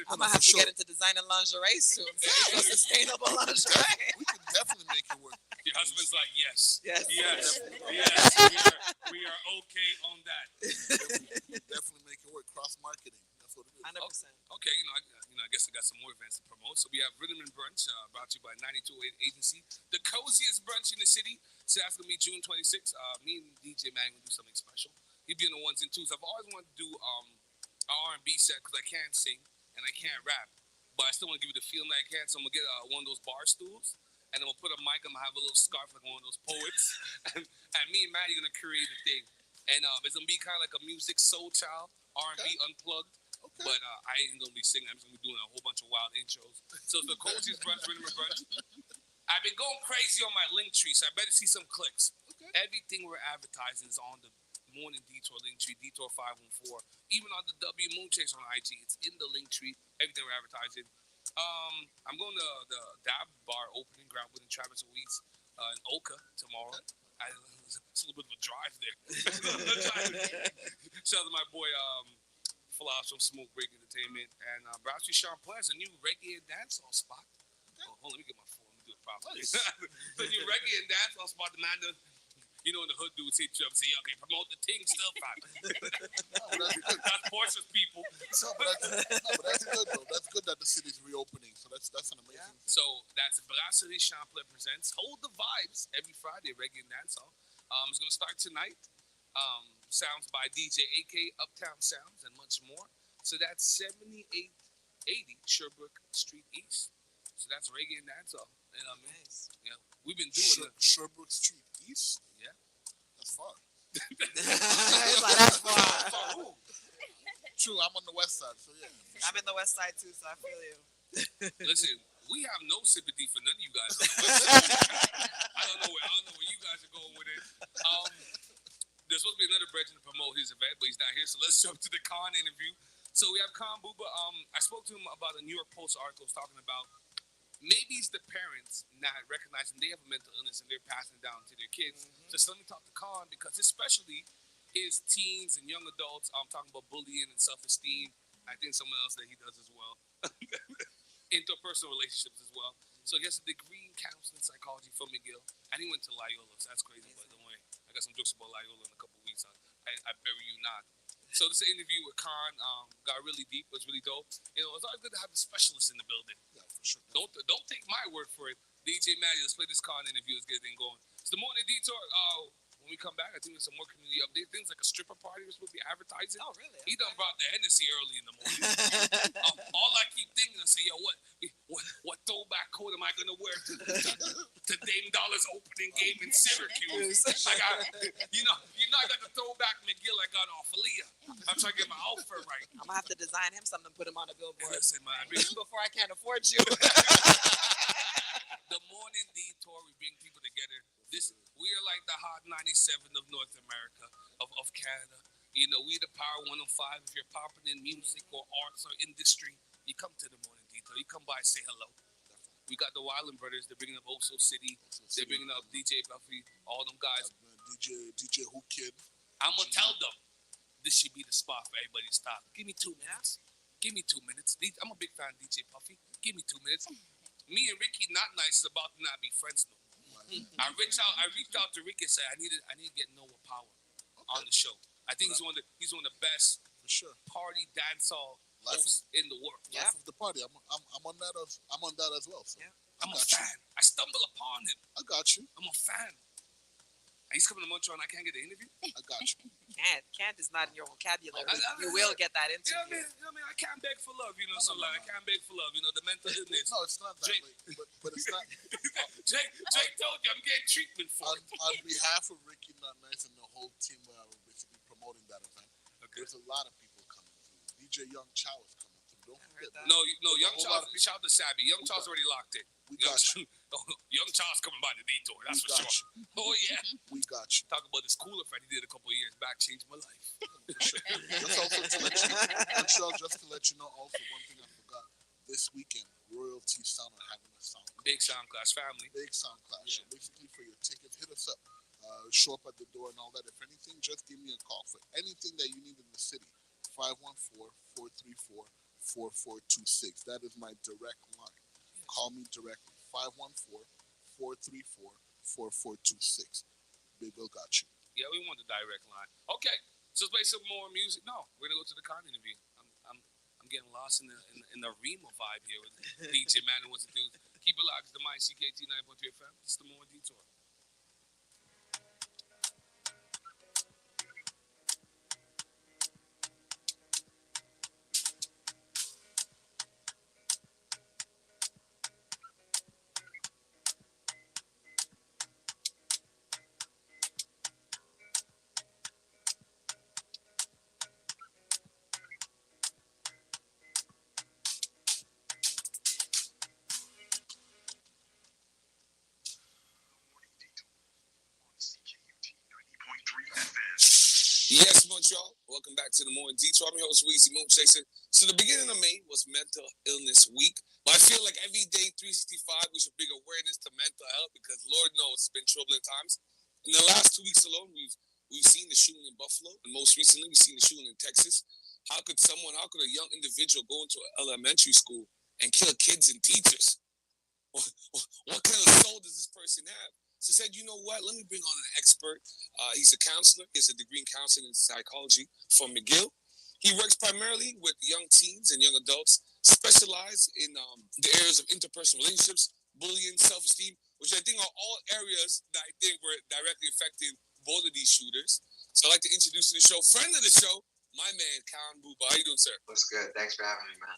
Speaker 5: I'm gonna have to get into designing lingerie soon. Sustainable lingerie.
Speaker 8: We can definitely make it work.
Speaker 3: Your husband's like, yes.
Speaker 5: Yes.
Speaker 3: We are okay on that.
Speaker 8: Definitely make it work. Cross marketing. That's what it is.
Speaker 5: 100%.
Speaker 3: Okay, I guess I got some more events to promote. So we have Rhythm and Brunch, brought to you by 928 Agency, the coziest brunch in the city. So that's gonna be June 26th. Me and DJ Man gonna do something special. He'll be in the ones and twos. I've always wanted to do an R&B set because I can't sing and I can't rap, but I still want to give you the feeling that I can. So I'm gonna get one of those bar stools, and then we'll put a mic. I'm gonna have a little scarf like one of those poets, and me and Maddie gonna create a thing. And it's gonna be kind of like a music soul child R&B unplugged.
Speaker 8: Okay.
Speaker 3: But I ain't gonna be singing. I'm just gonna be doing a whole bunch of wild intros. So it's the coziest brunch, Rhythm and Brunch. I've been going crazy on my link tree, so I better see some clicks.
Speaker 8: Okay.
Speaker 3: Everything we're advertising is on the Morning Detour link tree, Detour 514. Even on the W Moonchase on IG, it's in the link tree. Everything we're advertising. I'm going to the Dab Bar opening, Groundwood and Travis Weeks in Oka tomorrow. It's a little bit of a drive there. Shout out to my boy Flash from Smoke Break Entertainment, and Brownsville Champlain is a new reggae and dancehall spot. Oh, hold on, let me get my phone. Let me do it properly. The new reggae and dancehall spot. The man, in the hood dudes hit you up and say, okay, promote the thing still, fam. That's Portia's people.
Speaker 8: But that's good though. That's good that the city's reopening. So that's an amazing thing.
Speaker 3: So that's Brasserie Champlain presents Hold the Vibes every Friday, reggae and dancehall. It's gonna start tonight. Sounds by DJ AK, Uptown Sounds, and much more. So that's 7880 Sherbrooke Street East. So that's reggae and dancehall. And
Speaker 5: Nice.
Speaker 3: we've been doing it.
Speaker 8: Sherbrooke Street East.
Speaker 3: Yeah.
Speaker 8: That's far.
Speaker 5: That's far.
Speaker 8: True, I'm on the west side, so yeah.
Speaker 5: I'm in the west side too, so I feel you.
Speaker 3: Listen, we have no sympathy for none of you guys on the west side. I don't know where you guys are going with it. There's supposed to be another brethren to promote his event, but he's not here. So let's jump to the Khan interview. So we have Khan Buba. I spoke to him about a New York Post article talking about maybe it's the parents not recognizing they have a mental illness and they're passing it down to their kids. So let me talk to Khan, because especially his teens and young adults, I'm talking about bullying and self-esteem. I think someone else that he does as well. Interpersonal relationships as well. So he has a degree in counseling psychology from McGill, and he went to Loyola. So that's crazy, but don't worry. I got some jokes about Loyola in a couple of weeks. I bury you not. So this interview with Khan got really deep. Was really dope. It's always good to have the specialists in the building.
Speaker 8: Yeah, for sure.
Speaker 3: Don't take my word for it. DJ Maddie, let's play this Khan interview. Let's get it going. It's the Morning Detour. When we come back, I think there's some more community updates. Things like a stripper party we're supposed to be advertising.
Speaker 5: Oh, really?
Speaker 3: He done brought the Hennessy early in the morning. All I keep thinking is, say, yo, what throwback coat am I gonna wear to Dame Dollar's opening game in Syracuse? I got, I got the throwback McGill I got off Aaliyah. I'm trying to get my outfit right.
Speaker 5: I'm gonna have to design him something, put him on a billboard.
Speaker 3: Listen, man,
Speaker 5: Before I can't afford you.
Speaker 3: The Morning Detour, we bring people together. We are like the Hot 97 of North America, of Canada. We the Power 105. If you're popping in music or arts or industry, you come to the Morning Detour. You come by, say hello. We got the Wyland Brothers. They're bringing up Oso City. They're bringing up DJ Buffy. All them guys.
Speaker 8: DJ Who Kid.
Speaker 3: I'm gonna tell them this should be the spot for everybody to stop. Give me 2 minutes. Give me 2 minutes. I'm a big fan of DJ Puffy. Give me 2 minutes. Me and Ricky Not Nice is about to not be friends no more. I reached out to Ricky and said I need to get Noah Power on the show. I think he's one of the best
Speaker 8: For sure.
Speaker 3: party dancehall hosts in the world.
Speaker 8: Life of the party. I'm on that as well. So.
Speaker 5: Yeah.
Speaker 3: I'm a fan. I stumble upon him.
Speaker 8: I got you.
Speaker 3: I'm a fan. And he's coming to Montreal and I can't get an interview.
Speaker 8: I got you.
Speaker 5: Can't is not in your vocabulary.
Speaker 3: I
Speaker 5: You will get that
Speaker 3: You know what I
Speaker 5: interview.
Speaker 3: mean? I can't beg for love, I can't beg for love, the mental illness.
Speaker 8: No, it's not that.
Speaker 3: Jake-
Speaker 8: But it's not.
Speaker 3: Jake told you I'm getting treatment for it.
Speaker 8: On behalf of Ricky Not Nice and the whole team, we're basically promoting that event. There's a lot of people coming through. DJ Young Chow is coming through. Don't forget.
Speaker 3: No, Young
Speaker 8: There's a whole
Speaker 3: Charles,
Speaker 8: lot of people.
Speaker 3: shout out to Sabby. Young Charles already locked it.
Speaker 8: We
Speaker 3: Young,
Speaker 8: got you.
Speaker 3: Young Charles coming by the detour, that's
Speaker 8: We
Speaker 3: for
Speaker 8: got
Speaker 3: sure.
Speaker 8: you.
Speaker 3: Oh, yeah.
Speaker 8: We got you.
Speaker 3: Talk about this cooler fight he did a couple of years back, changed my life.
Speaker 8: Just also to let you know, Michelle, just to let you know, also one thing I forgot. This weekend, Royalty Sound are having a sound class.
Speaker 3: Big sound class family.
Speaker 8: Big sound class.
Speaker 3: Yeah.
Speaker 8: So basically, for your tickets, hit us up. Show up at the door and all that. If anything, just give me a call for anything that you need in the city. 514-434-4426. That is my direct line. Call me directly. 514-434-4426. Big Bill got you.
Speaker 3: Yeah, we want the direct line. Okay, so let's play some more music. No, we're gonna go to the Con interview. I'm getting lost in the Remo vibe here with DJ Man and what's it do. Keep it locked. It's the Mind CKT 9.3 FM. It's the Morning Detour.
Speaker 7: Morning Detour on CKUT 90.3 FM.
Speaker 3: Yes, Montreal. Welcome back to the Morning Detour. I'm your host, Weezy Moon Chaser. So the beginning of May was Mental Illness Week. But I feel like every day, 365, we should bring awareness to mental health because Lord knows it's been troubling times. In the last 2 weeks alone, we've seen the shooting in Buffalo, and most recently, we've seen the shooting in Texas. How could a young individual go into an elementary school and kill kids and teachers? What kind of soul does this person have? So I said, you know what? Let me bring on an expert. He's a counselor. He has a degree in counseling and psychology from McGill. He works primarily with young teens and young adults, specialized in the areas of interpersonal relationships, bullying, self-esteem, which I think are all areas that I think were directly affecting both of these shooters. So I'd like to introduce to the show, friend of the show, my man, Khan Buba. How you doing, sir?
Speaker 9: What's good? Thanks for having me, man.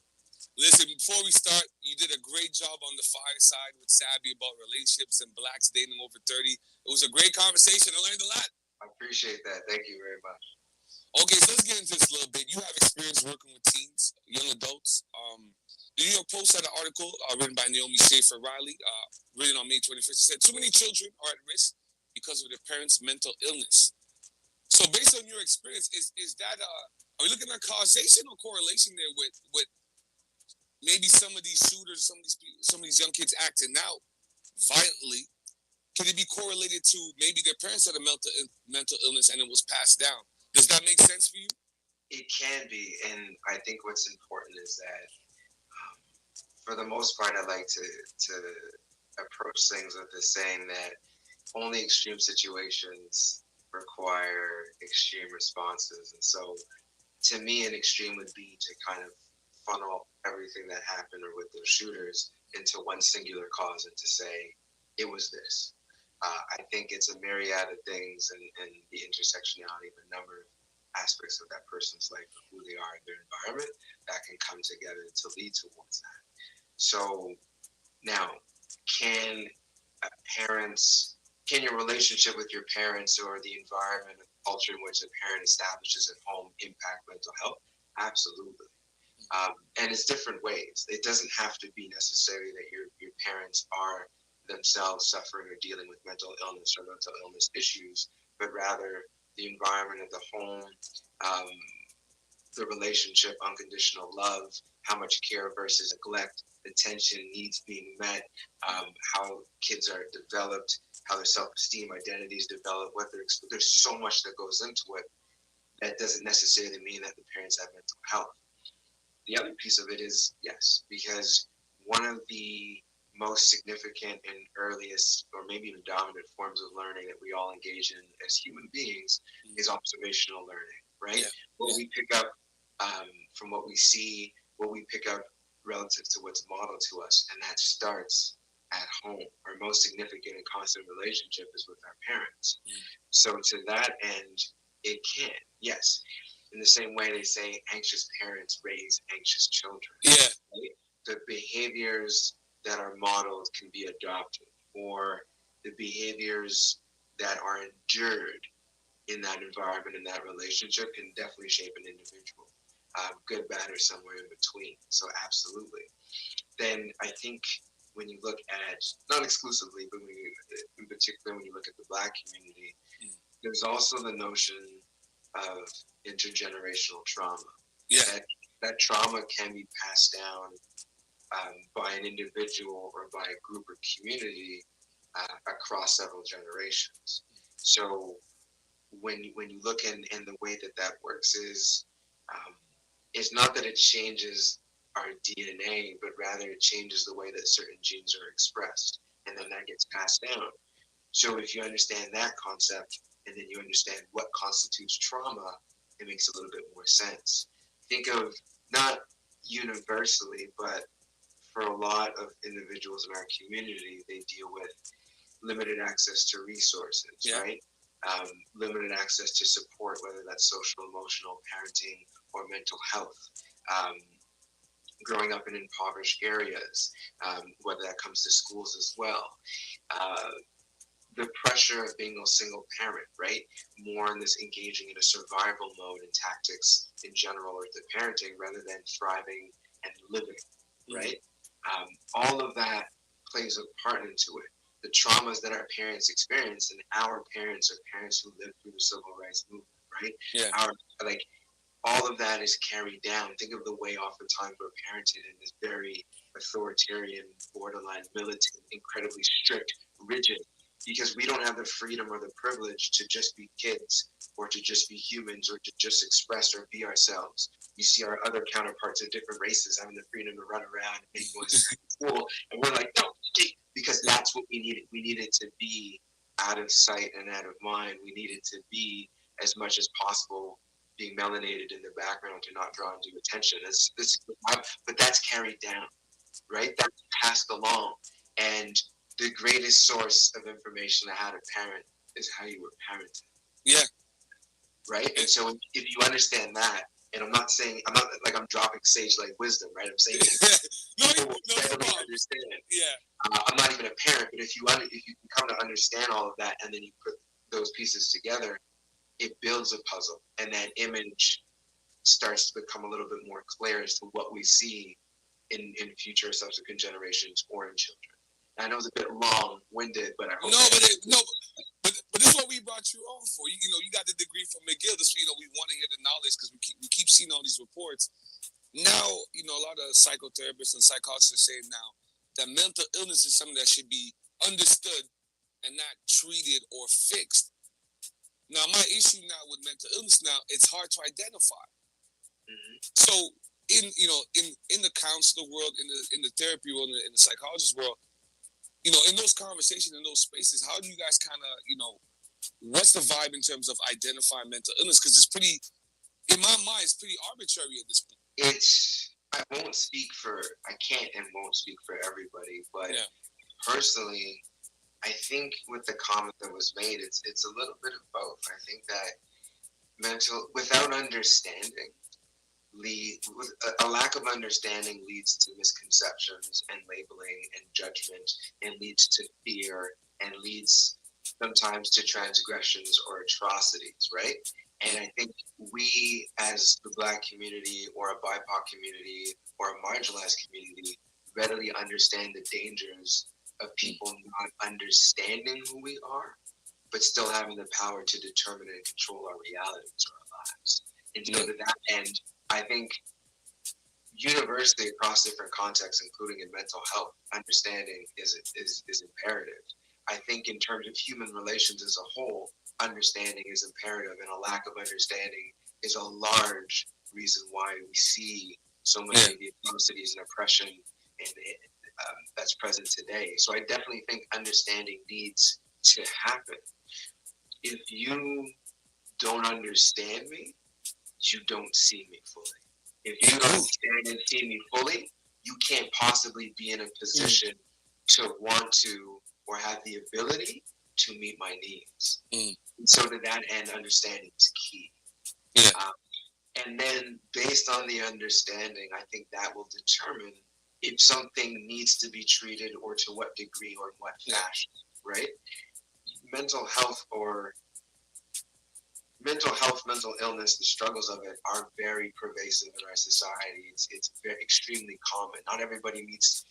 Speaker 3: Listen, before we start, you did a great job on the fireside with Sabby about relationships and blacks dating over 30. It was a great conversation. I learned a lot.
Speaker 9: I appreciate that. Thank you very much.
Speaker 3: Okay, so let's get into this a little bit. You have experience working with teens, young adults. The New York Post had an article written by Naomi Schaefer Riley, written on May 21st. It said, too many children are at risk because of their parents' mental illness. So based on your experience, is that, are we looking at causation or correlation there with maybe some of these shooters, some of these young kids acting out violently? Can it be correlated to maybe their parents had a mental illness and it was passed down? Does that make sense for you?
Speaker 9: It can be, and I think what's important is that, for the most part, I like to approach things with the saying that only extreme situations require extreme responses, and so to me, an extreme would be to kind of funnel everything that happened or with those shooters into one singular cause and to say it was this. I think it's a myriad of things and the intersectionality of a number of aspects of that person's life, of who they are, their environment, that can come together to lead towards that. So now, can your relationship with your parents or the environment and culture in which a parent establishes at home impact mental health? Absolutely. And it's different ways. It doesn't have to be necessarily that your parents are themselves suffering or dealing with mental illness or mental illness issues, but rather the environment of the home, the relationship, unconditional love, how much care versus neglect, attention, needs being met, how kids are developed, how their self-esteem, identities develop, there's so much that goes into it. That doesn't necessarily mean that the parents have mental health. The other piece of it is, yes, because one of the most significant and earliest, or maybe even dominant forms of learning that we all engage in as human beings is observational learning, right?
Speaker 3: Yeah.
Speaker 9: What we pick up from what we see, what we pick up relative to what's modeled to us, and that starts at home. Our most significant and constant relationship is with our parents. So to that end, it can, yes. In the same way they say anxious parents raise anxious children.
Speaker 3: Yeah.
Speaker 9: Right? The behaviors that are modeled can be adopted, or the behaviors that are endured in that environment, in that relationship, can definitely shape an individual. Good, bad, or somewhere in between. So absolutely. Then I think when you look at, not exclusively, but in particular when you look at the Black community, there's also the notion of intergenerational trauma.
Speaker 3: Yeah.
Speaker 9: That trauma can be passed down by an individual or by a group or community across several generations. So when you look in the way that works is it's not that it changes our DNA, but rather it changes the way that certain genes are expressed, and then that gets passed down. So if you understand that concept, and then you understand what constitutes trauma, it makes a little bit more sense. Think of not universally, but for a lot of individuals in our community, they deal with limited access to resources, right? Limited access to support, whether that's social, emotional, parenting, or mental health. Um, Growing up in impoverished areas, whether that comes to schools as well. Uh, the pressure of being a single parent, right? More on this engaging in a survival mode and tactics in general, or the parenting rather than thriving and living, right? All of that plays a part into it. The traumas that our parents experienced, and our parents are parents who lived through the civil rights movement, right?
Speaker 3: Yeah.
Speaker 9: Our like all of that is carried down. Think of the way oftentimes we're parented in this very authoritarian, borderline militant, incredibly strict, rigid, because we don't have the freedom or the privilege to just be kids or to just be humans or to just express or be ourselves. You see our other counterparts of different races having the freedom to run around and make noises in school, and we're like, no, because that's what we needed. We needed to be out of sight and out of mind. We needed to be as much as possible being melanated in the background to not draw undue attention. But that's carried down, right? That's passed along. And the greatest source of information on how to parent is how you were parented.
Speaker 3: Yeah.
Speaker 9: Right? And so if you understand that, and I'm not like I'm dropping sage like wisdom, right? I'm saying people will definitely understand.
Speaker 3: Yeah.
Speaker 9: I'm not even a parent, but if you can come to understand all of that, and then you put those pieces together, it builds a puzzle, and that image starts to become a little bit more clear as to what we see in future subsequent generations or in children. I know it's a bit long-winded, but I hope.
Speaker 3: But this is what we brought you on for. You know, you got the degree from McGill. This, we want to hear the knowledge because we keep seeing all these reports. Now, a lot of psychotherapists and psychologists are saying now that mental illness is something that should be understood and not treated or fixed. Now, my issue now with mental illness now, it's hard to identify.
Speaker 9: Mm-hmm.
Speaker 3: So, in the counselor world, in the therapy world, in the psychologist world, in those conversations, in those spaces, how do you guys kind of, what's the vibe in terms of identifying mental illness? Because it's pretty, in my mind, it's pretty arbitrary at this point.
Speaker 9: I can't and won't speak for everybody, but personally, I think with the comment that was made, it's a little bit of both. I think that without understanding, a lack of understanding leads to misconceptions and labeling and judgment, and leads to fear, and leads sometimes to transgressions or atrocities, right? And I think we, as the Black community or a BIPOC community or a marginalized community, readily understand the dangers of people not understanding who we are, but still having the power to determine and control our realities or our lives. And so to that end, I think universally across different contexts, including in mental health, understanding is imperative. I think in terms of human relations as a whole, understanding is imperative, and a lack of understanding is a large reason why we see so many of the atrocities and oppression that's present today. So I definitely think understanding needs to happen. If you don't understand me, you don't see me fully. If you don't understand and see me fully, you can't possibly be in a position to want to or have the ability to meet my needs. And so to that end, understanding is key. And then based on the understanding, I think that will determine if something needs to be treated or to what degree or in what fashion, right? Mental health or mental health, mental illness, the struggles of it are very pervasive in our society. It's very extremely common. Not everybody meets,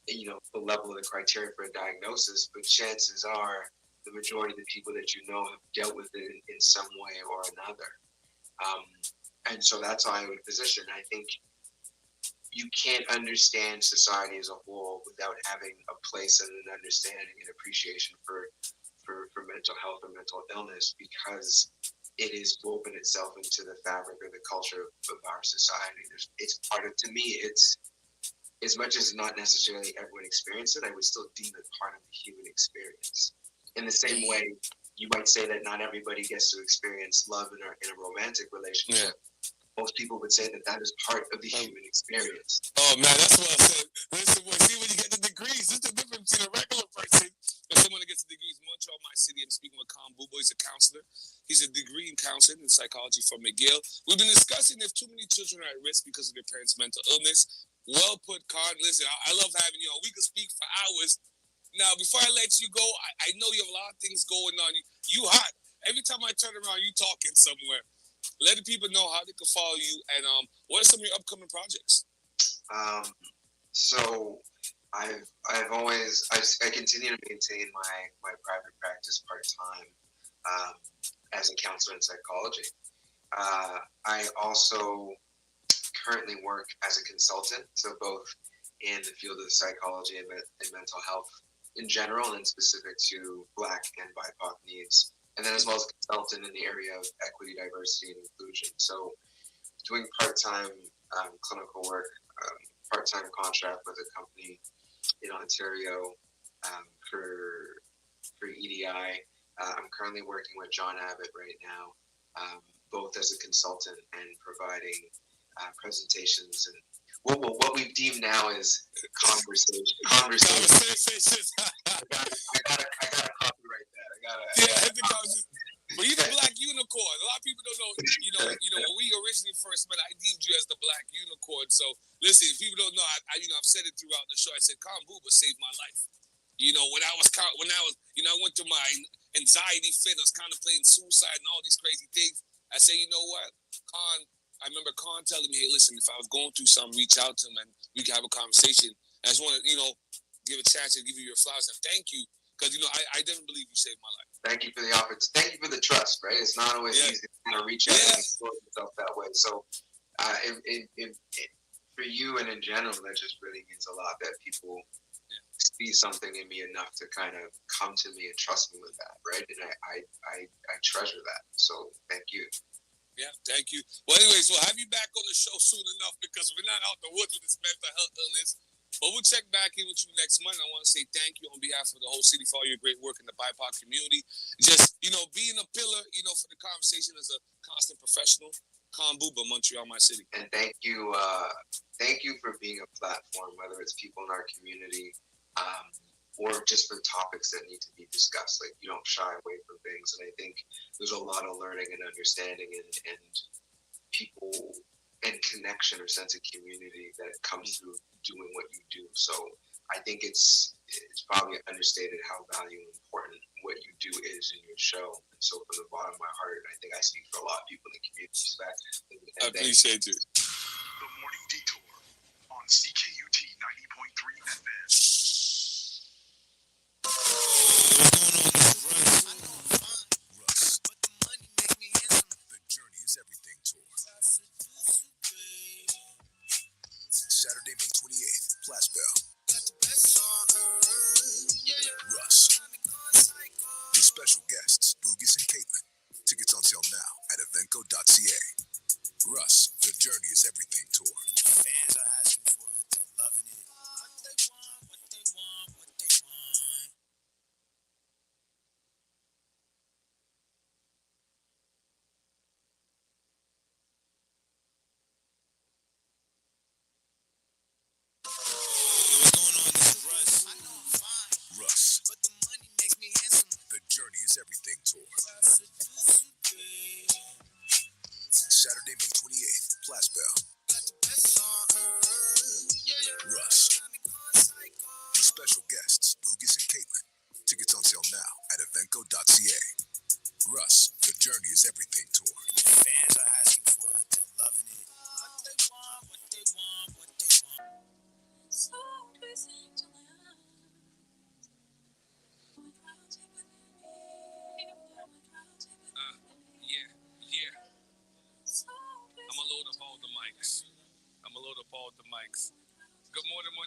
Speaker 9: the level of the criteria for a diagnosis, but chances are the majority of the people that you know have dealt with it in some way or another. Um, and so that's how I would position. I think you can't understand society as a whole without having a place and an understanding and appreciation for mental health or mental illness, because it is woven itself into the fabric or the culture of our society. It's part of, to me, it's, as much as not necessarily everyone experiences it, I would still deem it part of the human experience. In the same way, you might say that not everybody gets to experience love in a romantic relationship. Most people would say that that is part of the human experience.
Speaker 3: Oh man, that's what I said. Listen, boy, see when you get the degrees, it's the difference between a regular person and someone that gets the degrees. Montreal, my city, I'm speaking with Khan Bubo. He's a counselor. He's a degree in counseling and psychology from McGill. We've been discussing if too many children are at risk because of their parents' mental illness. Well put, Khan. Listen, I love having you on. We could speak for hours. Now, before I let you go, I know you have a lot of things going on. You hot. Every time I turn around, you talking somewhere. Let the people know how they can follow you, and what are some of your upcoming projects?
Speaker 9: So I've always I continue to maintain my private practice part time as a counselor in psychology. I also currently work as a consultant, so both in the field of psychology and mental health in general, and specific to Black and BIPOC needs, and then as well as a consultant in the area of equity, diversity, and inclusion. So doing part-time clinical work, part-time contract with a company in Ontario for EDI. I'm currently working with John Abbott right now, both as a consultant and providing presentations and what we've deemed now is conversations. I gotta copyright that.
Speaker 3: But you're the Black unicorn. A lot of people don't know. When we originally first met, I deemed you as the Black unicorn. So listen, if people don't know, I've said it throughout the show. I said, Khan Buba saved my life. When I I went through my anxiety fit, I was contemplating suicide and all these crazy things. I said, you know what, Khan. I remember Khan telling me, hey, listen, if I was going through something, reach out to him and we can have a conversation. I just want to, give a chance to give you your flowers and thank you, because I didn't believe you saved my life.
Speaker 9: Thank you for the opportunity. Thank you for the trust. Right, it's not always easy to reach out and expose yourself that way. So, for you and in general, that just really means a lot that people see something in me enough to kind of come to me and trust me with that. Right, and I treasure that. So, thank you.
Speaker 3: Yeah, thank you. Well, anyways, we'll have you back on the show soon enough, because we're not out the woods with this mental health illness. But we'll check back in with you next month. I want to say thank you on behalf of the whole city for all your great work in the BIPOC community. Just, being a pillar, for the conversation as a constant professional. Khan Buba, Montreal, my city.
Speaker 9: And thank you for being a platform, whether it's people in our community, or just for topics that need to be discussed. Like, you don't shy away from things. And I think there's a lot of learning and understanding and people and connection or sense of community that comes through doing what you do. So I think it's probably understated how valuable and important what you do is in your show. And so from the bottom of my heart, I think I speak for a lot of people in the community.
Speaker 3: I appreciate it.
Speaker 7: The Morning Detour on CKUT 90.3 FM.
Speaker 4: Saturday, May 28th, Place Bell. Russ. With special guests, Boogus and Caitlin. Tickets on sale now at eventco.ca. Russ, The Journey is Everything Tour.
Speaker 2: Fans are asking for it. They're loving it. What they want, what they want, what they want. What's going on? This is Russ. I know I'm fine.
Speaker 4: Russ.
Speaker 2: But the money makes me handsome.
Speaker 4: The Journey is Everything Tour. Saturday, May 28th, Place Bell.
Speaker 2: Got the best on earth.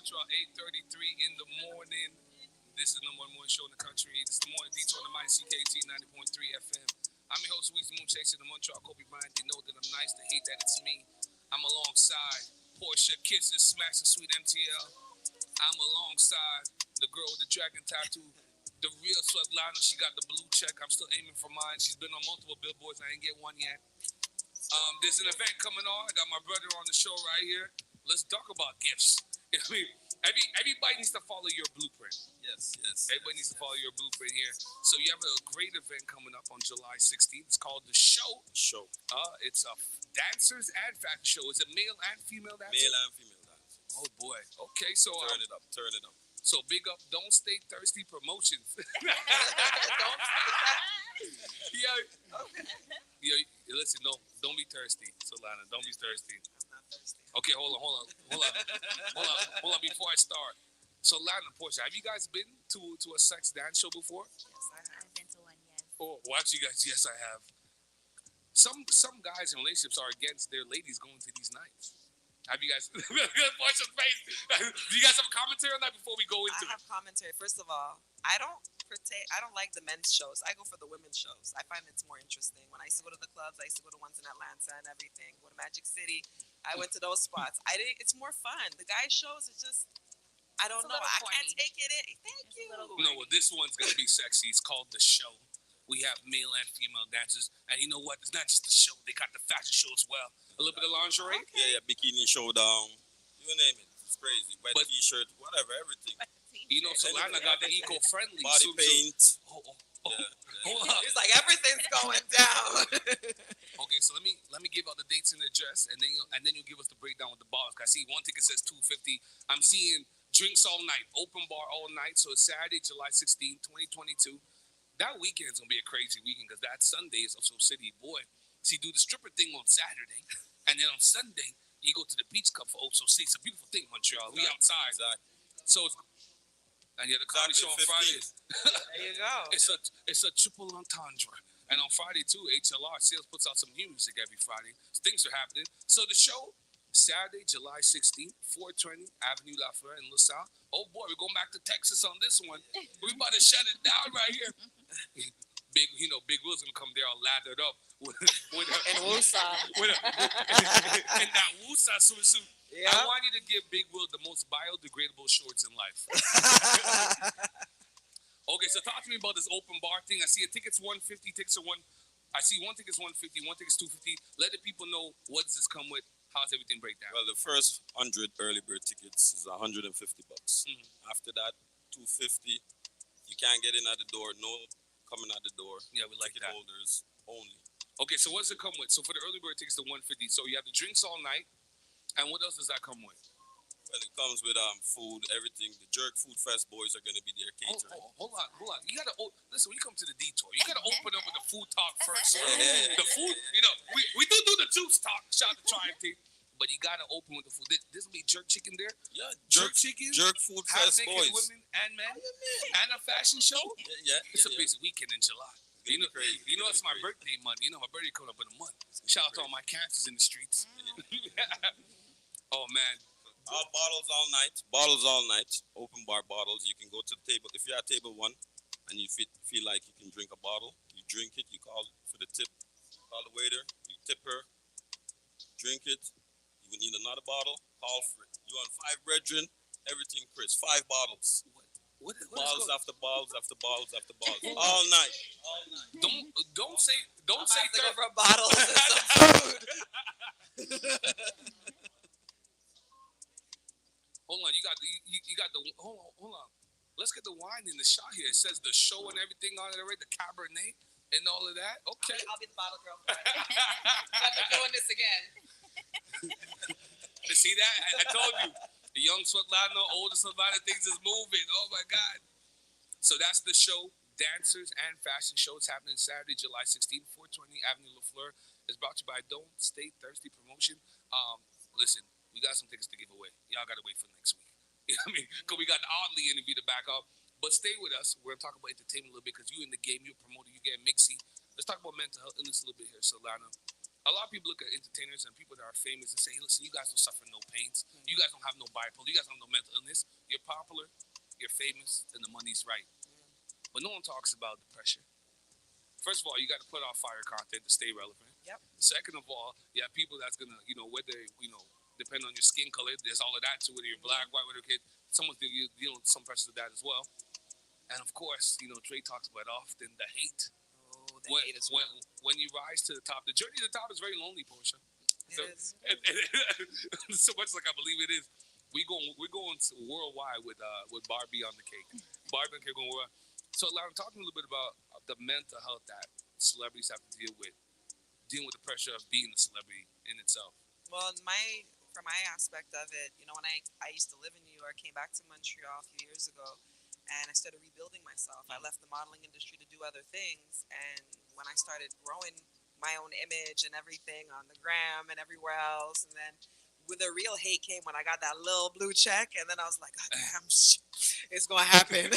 Speaker 3: Montreal, 8:33 in the morning. This is the number one morning show in the country. It's the Morning Detour on the Mighty CKT 90.3 FM. I'm your host, Weezy Moon Chasing the Montreal Kobe Bryant. They know that I'm nice, they hate that it's me. I'm alongside Portia Kisses, Smashing Sweet MTL. I'm alongside the girl with the dragon tattoo, the real Svetlana. She got the blue check. I'm still aiming for mine. She's been on multiple billboards. I ain't get one yet. There's an event coming on. I got my brother on the show right here. Let's talk about gifts. I mean, everybody needs to follow your blueprint.
Speaker 10: Yes.
Speaker 3: Everybody needs to follow your blueprint here. So you have a great event coming up on July 16th. It's called The Show. It's a dancers and fashion show. Is it male and female dancers?
Speaker 10: Male and female dancers.
Speaker 3: Oh boy. Okay, so
Speaker 10: turn it up.
Speaker 3: So big up, Don't Stay Thirsty Promotions. Yeah, listen, don't be thirsty, Solana. Don't be thirsty.
Speaker 5: I'm not thirsty.
Speaker 3: Okay, hold on. Before I start, Solana, Portia, have you guys been to a sex dance show before?
Speaker 5: Yes, I have.
Speaker 6: I've been to one, yes.
Speaker 3: Oh, watch you guys. Yes, I have. Some guys in relationships are against their ladies going to these nights. Have you guys? Portia's face. Do you guys have a commentary on that before we go into
Speaker 5: I have commentary. First of all, I don't like the men's shows. I go for the women's shows. I find it's more interesting. When I used to go to the clubs, I used to go to ones in Atlanta and everything. Go to Magic City. I went to those spots. It's more fun. The guys' shows, it's just, I don't know. I can't take it in. Thank you.
Speaker 3: No, well, this one's gonna be sexy. It's called The Show. We have male and female dancers, and you know what? It's not just the show. They got the fashion show as well. A little bit of lingerie.
Speaker 10: Okay. Yeah, bikini showdown. You name it. It's crazy. Wet t-shirt, whatever, everything.
Speaker 3: You know, Solana got the eco-friendly
Speaker 10: body paint.
Speaker 3: Hold on.
Speaker 5: It's like everything's going down.
Speaker 3: Okay, so let me give out the dates and the address, and then you'll give us the breakdown with the bars. I see one ticket says $250. I'm seeing drinks all night, open bar all night. So it's Saturday, July 16, 2022. That weekend's gonna be a crazy weekend because that Sunday is Oso City, boy. See, do the stripper thing on Saturday, and then on Sunday you go to the Beach Club for Oso City. It's a beautiful thing, Montreal. We outside, so and you have the comedy show on Friday.
Speaker 5: There you go.
Speaker 3: It's a triple entendre. And on Friday too, HLR Sales puts out some new music every Friday. So things are happening. So the show, Saturday, July 16th, 420 Avenue Lafleur in LaSalle. Oh boy, we're going back to Texas on this one. We're about to shut it down right here. Big Will's gonna come there all lathered up with
Speaker 5: And Woosah.
Speaker 3: in that Woosah swimsuit.
Speaker 5: Yeah.
Speaker 3: I want you to give Big Will the most biodegradable shorts in life. Okay, so talk to me about this open bar thing. I see a ticket's $150. I see one ticket's $150, one ticket's $250. Let the people know what does this come with. How's everything break down?
Speaker 10: Well, the first 100 early bird tickets is $150. After that, $250. You can't get in at the door. No coming at the door.
Speaker 3: Yeah, we like
Speaker 10: ticket
Speaker 3: that.
Speaker 10: holders only.
Speaker 3: Okay, so what does it come with? So for the early bird tickets, the $150. So you have the drinks all night, and what else does that come with?
Speaker 10: Well, it comes with food, everything. The Jerk Food Fest boys are going to be there catering.
Speaker 3: Hold on. You gotta listen. When you come to the detour, you gotta open up with the food talk first.
Speaker 10: Yeah.
Speaker 3: The food, we do the juice talk. Shout out to Triumph Team. But you gotta open with the food. This will be jerk chicken there.
Speaker 10: Yeah,
Speaker 3: jerk chicken.
Speaker 10: Jerk Food Fest
Speaker 3: half-naked
Speaker 10: boys.
Speaker 3: women and men, and a fashion show.
Speaker 10: Yeah.
Speaker 3: It's a busy weekend in July. You know, it's my birthday month. You know, my birthday coming up in a month. Shout out to all my cancers in the streets. Oh man.
Speaker 10: All bottles all night. Bottles all night. Open bar bottles. You can go to the table. If you're at table 1 and you feel like you can drink a bottle, you drink it. You call for the tip. Call the waiter. You tip her. Drink it. You need another bottle. Call for it. You want 5 brethren. Everything, Chris. 5 bottles.
Speaker 3: What
Speaker 10: balls after balls after balls after balls. All night.
Speaker 3: Don't say
Speaker 5: Go
Speaker 3: third.
Speaker 5: for bottles and some food.
Speaker 3: Hold on, you got the hold on. Let's get the wine in the shot here. It says the show and everything on it already, the Cabernet and all of that. Okay.
Speaker 5: I'll be the bottle girl for it. I'm not doing this again.
Speaker 3: See that? I told you. The young Svetlana, older Svetlana, things is moving. Oh my God. So that's the show, Dancers and Fashion Show. It's happening Saturday, July 16th, 420 Avenue Lafleur. It's brought to you by Don't Stay Thirsty Promotion. Listen, we got some tickets to give away. Y'all got to wait for next week. You know what I mean? Because we got the Oddly interview to back up. But stay with us. We're going to talk about entertainment a little bit because you in the game, you're a promoter, you get mixy. Let's talk about mental health illness a little bit here, Solana. A lot of people look at entertainers and people that are famous and say, listen, you guys don't suffer no pains. You guys don't have no bipolar. You guys don't have no mental illness. You're popular, you're famous, and the money's right. But no one talks about the pressure. First of all, you got to put out fire content to stay relevant.
Speaker 5: Yep.
Speaker 3: Second of all, you have people that's going to, whether, depending on your skin color, there's all of that too, whether you're black, white, whatever kid, someone's dealing with some pressure of that as well. And of course, Dre talks about often the hate.
Speaker 5: Hate is real.
Speaker 3: When you rise to the top, the journey to the top is very lonely, Portia.
Speaker 5: It is.
Speaker 3: So much like I believe it is. We're going worldwide with Barbie on the cake. Barbie on the cake going worldwide. So I'm talking a little bit about the mental health that celebrities have to dealing with the pressure of being a celebrity in itself.
Speaker 5: Well, from my aspect of it, when I used to live in New York, came back to Montreal a few years ago, and I started rebuilding myself. I left the modeling industry to do other things, and when I started growing my own image and everything on the gram and everywhere else, and then the real hate came when I got that little blue check, and then I was like, oh, damn, it's gonna happen.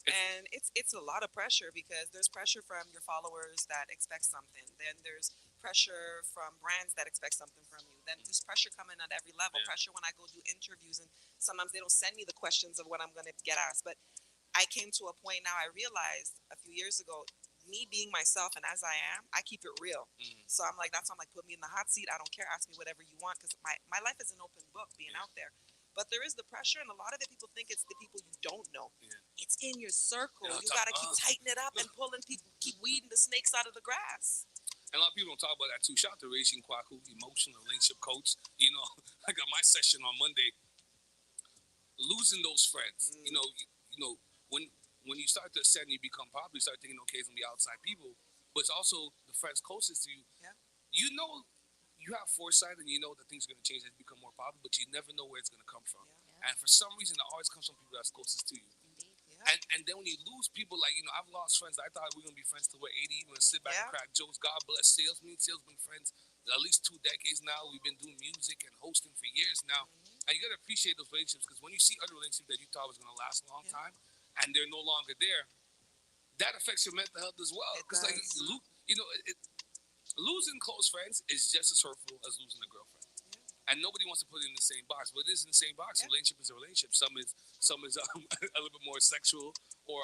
Speaker 5: And it's a lot of pressure because there's pressure from your followers that expect something. Then there's pressure from brands that expect something from you. Then there's pressure coming at every level. Yeah. Pressure when I go do interviews, and sometimes they don't send me the questions of what I'm going to get asked. But I came to a point now, I realized a few years ago, me being myself and as I am, I keep it real. So I'm like, that's why I'm like, put me in the hot seat. I don't care. Ask me whatever you want, because my life is an open book being out there. But there is the pressure, and a lot of it, people think it's the people you don't know. Yeah. It's in your circle. You got to keep tightening it up and pulling people, keep weeding the snakes out of the grass.
Speaker 3: And a lot of people don't talk about that too. Shout out to Regine Kwaku, emotional relationship coach. I got my session on Monday. Losing those friends. When you start to ascend, you become popular. You start thinking, okay, it's gonna be outside people, but it's also the friends closest to you.
Speaker 5: Yeah.
Speaker 3: You have foresight, and you know that things are gonna change as you become more popular, but you never know where it's gonna come from. Yeah. And for some reason, it always comes from people that's closest to you. And then when you lose people, like, I've lost friends. I thought we were going to be friends till we're 80. We're going to sit back and crack jokes. God bless sales. Me and sales been friends at least 2 decades now. We've been doing music and hosting for years now. And you got to appreciate those relationships, because when you see other relationships that you thought was going to last a long time and they're no longer there, that affects your mental health as well. Because, losing close friends is just as hurtful as losing a girlfriend. And nobody wants to put it in the same box, but it is in the same box. Yeah. Relationship is a relationship. Some is a little bit more sexual or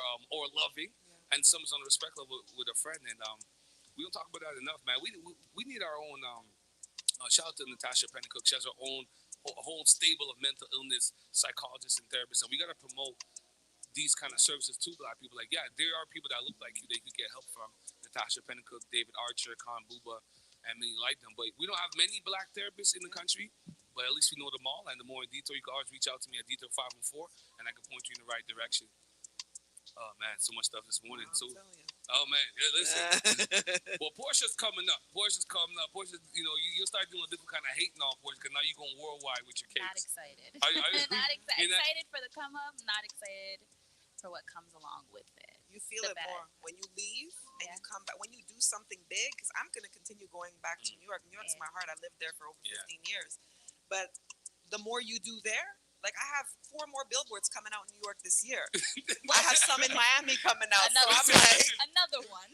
Speaker 3: loving, and some is on a respect level with a friend. And we don't talk about that enough, man. We need our own. Shout out to Natasha Pennycook. She has her own whole stable of mental illness psychologists and therapists, and we got to promote these kind of services to Black people. Like, there are people that look like you that you could get help from. Natasha Pennycook, David Archer, Khan Buba, and many like them. But we don't have many Black therapists in the country, but at least we know them all. And the Morning Detour, you can always reach out to me at Detour 514, and I can point you in the right direction. Oh, man, so much stuff this morning. Oh, man, listen. Well, Portia's coming up. Portia's, you'll start doing a different kind of hating on Portia, because now you're going worldwide with your cakes.
Speaker 6: Not excited. Are you not excited? Excited for the come up, not excited for what comes along with it.
Speaker 5: You feel it more when you leave and you come back. When you do something big, because I'm going to continue going back to New York. New York's my heart. I lived there for over 15 years. But the more you do there, like, I have 4 more billboards coming out in New York this year. I have some in Miami coming out.
Speaker 6: Another one.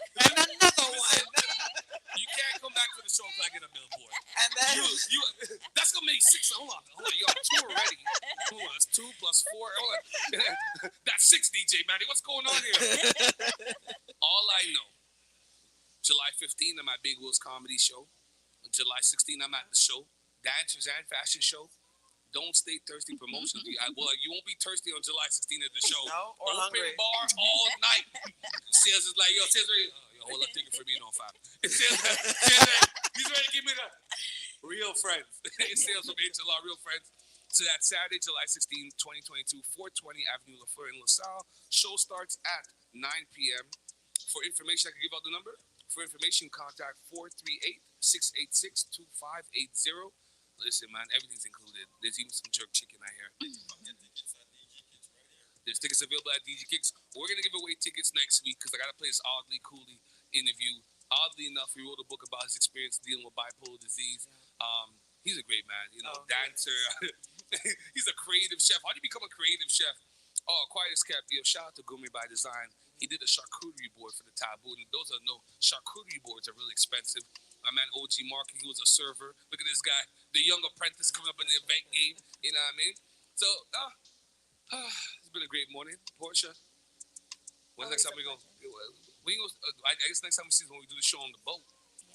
Speaker 3: You can't come back to the show until I get a billboard.
Speaker 5: And then
Speaker 3: that's gonna make 6. Hold on. You're on 2 already. Hold on, that's 2 plus 4. Hold on. That's 6, DJ Manny. What's going on here? All I know, July 15th, I'm at Big Will's comedy show. On July 16th, I'm at the show, Dancers and Fashion Show. Don't stay thirsty promotions. You won't be thirsty on July 16th at the show.
Speaker 5: No, or
Speaker 3: open
Speaker 5: hungry.
Speaker 3: Bar all night. Sales is like, Sales ready. Hold up, ticket for me on 5. Sales, he's ready to give me the real friends. Sales from HLR, real friends. So that's Saturday, July 16th, 2022, 420 Avenue LaFleur in LaSalle. Show starts at 9 p.m. For information, I can give out the number. For information, contact 438-686-2580. Listen, man, everything's included. There's even some jerk chicken out here. There's tickets available at DJ Kicks. We're going to give away tickets next week because I got to play this Oddly Cooley interview. Oddly enough, he wrote a book about his experience dealing with bipolar disease. He's a great man, dancer. He's a creative chef. How do you become a creative chef? Oh, quiet as kept. Shout out to Gourmet by Design. He did a charcuterie board for the Taboo. And those are charcuterie boards are really expensive. My man OG Mark, he was a server. Look at this guy, the young apprentice coming up in the event game. You know what I mean? So, it's been a great morning, Portia. When next time we go? I guess next time we see is when we do the show on the boat.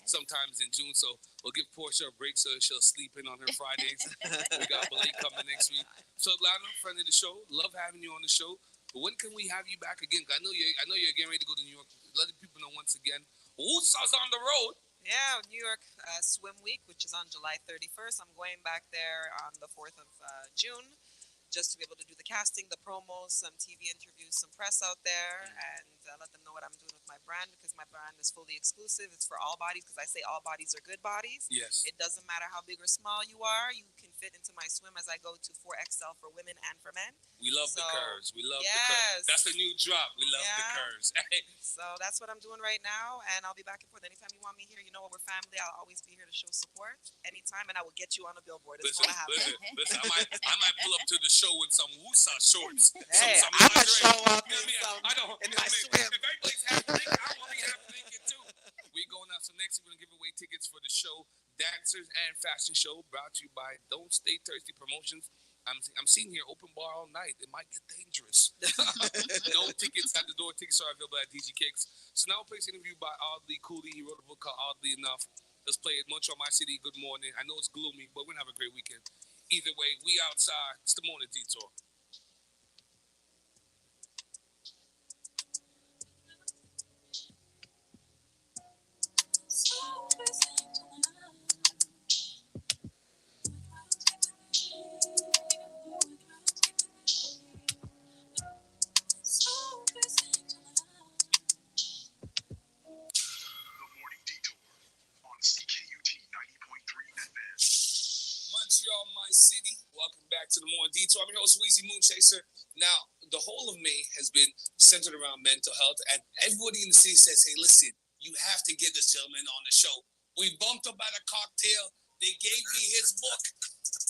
Speaker 3: Sometimes in June, so we'll give Portia a break so she'll sleep in on her Fridays. We got Blake coming next week. So Lana, friend of the show, love having you on the show. But when can we have you back again? I know you're getting ready to go to New York. Let the people know once again. Woosa's on the road.
Speaker 5: Yeah, New York Swim Week, which is on July 31st. I'm going back there on the 4th of June, just to be able to do the casting, the promos, some TV interviews, some press out there, and let them know what I'm doing with my brand, because my brand is fully exclusive. It's for all bodies, because I say all bodies are good bodies.
Speaker 3: Yes.
Speaker 5: It doesn't matter how big or small you are. You can fit into my swim as I go to 4XL for women and for men.
Speaker 3: We love the curves. We love the curves. That's the new drop. We love the curves.
Speaker 5: So that's what I'm doing right now, and I'll be back and forth. Anytime you want me here, you know what, we're family. I'll always be here to show support anytime, and I will get you on a billboard. It's going to happen.
Speaker 3: Listen, I might pull up to the show with some Woosa shorts.
Speaker 5: Hey,
Speaker 3: some
Speaker 5: I'm going to show up
Speaker 3: in
Speaker 5: my swim.
Speaker 3: If everybody's half naked, I want to be half naked too. We going out. So next we're going to give away tickets for the show, Dancers and Fashion Show, brought to you by Don't Stay Thirsty Promotions. I'm seeing here open bar all night. It might get dangerous. No tickets at the door. Tickets are available at DG Kicks. So now we'll play this interview by Audley Cooley. He wrote a book called Oddly Enough. Let's play it. Montreal, my city. Good morning. I know it's gloomy, but we're going to have a great weekend. Either way, we outside. It's the Morning Detour. Montreal, my city. Welcome back to the Morning Detour. I'm your host, Weezy Moonchaser. Now, the whole of May has been centered around mental health, and everybody in the city says, hey, listen, you have to get this gentleman on the show. We bumped up at a cocktail. They gave me his book.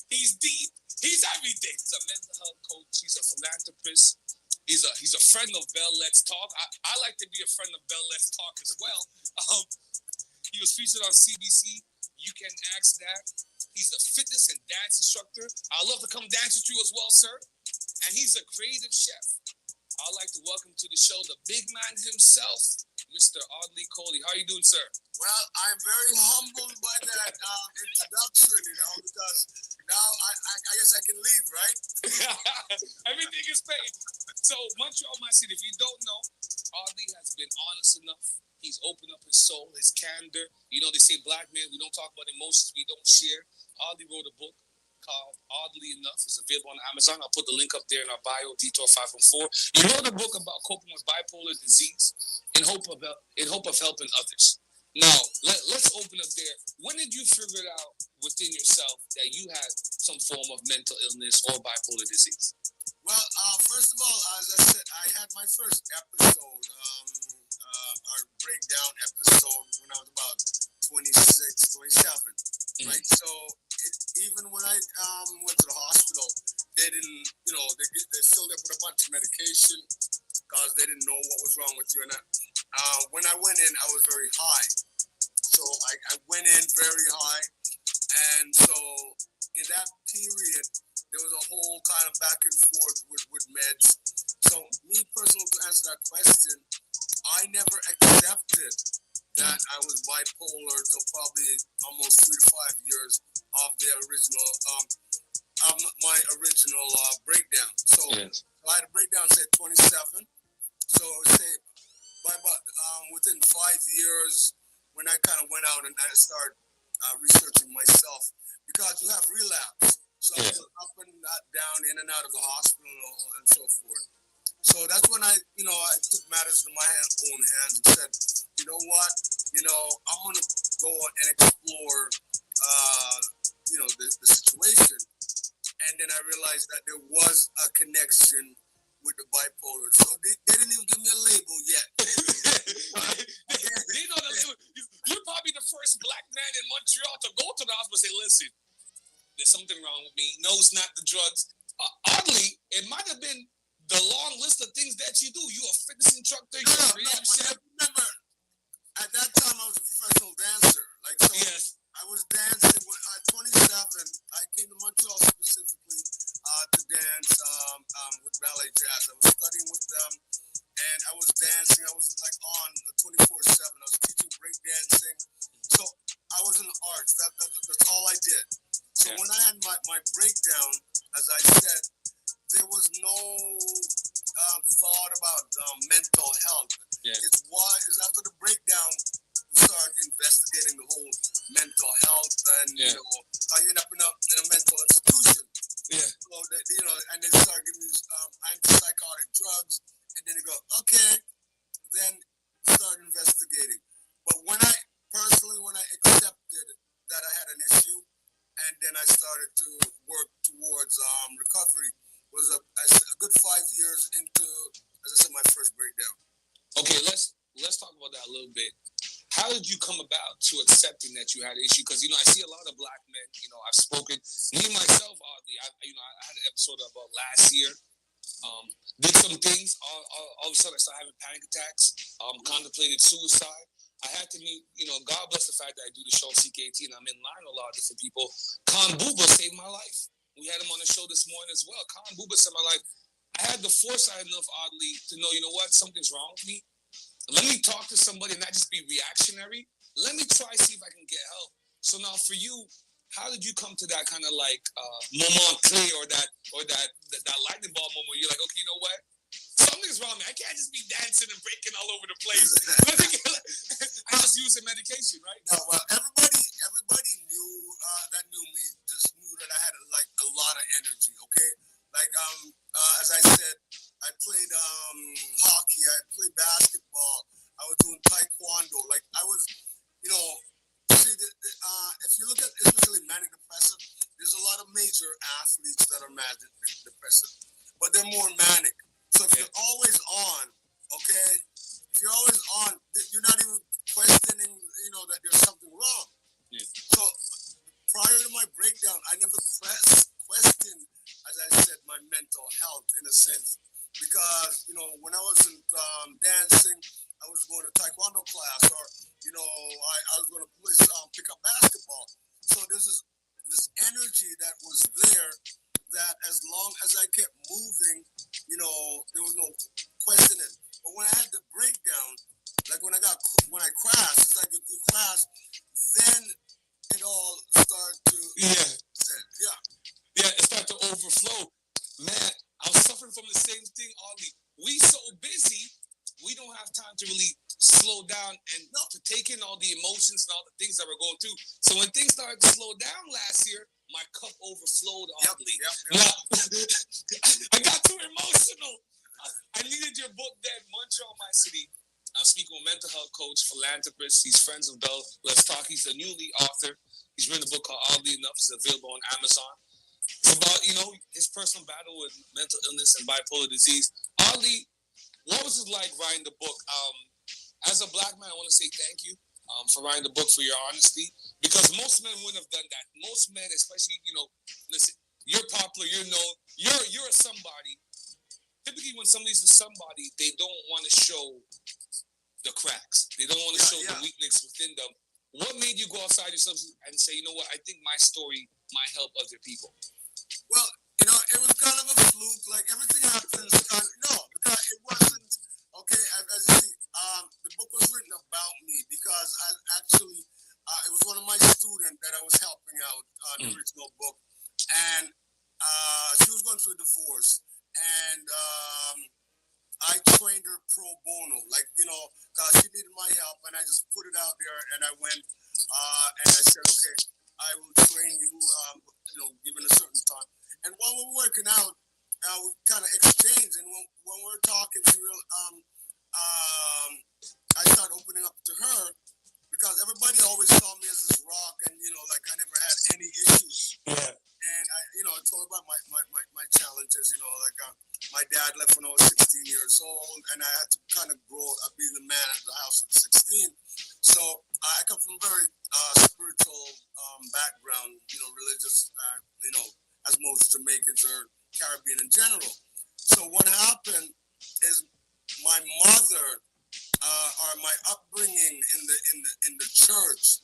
Speaker 3: He's deep. He's everything. He's a mental health coach. He's a philanthropist. He's a friend of Bell Let's Talk. I like to be a friend of Bell Let's Talk as well. He was featured on CBC. You can ask that. He's a fitness and dance instructor. I'd love to come dance with you as well, sir. And he's a creative chef. I'd like to welcome to the show the big man himself, Mr. Audley Cooley. How are you doing, sir?
Speaker 11: Well, I'm very humbled by that introduction, because now I guess I can leave, right?
Speaker 3: Everything is paid. So, Montreal, my city, if you don't know, Audley has been honest enough. He's opened up his soul, his candor. You know, they say black men, we don't talk about emotions, we don't share. Audley wrote a book called Oddly Enough. It's available on Amazon. I'll put the link up there in our bio, Detour 514. You wrote a book about coping with bipolar disease in hope of helping others. Now, let's open up there. When did you figure it out within yourself that you had some form of mental illness or bipolar disease?
Speaker 11: Well, first of all, as I said, I had my first episode, our breakdown episode, when I was about 26, 27, right? So even when I went to the hospital, they didn't, they still put a bunch of medication because they didn't know what was wrong with you. And when I went in, I was very high. So I went in very high. And so in that period, there was a whole kind of back and forth with meds. So me personally, to answer that question, I never accepted that I was bipolar until probably almost 3 to 5 years of the original, of my original breakdown. So I had a breakdown, say 27. So say by about within 5 years, when I kind of went out and I started researching myself, because you have relapse. So I was up and down, in and out of the hospital and so forth. So that's when I took matters into my own hands and said, you know what, I'm going to go and explore, the situation. And then I realized that there was a connection with the bipolar. So they didn't even give me a label yet.
Speaker 3: They know the label. You're probably the first black man in Montreal to go to the hospital and say, listen, there's something wrong with me. No, it's not the drugs. Oddly, it might have been the long list of things that you do. You're a fitness instructor. You're a creative chef.
Speaker 11: at that time I was a professional dancer. Like so,
Speaker 3: Yes.
Speaker 11: I was dancing when at 27. I came to Montreal specifically to dance with ballet jazz. I was studying with them, and I was dancing. I was like on 24/7. I was teaching break dancing. So I was in the arts. That's all I did. So
Speaker 3: Yeah.
Speaker 11: when I had my breakdown, as I said, there was no thought about mental health.
Speaker 3: Yeah.
Speaker 11: It's after the breakdown we start investigating the whole mental health and
Speaker 3: Yeah.
Speaker 11: how you end up in a mental institution.
Speaker 3: Yeah.
Speaker 11: So that and they start giving you antipsychotic drugs, and then they go, okay, then start investigating. But when I accepted that I had an issue, and then I started to work towards recovery, was a good 5 years into, as I said, my first breakdown.
Speaker 3: Okay, let's talk about that a little bit. How did you come about to accepting that you had an issue? Because I see a lot of black men. I've spoken. Me myself, oddly, I had an episode about last year. Did some things. All of a sudden, I started having panic attacks. Contemplated suicide. I had to meet. God bless the fact that I do the show on CKT and I'm in line with a lot of different people. Khan Buba saved my life. We had him on the show this morning as well. Khan Buba saved my life. I had the foresight enough, oddly, to know, what, something's wrong with me. Let me talk to somebody and not just be reactionary. Let me try see if I can get help. So now for you, how did you come to that kind of like moment clear or that lightning ball moment where you're like, okay, you know what? Something's wrong with me. I can't just be dancing and breaking all over the place. I just use the medication, right?
Speaker 11: No, well, everybody knew that knew me just knew that I had like a lot of energy. Okay, like as I said, I played hockey, I played basketball, I was doing taekwondo. Like I was, see, if you look at especially manic depressive, there's a lot of major athletes that are manic depressive, but they're more manic. So if you're always on, okay, if you're always on, you're not even questioning, that there's something wrong.
Speaker 3: Yeah.
Speaker 11: So prior to my breakdown, I never questioned, as I said, my mental health in a sense, because when I wasn't dancing, I was going to taekwondo class, or I was going to pick up basketball. So there's this energy that was there, that as long as I kept moving, there was no questioning. But when I had the breakdown, like when I crashed, it's like you crash, then it all started to
Speaker 3: it started to overflow. Man, I was suffering from the same thing, Ollie. We so busy, we don't have time to really slow down and to take in all the emotions and all the things that we're going through. So when things started to slow down last year, my cup overflowed, oddly. Now, I got too emotional. I needed your book then, Montreal, My City. I'm speaking with mental health coach, philanthropist. He's friends of Bell. Let's talk. He's a newly author. He's written a book called Oddly Enough. It's available on Amazon. It's about, his personal battle with mental illness and bipolar disease. Oddly, what was it like writing the book? As a black man, I want to say thank you for writing the book, for your honesty, because most men wouldn't have done that. Most men, especially, listen, you're popular, you're known, you're a somebody. Typically, when somebody's a somebody, they don't want to show the cracks. They don't want to show the weakness within them. What made you go outside yourself and say, you know what, I think my story might help other people?
Speaker 11: Well, it was kind of a fluke. Like everything happens. Because it wasn't okay. As you see, the book was written about me because it was one of my students that I was helping out the original book, and she was going through a divorce, and I trained her pro bono, because she needed my help, and I just put it out there, and I went, and I said, okay, I will train you, given a certain time. And while we're working out, we kind of exchanged, and when we're talking, I started opening up to her, because everybody always saw me as this rock, and like I never had any issues.
Speaker 3: Yeah.
Speaker 11: And I told her about my challenges. My dad left when I was 16 years old, and I had to kind of grow up, be the man at the house at 16. So I come from a very spiritual background, religious, as most Jamaicans or Caribbean in general. So what happened is my mother or my upbringing in the church,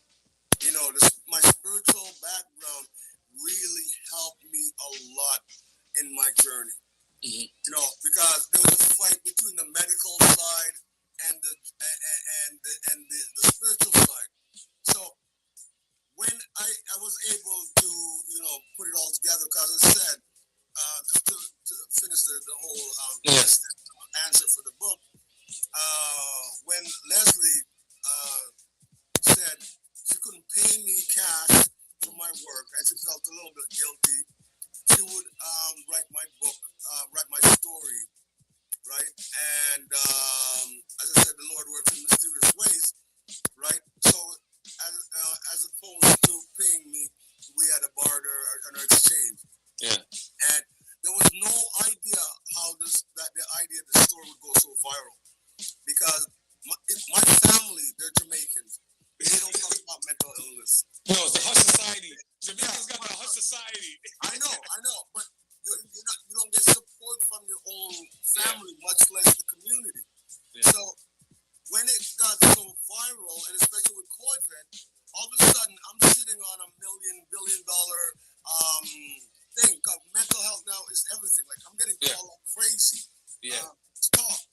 Speaker 11: you know, my spiritual background really helped me a lot in my journey.
Speaker 2: Mhm.
Speaker 11: You know, because there was a fight between the medical side and the spiritual side. So when I was able to, you know, put it all together, because I said, just to finish the whole answer for the book, when Leslie said she couldn't pay me cash for my work and she felt a little bit guilty, she would write my book, write my story, right? And as I said, the Lord works in mysterious ways, right? So as opposed to paying me, we had a barter, an exchange.
Speaker 2: Yeah.
Speaker 11: And there was no idea how the idea of the story would go so viral, because my family, they're Jamaicans. They don't talk about mental illness.
Speaker 2: No, it's the Hush Society. Jamaicans got the Hush Society.
Speaker 11: I know, but you don't get support from your own family, much less the community.
Speaker 2: Yeah.
Speaker 11: So when it got so viral, and especially with COVID, all of a sudden I'm sitting on a billion-dollar thing. Cause mental health now is everything. Like, I'm getting called like crazy.
Speaker 2: Yeah.
Speaker 11: Talk.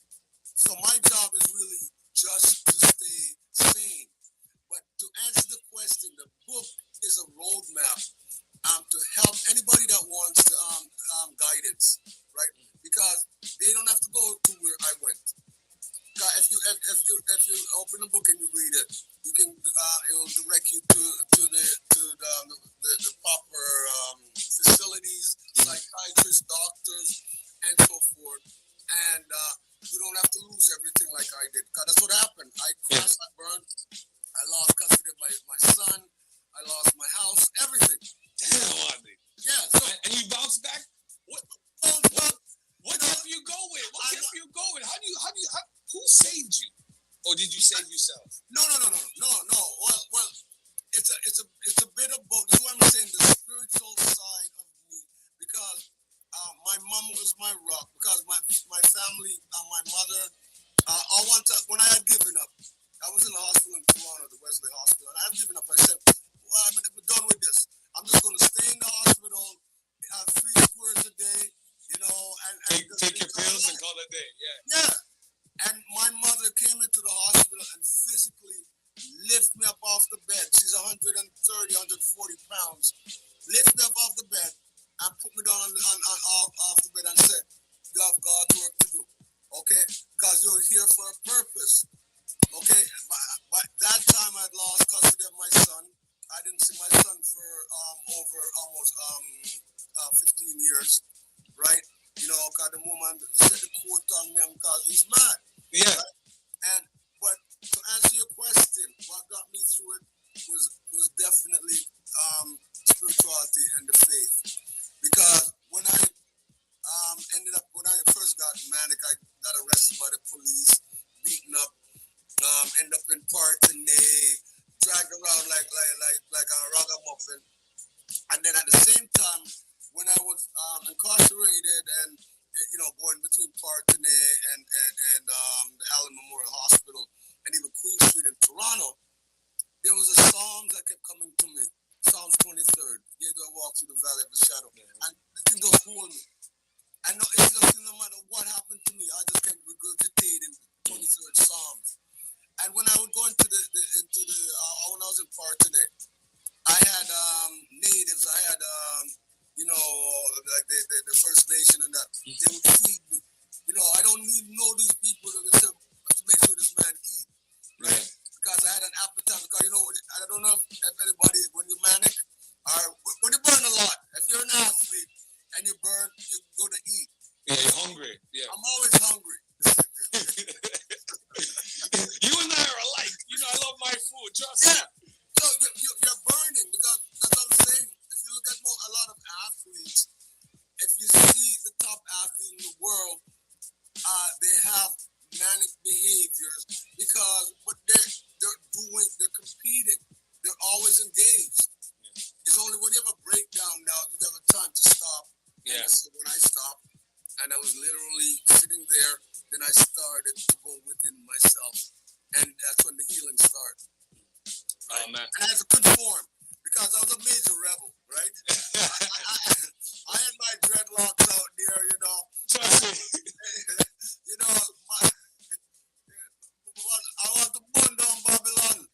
Speaker 11: So my job is really just to stay sane. But to answer the question, the book is a roadmap to help anybody that wants guidance, right? Because they don't have to go to where I went. If you open the book and you read it, you can it will direct you to the proper facilities, psychiatrists, doctors, and so forth. And you don't have to lose everything like I did. Cause that's what happened. I crashed, I burned, I lost custody of my son, I lost my house, everything.
Speaker 2: Damn, Andy.
Speaker 11: Yeah. So
Speaker 2: and you bounced back. What kept you going? What kept you going? Who saved you? Or did you save yourself?
Speaker 11: No. Well, it's a bit of both. That's what I'm saying. The spiritual side of me, because my mom was my rock. Because my family, my mother, when I had given up, I was in the hospital in Toronto, the Wesley Hospital, and I had given up. I said, well, I'm done with this. I'm just going to stay in the hospital, 3 squares a day, you know, and
Speaker 2: take your pills and call it a day.
Speaker 11: Yeah. And my mother came into the hospital and physically lifted me up off the bed. She's 130, 140 pounds. Lifted me up off the bed and put me down off the bed and said, you have God's work to do, okay? Because you're here for a purpose, okay? By that time, I'd lost custody of my son. I didn't see my son for over almost 15 years, right? You know, because the woman set the court on me because he's mad.
Speaker 2: Yeah.
Speaker 11: Right? But to answer your question, what got me through it was definitely spirituality and the faith. Because when I first got manic, I got arrested by the police, beaten up, ended up in Partenay, dragged around like a ragamuffin. And then at the same time, when I was incarcerated and going between Partenay and the Allen Memorial Hospital and even Queen Street in Toronto, there was a psalm that kept coming to me. Psalms 23rd. Yea, though I walk through the valley of the shadow. And the thing just hold me. I know it's just no matter what happened to me, I just kept regurgitating 23rd Psalms. And when I would go into when I was in Partenay, I had natives. I had like the First Nation and that. They would feed me. You know, I don't need to know these people to make sure this man eat, right? Yeah. Because I had an appetite. Because I don't know if anybody, when you're manic, or when you burn a lot, if you're an athlete and you burn, you go to eat.
Speaker 2: Yeah, you're hungry. Yeah.
Speaker 11: I'm always hungry.
Speaker 2: You and I are alike. I love my food. Trust me.
Speaker 11: So you're burning, because that's what I'm saying. If you look at a lot of athletes, if you see the top athletes in the world, they have manic behaviors because what they're competing. They're always engaged. It's only when you have a breakdown now, you have a time to stop. Yeah. And so when I stopped, and I was literally sitting there, then I started to go within myself, and that's when the healing started.
Speaker 3: Oh man.
Speaker 11: And I had to conform because I was a major rebel, right? I had my dreadlocks out there, you know. You know, I want to burn down Babylon.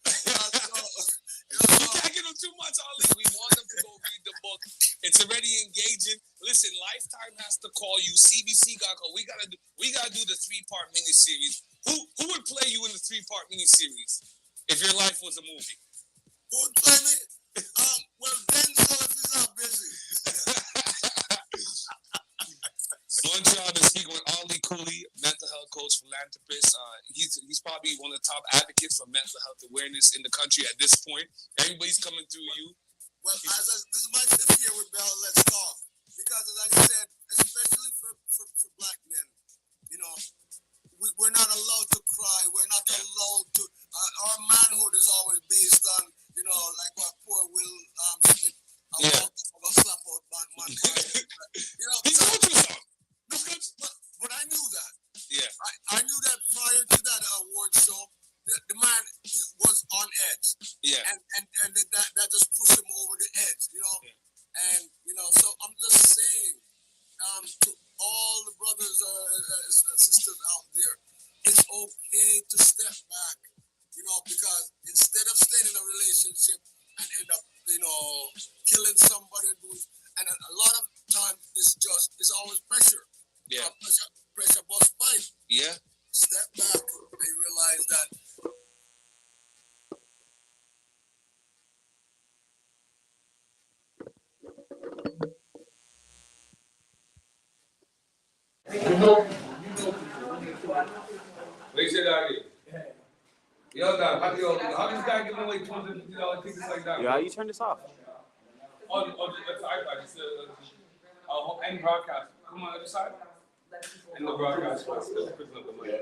Speaker 3: We can't give them too much, Ali. We want them to go read the book. It's already engaging. Listen, Lifetime has to call you. CBC got to call. We gotta do the 3-part miniseries. Who would play you in the 3-part miniseries if your life was a movie?
Speaker 11: Who would play me? Well, Denzel if he's not busy.
Speaker 3: One job is speaking with Ali Cooley, mental health coach, philanthropist. He's probably one of the top advocates for mental health awareness in the country at this point. Everybody's coming through you.
Speaker 11: Well, this is my 5th year with Bell Let's Talk. Because as I said, especially for black men, you know, we're not allowed to cry. We're not allowed to. Our manhood is always based on, you know, like what poor Will Smith. I'm gonna slap out man. You know,
Speaker 3: he's going through something.
Speaker 11: But I knew that.
Speaker 3: Yeah.
Speaker 11: I knew that prior to that award show, the man was on edge.
Speaker 3: Yeah.
Speaker 11: And that just pushed him over the edge, you know. Yeah. And you know, so I'm just saying, to all the brothers and sisters out there, it's okay to step back, you know, because instead of staying in a relationship and end up, you know, killing somebody and a lot of times it's always pressure.
Speaker 3: Yeah.
Speaker 11: Pressure bust pipe.
Speaker 3: Yeah.
Speaker 11: Step back and realize that.
Speaker 3: What you say that again? Yo, Dan, how this guy giving away $250 tickets like that?
Speaker 12: Yeah, how you turn this off?
Speaker 3: Oh, that's the iPad. It's end broadcast. Come on, other side. End the broadcast.